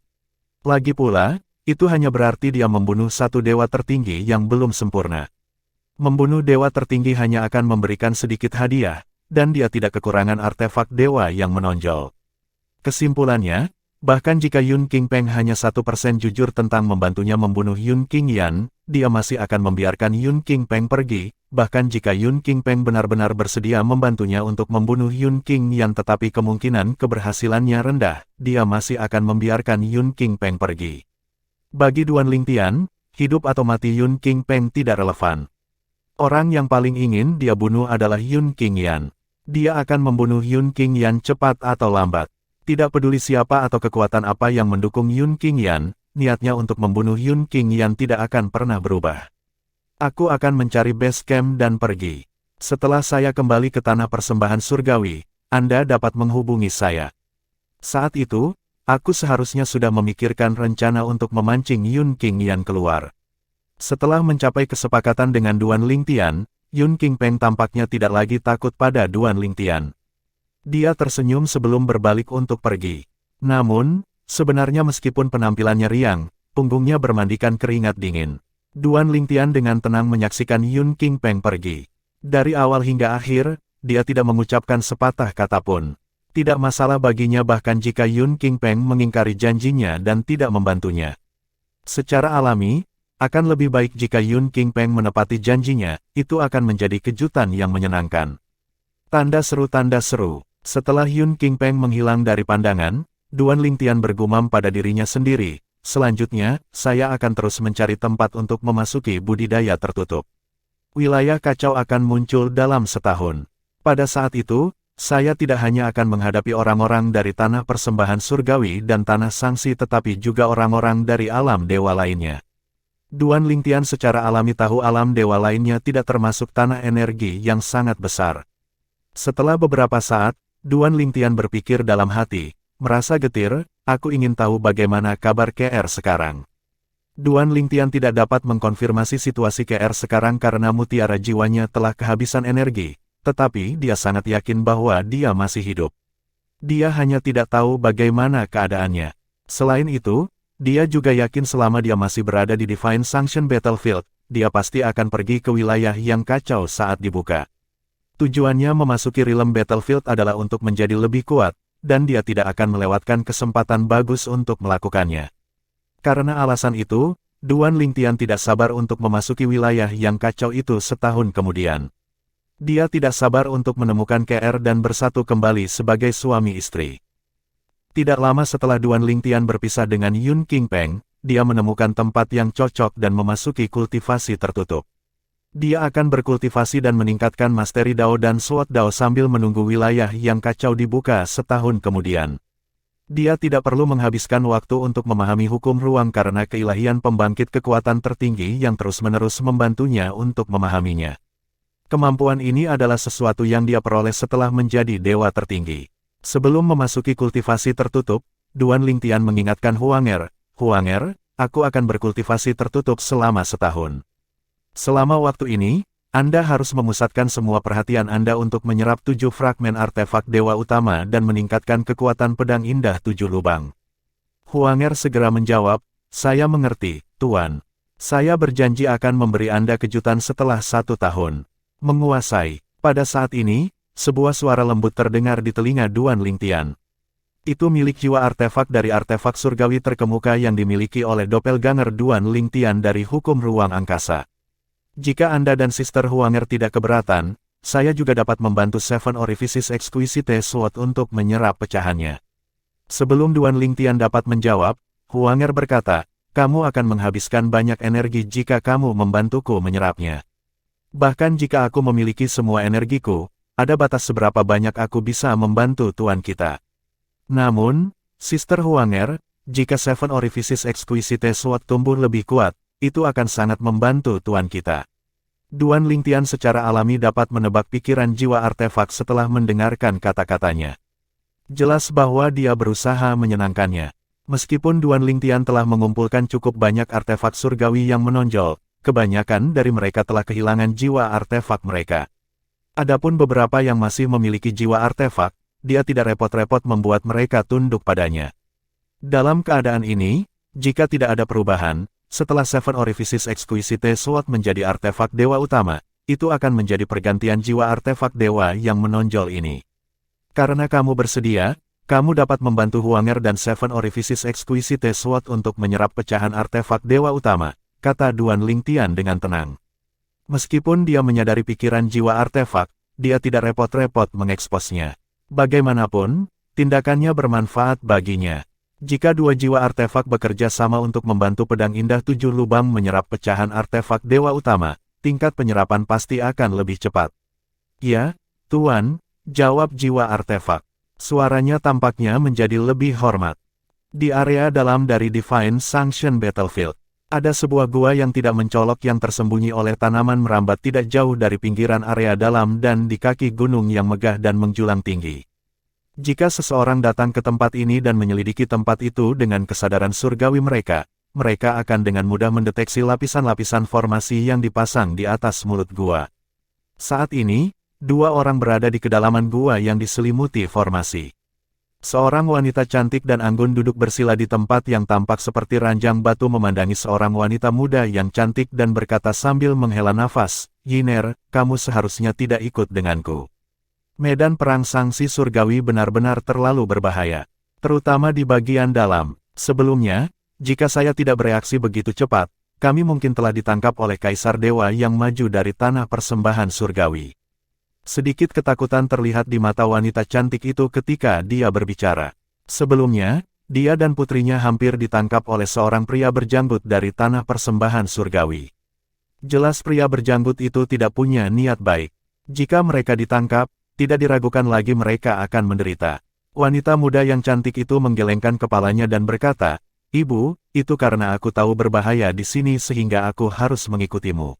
Lagi pula, itu hanya berarti dia membunuh satu dewa tertinggi yang belum sempurna. Membunuh dewa tertinggi hanya akan memberikan sedikit hadiah, dan dia tidak kekurangan artefak dewa yang menonjol. Kesimpulannya, bahkan jika Yun Qingpeng hanya 1% jujur tentang membantunya membunuh Yun Qingyan, dia masih akan membiarkan Yun Qingpeng pergi. Bahkan jika Yun Qingpeng benar-benar bersedia membantunya untuk membunuh Yun Qingyan tetapi kemungkinan keberhasilannya rendah, dia masih akan membiarkan Yun Qingpeng pergi. Bagi Duan Lingtian, hidup atau mati Yun Qingpeng tidak relevan. Orang yang paling ingin dia bunuh adalah Yun Qingyan. Dia akan membunuh Yun Qingyan cepat atau lambat. Tidak peduli siapa atau kekuatan apa yang mendukung Yun Qingyan, niatnya untuk membunuh Yun Qingyan tidak akan pernah berubah. Aku akan mencari base camp dan pergi. Setelah saya kembali ke tanah persembahan surgawi, Anda dapat menghubungi saya. Saat itu, aku seharusnya sudah memikirkan rencana untuk memancing Yun Qingyan keluar. Setelah mencapai kesepakatan dengan Duan Lingtian, Yun Qingpeng tampaknya tidak lagi takut pada Duan Lingtian. Dia tersenyum sebelum berbalik untuk pergi. Namun, sebenarnya meskipun penampilannya riang, punggungnya bermandikan keringat dingin. Duan Lingtian dengan tenang menyaksikan Yun Qingpeng pergi. Dari awal hingga akhir, dia tidak mengucapkan sepatah kata pun. Tidak masalah baginya bahkan jika Yun Qingpeng mengingkari janjinya dan tidak membantunya. Secara alami, akan lebih baik jika Yun Qingpeng menepati janjinya, itu akan menjadi kejutan yang menyenangkan. Tanda seru. Setelah Yun Qingpeng menghilang dari pandangan, Duan Lingtian bergumam pada dirinya sendiri, selanjutnya, saya akan terus mencari tempat untuk memasuki budidaya tertutup. Wilayah kacau akan muncul dalam setahun. Pada saat itu, Saya tidak hanya akan menghadapi orang-orang dari tanah persembahan surgawi dan tanah sangsi tetapi juga orang-orang dari alam dewa lainnya. Duan Lingtian secara alami tahu alam dewa lainnya tidak termasuk tanah energi yang sangat besar. Setelah beberapa saat, Duan Lingtian berpikir dalam hati, merasa getir, aku ingin tahu bagaimana kabar KR sekarang. Duan Lingtian tidak dapat mengkonfirmasi situasi KR sekarang karena mutiara jiwanya telah kehabisan energi, tetapi dia sangat yakin bahwa dia masih hidup. Dia hanya tidak tahu bagaimana keadaannya. Selain itu, dia juga yakin selama dia masih berada di Divine Sanction Battlefield, dia pasti akan pergi ke wilayah yang kacau saat dibuka. Tujuannya memasuki realm Battlefield adalah untuk menjadi lebih kuat, dan dia tidak akan melewatkan kesempatan bagus untuk melakukannya. Karena alasan itu, Duan Lingtian tidak sabar untuk memasuki wilayah yang kacau itu setahun kemudian. Dia tidak sabar untuk menemukan KR dan bersatu kembali sebagai suami istri. Tidak lama setelah Duan Lingtian berpisah dengan Yun Qingpeng, dia menemukan tempat yang cocok dan memasuki kultivasi tertutup. Dia akan berkultivasi dan meningkatkan Mastery Dao dan Sword Dao sambil menunggu wilayah yang kacau dibuka setahun kemudian. Dia tidak perlu menghabiskan waktu untuk memahami hukum ruang karena keilahian pembangkit kekuatan tertinggi yang terus-menerus membantunya untuk memahaminya. Kemampuan ini adalah sesuatu yang dia peroleh setelah menjadi dewa tertinggi. Sebelum memasuki kultivasi tertutup, Duan Lingtian mengingatkan Huanger, "Huanger, aku akan berkultivasi tertutup selama setahun. Selama waktu ini, Anda harus memusatkan semua perhatian Anda untuk menyerap 7 fragmen artefak dewa utama dan meningkatkan kekuatan pedang indah 7 lubang." Huanger segera menjawab, "Saya mengerti, Tuan. Saya berjanji akan memberi Anda kejutan setelah 1 tahun. Menguasai." Pada saat ini, sebuah suara lembut terdengar di telinga Duan Lingtian. Itu milik jiwa artefak dari artefak surgawi terkemuka yang dimiliki oleh doppelganger Duan Lingtian dari hukum ruang angkasa. Jika Anda dan Sister Huanger tidak keberatan, saya juga dapat membantu Seven Orifices Exquisite Sword untuk menyerap pecahannya. Sebelum Duan Lingtian dapat menjawab, Huanger berkata, "Kamu akan menghabiskan banyak energi jika kamu membantuku menyerapnya. Bahkan jika aku memiliki semua energiku, ada batas seberapa banyak aku bisa membantu tuan kita. Namun, Sister Huanger, jika Seven Orifices Exquisite Sword tumbuh lebih kuat, itu akan sangat membantu tuan kita." Duan Lingtian secara alami dapat menebak pikiran jiwa artefak setelah mendengarkan kata-katanya. Jelas bahwa dia berusaha menyenangkannya. Meskipun Duan Lingtian telah mengumpulkan cukup banyak artefak surgawi yang menonjol, kebanyakan dari mereka telah kehilangan jiwa artefak mereka. Adapun beberapa yang masih memiliki jiwa artefak, dia tidak repot-repot membuat mereka tunduk padanya. Dalam keadaan ini, jika tidak ada perubahan, setelah Seven Orifices Exquisite Sword menjadi artefak dewa utama, itu akan menjadi pergantian jiwa artefak dewa yang menonjol ini. Karena kamu bersedia, kamu dapat membantu Huanger dan Seven Orifices Exquisite Sword untuk menyerap pecahan artefak dewa utama, kata Duan Lingtian dengan tenang. Meskipun dia menyadari pikiran jiwa artefak, dia tidak repot-repot mengeksposnya. Bagaimanapun, tindakannya bermanfaat baginya. Jika dua jiwa artefak bekerja sama untuk membantu pedang indah 7 lubang menyerap pecahan artefak dewa utama, tingkat penyerapan pasti akan lebih cepat. "Ya, Tuan," jawab jiwa artefak. Suaranya tampaknya menjadi lebih hormat. Di area dalam dari Divine Sanction Battlefield, ada sebuah gua yang tidak mencolok yang tersembunyi oleh tanaman merambat tidak jauh dari pinggiran area dalam dan di kaki gunung yang megah dan menjulang tinggi. Jika seseorang datang ke tempat ini dan menyelidiki tempat itu dengan kesadaran surgawi mereka akan dengan mudah mendeteksi lapisan-lapisan formasi yang dipasang di atas mulut gua. Saat ini, 2 orang berada di kedalaman gua yang diselimuti formasi. Seorang wanita cantik dan anggun duduk bersila di tempat yang tampak seperti ranjang batu memandangi seorang wanita muda yang cantik dan berkata sambil menghela nafas, "Yiner, kamu seharusnya tidak ikut denganku. Medan perang sangsi surgawi benar-benar terlalu berbahaya. Terutama di bagian dalam. Sebelumnya, jika saya tidak bereaksi begitu cepat, kami mungkin telah ditangkap oleh Kaisar Dewa yang maju dari tanah persembahan surgawi." Sedikit ketakutan terlihat di mata wanita cantik itu ketika dia berbicara. Sebelumnya, dia dan putrinya hampir ditangkap oleh seorang pria berjanggut dari tanah persembahan surgawi. Jelas pria berjanggut itu tidak punya niat baik. Jika mereka ditangkap, tidak diragukan lagi mereka akan menderita. Wanita muda yang cantik itu menggelengkan kepalanya dan berkata, "Ibu, itu karena aku tahu berbahaya di sini sehingga aku harus mengikutimu.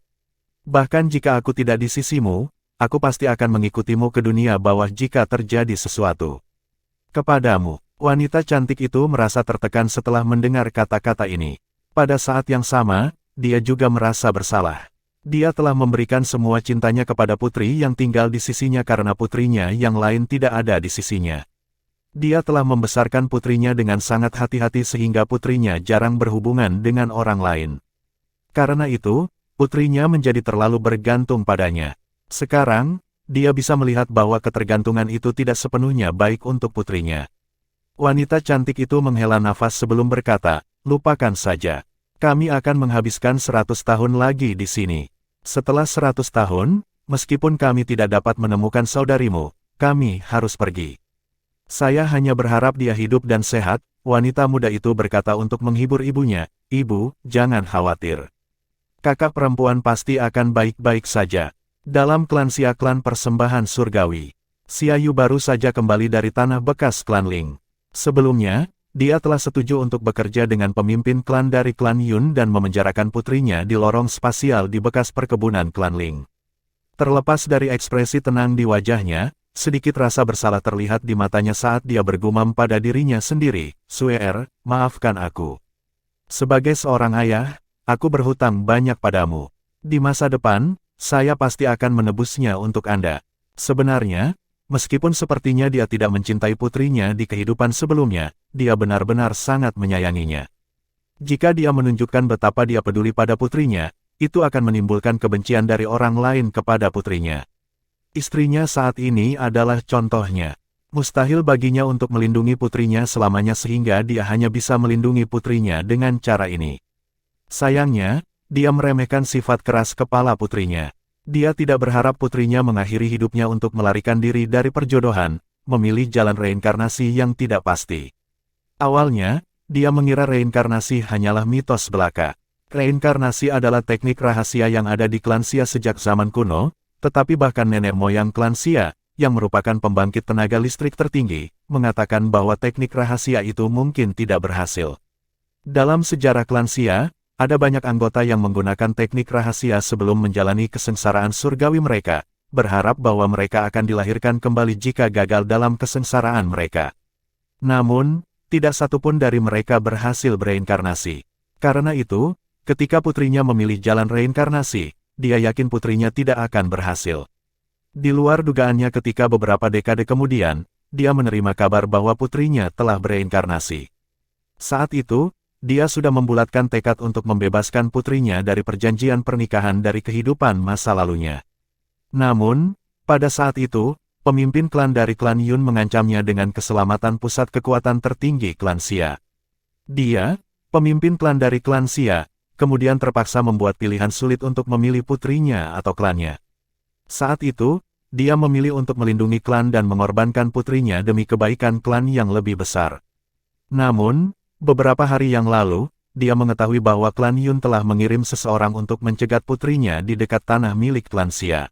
Bahkan jika aku tidak di sisimu, aku pasti akan mengikutimu ke dunia bawah jika terjadi sesuatu kepadamu." Wanita cantik itu merasa tertekan setelah mendengar kata-kata ini. Pada saat yang sama, dia juga merasa bersalah. Dia telah memberikan semua cintanya kepada putri yang tinggal di sisinya karena putrinya yang lain tidak ada di sisinya. Dia telah membesarkan putrinya dengan sangat hati-hati sehingga putrinya jarang berhubungan dengan orang lain. Karena itu, putrinya menjadi terlalu bergantung padanya. Sekarang, dia bisa melihat bahwa ketergantungan itu tidak sepenuhnya baik untuk putrinya. Wanita cantik itu menghela nafas sebelum berkata, "Lupakan saja. Kami akan menghabiskan 100 tahun lagi di sini. Setelah 100 tahun, meskipun kami tidak dapat menemukan saudarimu, kami harus pergi." "Saya hanya berharap dia hidup dan sehat," wanita muda itu berkata untuk menghibur ibunya. "Ibu, jangan khawatir. Kakak perempuan pasti akan baik-baik saja." Dalam klan Xia, klan persembahan surgawi, Xia Yu baru saja kembali dari tanah bekas klan Ling. Sebelumnya, dia telah setuju untuk bekerja dengan pemimpin klan dari klan Yun dan memenjarakan putrinya di lorong spasial di bekas perkebunan klan Ling. Terlepas dari ekspresi tenang di wajahnya, sedikit rasa bersalah terlihat di matanya saat dia bergumam pada dirinya sendiri, "Suer, maafkan aku. Sebagai seorang ayah, aku berhutang banyak padamu. Di masa depan, saya pasti akan menebusnya untuk Anda." Sebenarnya, meskipun sepertinya dia tidak mencintai putrinya di kehidupan sebelumnya, dia benar-benar sangat menyayanginya. Jika dia menunjukkan betapa dia peduli pada putrinya, itu akan menimbulkan kebencian dari orang lain kepada putrinya. Istrinya saat ini adalah contohnya. Mustahil baginya untuk melindungi putrinya selamanya sehingga dia hanya bisa melindungi putrinya dengan cara ini. Sayangnya, dia meremehkan sifat keras kepala putrinya. Dia tidak berharap putrinya mengakhiri hidupnya untuk melarikan diri dari perjodohan, memilih jalan reinkarnasi yang tidak pasti. Awalnya, dia mengira reinkarnasi hanyalah mitos belaka. Reinkarnasi adalah teknik rahasia yang ada di klan Xia sejak zaman kuno, tetapi bahkan nenek moyang klan Xia, yang merupakan pembangkit tenaga listrik tertinggi, mengatakan bahwa teknik rahasia itu mungkin tidak berhasil. Dalam sejarah klan Xia, ada banyak anggota yang menggunakan teknik rahasia sebelum menjalani kesengsaraan surgawi mereka, berharap bahwa mereka akan dilahirkan kembali jika gagal dalam kesengsaraan mereka. Namun, tidak satupun dari mereka berhasil bereinkarnasi. Karena itu, ketika putrinya memilih jalan reinkarnasi, dia yakin putrinya tidak akan berhasil. Di luar dugaannya ketika beberapa dekade kemudian, dia menerima kabar bahwa putrinya telah bereinkarnasi. Saat itu, dia sudah membulatkan tekad untuk membebaskan putrinya dari perjanjian pernikahan dari kehidupan masa lalunya. Namun, pada saat itu, pemimpin klan dari klan Yun mengancamnya dengan keselamatan pusat kekuatan tertinggi klan Xia. Dia, pemimpin klan dari klan Xia, kemudian terpaksa membuat pilihan sulit untuk memilih putrinya atau klannya. Saat itu, dia memilih untuk melindungi klan dan mengorbankan putrinya demi kebaikan klan yang lebih besar. Namun, beberapa hari yang lalu, dia mengetahui bahwa klan Yun telah mengirim seseorang untuk mencegat putrinya di dekat tanah milik klan Xia.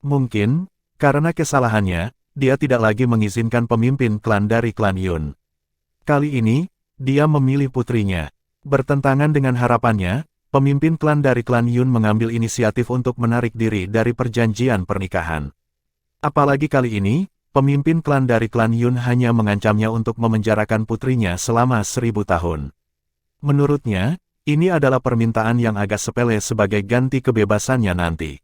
Mungkin, karena kesalahannya, dia tidak lagi mengizinkan pemimpin klan dari klan Yun. Kali ini, dia memilih putrinya. Bertentangan dengan harapannya, pemimpin klan dari klan Yun mengambil inisiatif untuk menarik diri dari perjanjian pernikahan. Apalagi kali ini, pemimpin klan dari klan Yun hanya mengancamnya untuk memenjarakan putrinya selama 1000 tahun. Menurutnya, ini adalah permintaan yang agak sepele sebagai ganti kebebasannya nanti.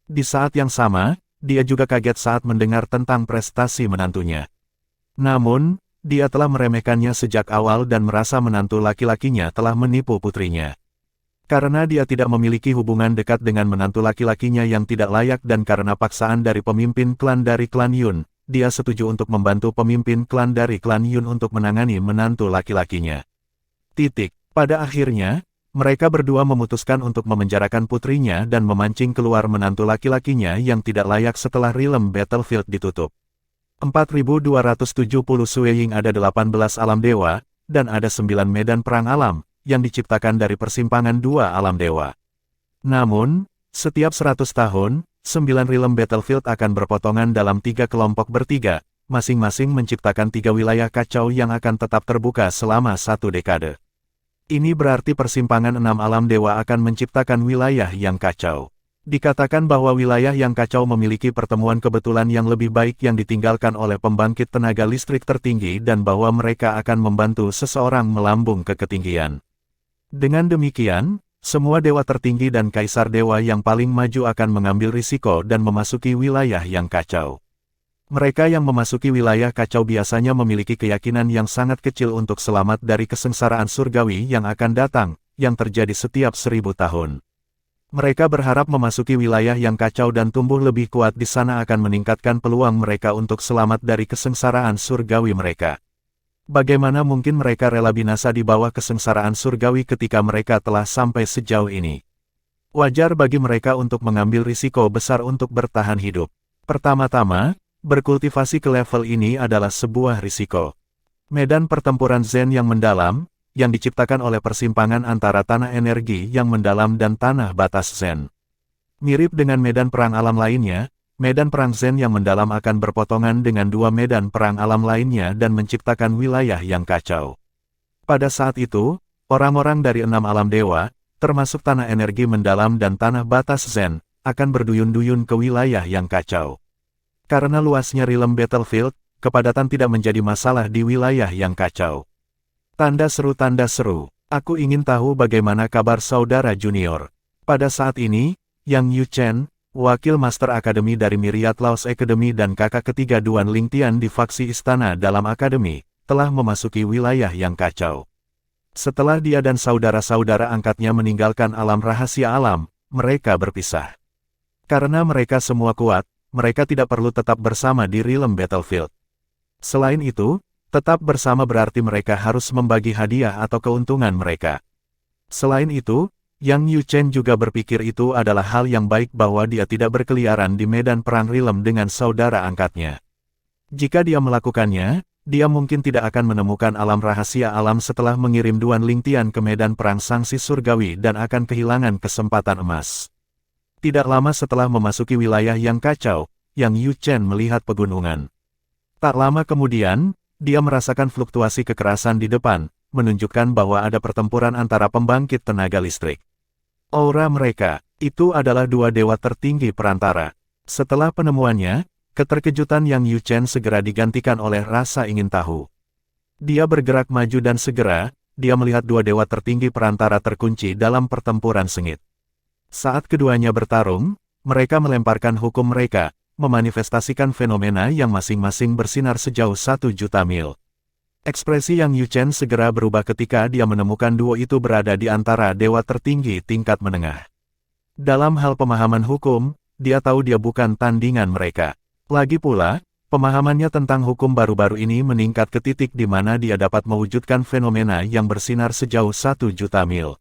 Di saat yang sama, dia juga kaget saat mendengar tentang prestasi menantunya. Namun, dia telah meremehkannya sejak awal dan merasa menantu laki-lakinya telah menipu putrinya. Karena dia tidak memiliki hubungan dekat dengan menantu laki-lakinya yang tidak layak dan karena paksaan dari pemimpin klan dari klan Yun, dia setuju untuk membantu pemimpin klan dari klan Yun untuk menangani menantu laki-lakinya. Pada akhirnya, mereka berdua memutuskan untuk memenjarakan putrinya dan memancing keluar menantu laki-lakinya yang tidak layak setelah realm battlefield ditutup. 4270 Sueying ada 18 alam dewa, dan ada 9 medan perang alam, yang diciptakan dari persimpangan dua alam dewa. Namun, Setiap 100 tahun, 9 realm battlefield akan berpotongan dalam 3 kelompok bertiga, masing-masing menciptakan 3 wilayah kacau yang akan tetap terbuka selama 1 dekade. Ini berarti persimpangan 6 alam dewa akan menciptakan wilayah yang kacau. Dikatakan bahwa wilayah yang kacau memiliki pertemuan kebetulan yang lebih baik yang ditinggalkan oleh pembangkit tenaga listrik tertinggi dan bahwa mereka akan membantu seseorang melambung ke ketinggian. Dengan demikian, semua dewa tertinggi dan kaisar dewa yang paling maju akan mengambil risiko dan memasuki wilayah yang kacau. Mereka yang memasuki wilayah kacau biasanya memiliki keyakinan yang sangat kecil untuk selamat dari kesengsaraan surgawi yang akan datang, yang terjadi setiap 1000 tahun. Mereka berharap memasuki wilayah yang kacau dan tumbuh lebih kuat di sana akan meningkatkan peluang mereka untuk selamat dari kesengsaraan surgawi mereka. Bagaimana mungkin mereka rela binasa di bawah kesengsaraan surgawi ketika mereka telah sampai sejauh ini? Wajar bagi mereka untuk mengambil risiko besar untuk bertahan hidup. Pertama-tama, berkultivasi ke level ini adalah sebuah risiko. Medan pertempuran Zen yang mendalam, yang diciptakan oleh persimpangan antara tanah energi yang mendalam dan tanah batas Zen. Mirip dengan medan perang alam lainnya, medan perang Zen yang mendalam akan berpotongan dengan 2 medan perang alam lainnya dan menciptakan wilayah yang kacau. Pada saat itu, orang-orang dari 6 alam dewa, termasuk tanah energi mendalam dan tanah batas Zen, akan berduyun-duyun ke wilayah yang kacau. Karena luasnya realm battlefield, kepadatan tidak menjadi masalah di wilayah yang kacau. Tanda seru, aku ingin tahu bagaimana kabar saudara junior. Pada saat ini, Yang Yuchen, wakil Master Akademi dari Myriad Laws Academy dan kakak ketiga Duan Lingtian di faksi Istana Dalam Akademi, telah memasuki wilayah yang kacau. Setelah dia dan saudara-saudara angkatnya meninggalkan alam rahasia alam, mereka berpisah. Karena mereka semua kuat, mereka tidak perlu tetap bersama di realm battlefield. Selain itu, tetap bersama berarti mereka harus membagi hadiah atau keuntungan mereka. Selain itu, Yang Yuchen juga berpikir itu adalah hal yang baik bahwa dia tidak berkeliaran di medan perang realm dengan saudara angkatnya. Jika dia melakukannya, dia mungkin tidak akan menemukan alam rahasia alam setelah mengirim Duan Lingtian ke medan perang sangsi surgawi dan akan kehilangan kesempatan emas. Tidak lama setelah memasuki wilayah yang kacau, Yang Yuchen melihat pegunungan. Tak lama kemudian, dia merasakan fluktuasi kekerasan di depan, menunjukkan bahwa ada pertempuran antara pembangkit tenaga listrik. Aura mereka, itu adalah 2 dewa tertinggi perantara. Setelah penemuannya, keterkejutan Yang Yuchen segera digantikan oleh rasa ingin tahu. Dia bergerak maju dan segera, dia melihat 2 dewa tertinggi perantara terkunci dalam pertempuran sengit. Saat keduanya bertarung, mereka melemparkan hukum mereka, memanifestasikan fenomena yang masing-masing bersinar sejauh 1 juta mil. Ekspresi Yang Yuchen segera berubah ketika dia menemukan duo itu berada di antara dewa tertinggi tingkat menengah. Dalam hal pemahaman hukum, dia tahu dia bukan tandingan mereka. Lagi pula, pemahamannya tentang hukum baru-baru ini meningkat ke titik di mana dia dapat mewujudkan fenomena yang bersinar sejauh 1 juta mil.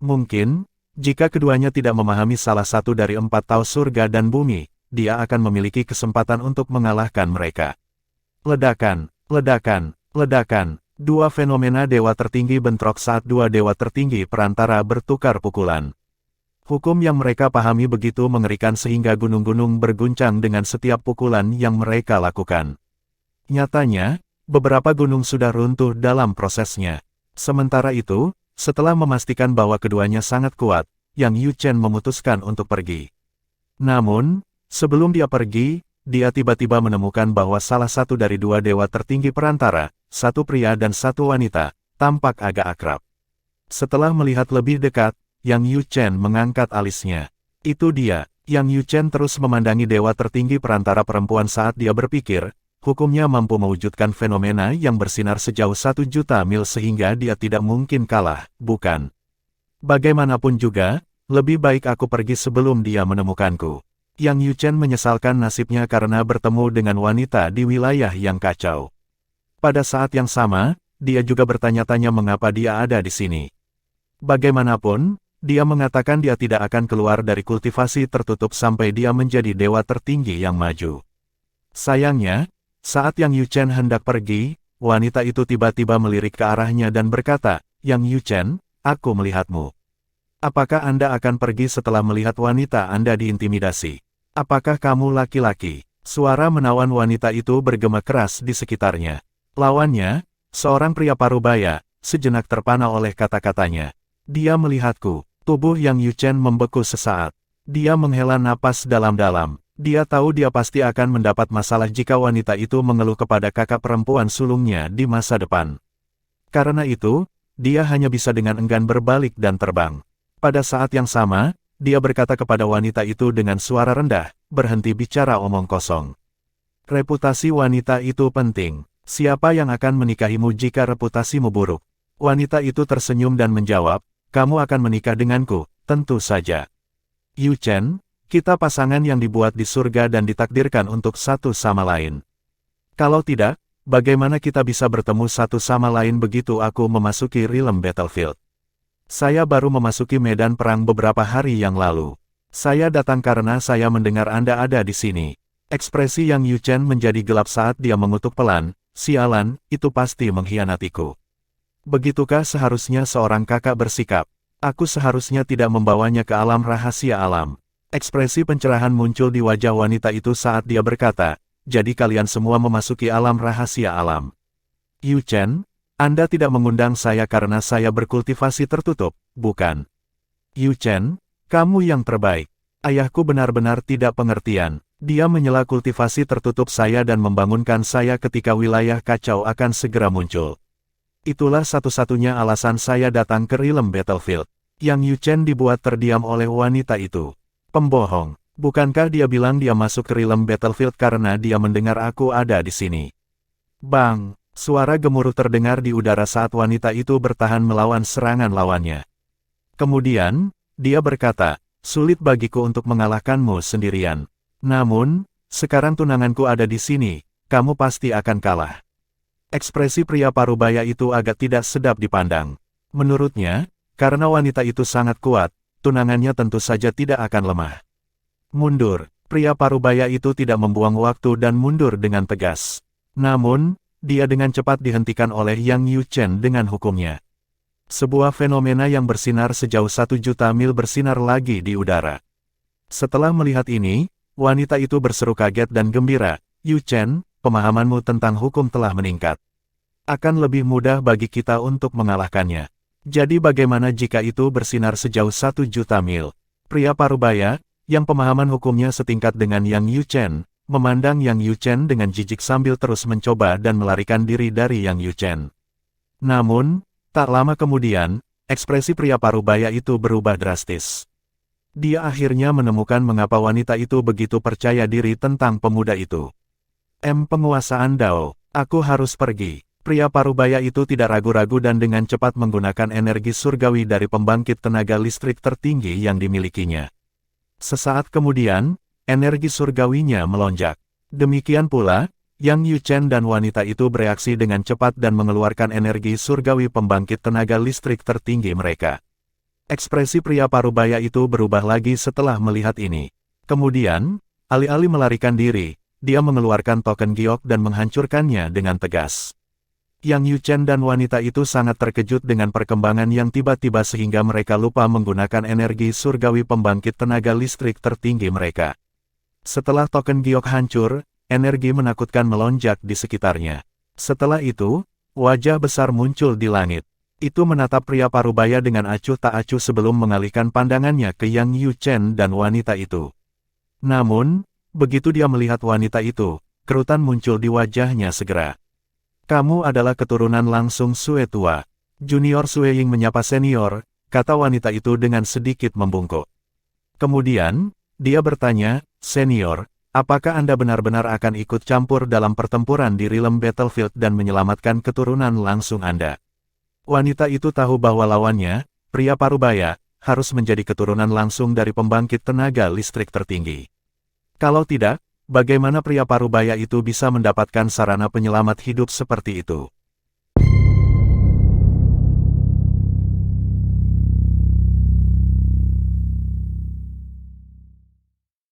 Mungkin, jika keduanya tidak memahami salah satu dari 4 taos surga dan bumi, dia akan memiliki kesempatan untuk mengalahkan mereka. Ledakan, ledakan, ledakan. 2 fenomena dewa tertinggi bentrok saat 2 dewa tertinggi perantara bertukar pukulan. Hukum yang mereka pahami begitu mengerikan sehingga gunung-gunung berguncang dengan setiap pukulan yang mereka lakukan. Nyatanya, beberapa gunung sudah runtuh dalam prosesnya. Sementara itu, setelah memastikan bahwa keduanya sangat kuat, Yang Yuchen memutuskan untuk pergi. Namun, sebelum dia pergi, dia tiba-tiba menemukan bahwa salah satu dari 2 dewa tertinggi perantara, 1 pria dan 1 wanita, tampak agak akrab. Setelah melihat lebih dekat, Yang Yuchen mengangkat alisnya. Itu dia. Yang Yuchen terus memandangi dewa tertinggi perantara perempuan saat dia berpikir, hukumnya mampu mewujudkan fenomena yang bersinar sejauh 1 juta mil sehingga dia tidak mungkin kalah, bukan? Bagaimanapun juga, lebih baik aku pergi sebelum dia menemukanku. Yang Yuchen menyesalkan nasibnya karena bertemu dengan wanita di wilayah yang kacau. Pada saat yang sama, dia juga bertanya-tanya mengapa dia ada di sini. Bagaimanapun, dia mengatakan dia tidak akan keluar dari kultivasi tertutup sampai dia menjadi dewa tertinggi yang maju. Sayangnya, saat Yang Yuchen hendak pergi, wanita itu tiba-tiba melirik ke arahnya dan berkata, "Yang Yuchen, aku melihatmu." Apakah Anda akan pergi setelah melihat wanita Anda diintimidasi? Apakah kamu laki-laki? Suara menawan wanita itu bergema keras di sekitarnya. Lawannya, seorang pria parubaya, sejenak terpana oleh kata-katanya. Dia melihatku. Tubuh Yang Yuchen membeku sesaat. Dia menghela napas dalam-dalam. Dia tahu dia pasti akan mendapat masalah jika wanita itu mengeluh kepada kakak perempuan sulungnya di masa depan. Karena itu, dia hanya bisa dengan enggan berbalik dan terbang. Pada saat yang sama, dia berkata kepada wanita itu dengan suara rendah, "Berhenti bicara omong kosong. Reputasi wanita itu penting. Siapa yang akan menikahimu jika reputasimu buruk?" Wanita itu tersenyum dan menjawab, "Kamu akan menikah denganku, tentu saja. Yuchen, kita pasangan yang dibuat di surga dan ditakdirkan untuk satu sama lain. Kalau tidak, bagaimana kita bisa bertemu satu sama lain begitu aku memasuki realm battlefield? Saya baru memasuki medan perang beberapa hari yang lalu. Saya datang karena saya mendengar Anda ada di sini." Ekspresi Yang Yuchen menjadi gelap saat dia mengutuk pelan, "Sialan, itu pasti mengkhianatiku. Begitukah seharusnya seorang kakak bersikap? Aku seharusnya tidak membawanya ke alam rahasia alam." Ekspresi pencerahan muncul di wajah wanita itu saat dia berkata, "Jadi kalian semua memasuki alam rahasia alam. Yuchen, Anda tidak mengundang saya karena saya berkultivasi tertutup, bukan? Yuchen, kamu yang terbaik. Ayahku benar-benar tidak pengertian. Dia menyela kultivasi tertutup saya dan membangunkan saya ketika wilayah kacau akan segera muncul. Itulah satu-satunya alasan saya datang ke realm battlefield." Yang Yuchen dibuat terdiam oleh wanita itu. "Pembohong, bukankah dia bilang dia masuk ke realm battlefield karena dia mendengar aku ada di sini?" Bang! Suara gemuruh terdengar di udara saat wanita itu bertahan melawan serangan lawannya. Kemudian, dia berkata, "Sulit bagiku untuk mengalahkanmu sendirian. Namun, sekarang tunanganku ada di sini, kamu pasti akan kalah." Ekspresi pria parubaya itu agak tidak sedap dipandang. Menurutnya, karena wanita itu sangat kuat, tunangannya tentu saja tidak akan lemah. "Mundur!" Pria parubaya itu tidak membuang waktu dan mundur dengan tegas. Namun, dia dengan cepat dihentikan oleh Yang Yuchen dengan hukumnya. Sebuah fenomena yang bersinar sejauh 1 juta mil bersinar lagi di udara. Setelah melihat ini, wanita itu berseru kaget dan gembira, "Yuchen, pemahamanmu tentang hukum telah meningkat. Akan lebih mudah bagi kita untuk mengalahkannya. Jadi bagaimana jika itu bersinar sejauh 1 juta mil?" Pria parubaya, yang pemahaman hukumnya setingkat dengan Yang Yuchen, memandang Yang Yuchen dengan jijik sambil terus mencoba dan melarikan diri dari Yang Yuchen. Namun, tak lama kemudian, ekspresi pria parubaya itu berubah drastis. Dia akhirnya menemukan mengapa wanita itu begitu percaya diri tentang pemuda itu. Penguasaan Dao, aku harus pergi." Pria parubaya itu tidak ragu-ragu dan dengan cepat menggunakan energi surgawi dari pembangkit tenaga listrik tertinggi yang dimilikinya. Sesaat kemudian, energi surgawinya melonjak. Demikian pula, Yang Yuchen dan wanita itu bereaksi dengan cepat dan mengeluarkan energi surgawi pembangkit tenaga listrik tertinggi mereka. Ekspresi pria parubaya itu berubah lagi setelah melihat ini. Kemudian, alih-alih melarikan diri, dia mengeluarkan token giok dan menghancurkannya dengan tegas. Yang Yuchen dan wanita itu sangat terkejut dengan perkembangan yang tiba-tiba sehingga mereka lupa menggunakan energi surgawi pembangkit tenaga listrik tertinggi mereka. Setelah token giok hancur, energi menakutkan melonjak di sekitarnya. Setelah itu, wajah besar muncul di langit. Itu menatap pria parubaya dengan acuh tak acuh sebelum mengalihkan pandangannya ke Yang Yuchen dan wanita itu. Namun, begitu dia melihat wanita itu, kerutan muncul di wajahnya segera. "Kamu adalah keturunan langsung Sue tua." Junior Sue Ying menyapa senior, kata wanita itu dengan sedikit membungkuk. Kemudian, dia bertanya, "Senior, apakah Anda benar-benar akan ikut campur dalam pertempuran di realm battlefield dan menyelamatkan keturunan langsung Anda?" Wanita itu tahu bahwa lawannya, pria parubaya, harus menjadi keturunan langsung dari pembangkit tenaga listrik tertinggi. Kalau tidak, bagaimana pria parubaya itu bisa mendapatkan sarana penyelamat hidup seperti itu?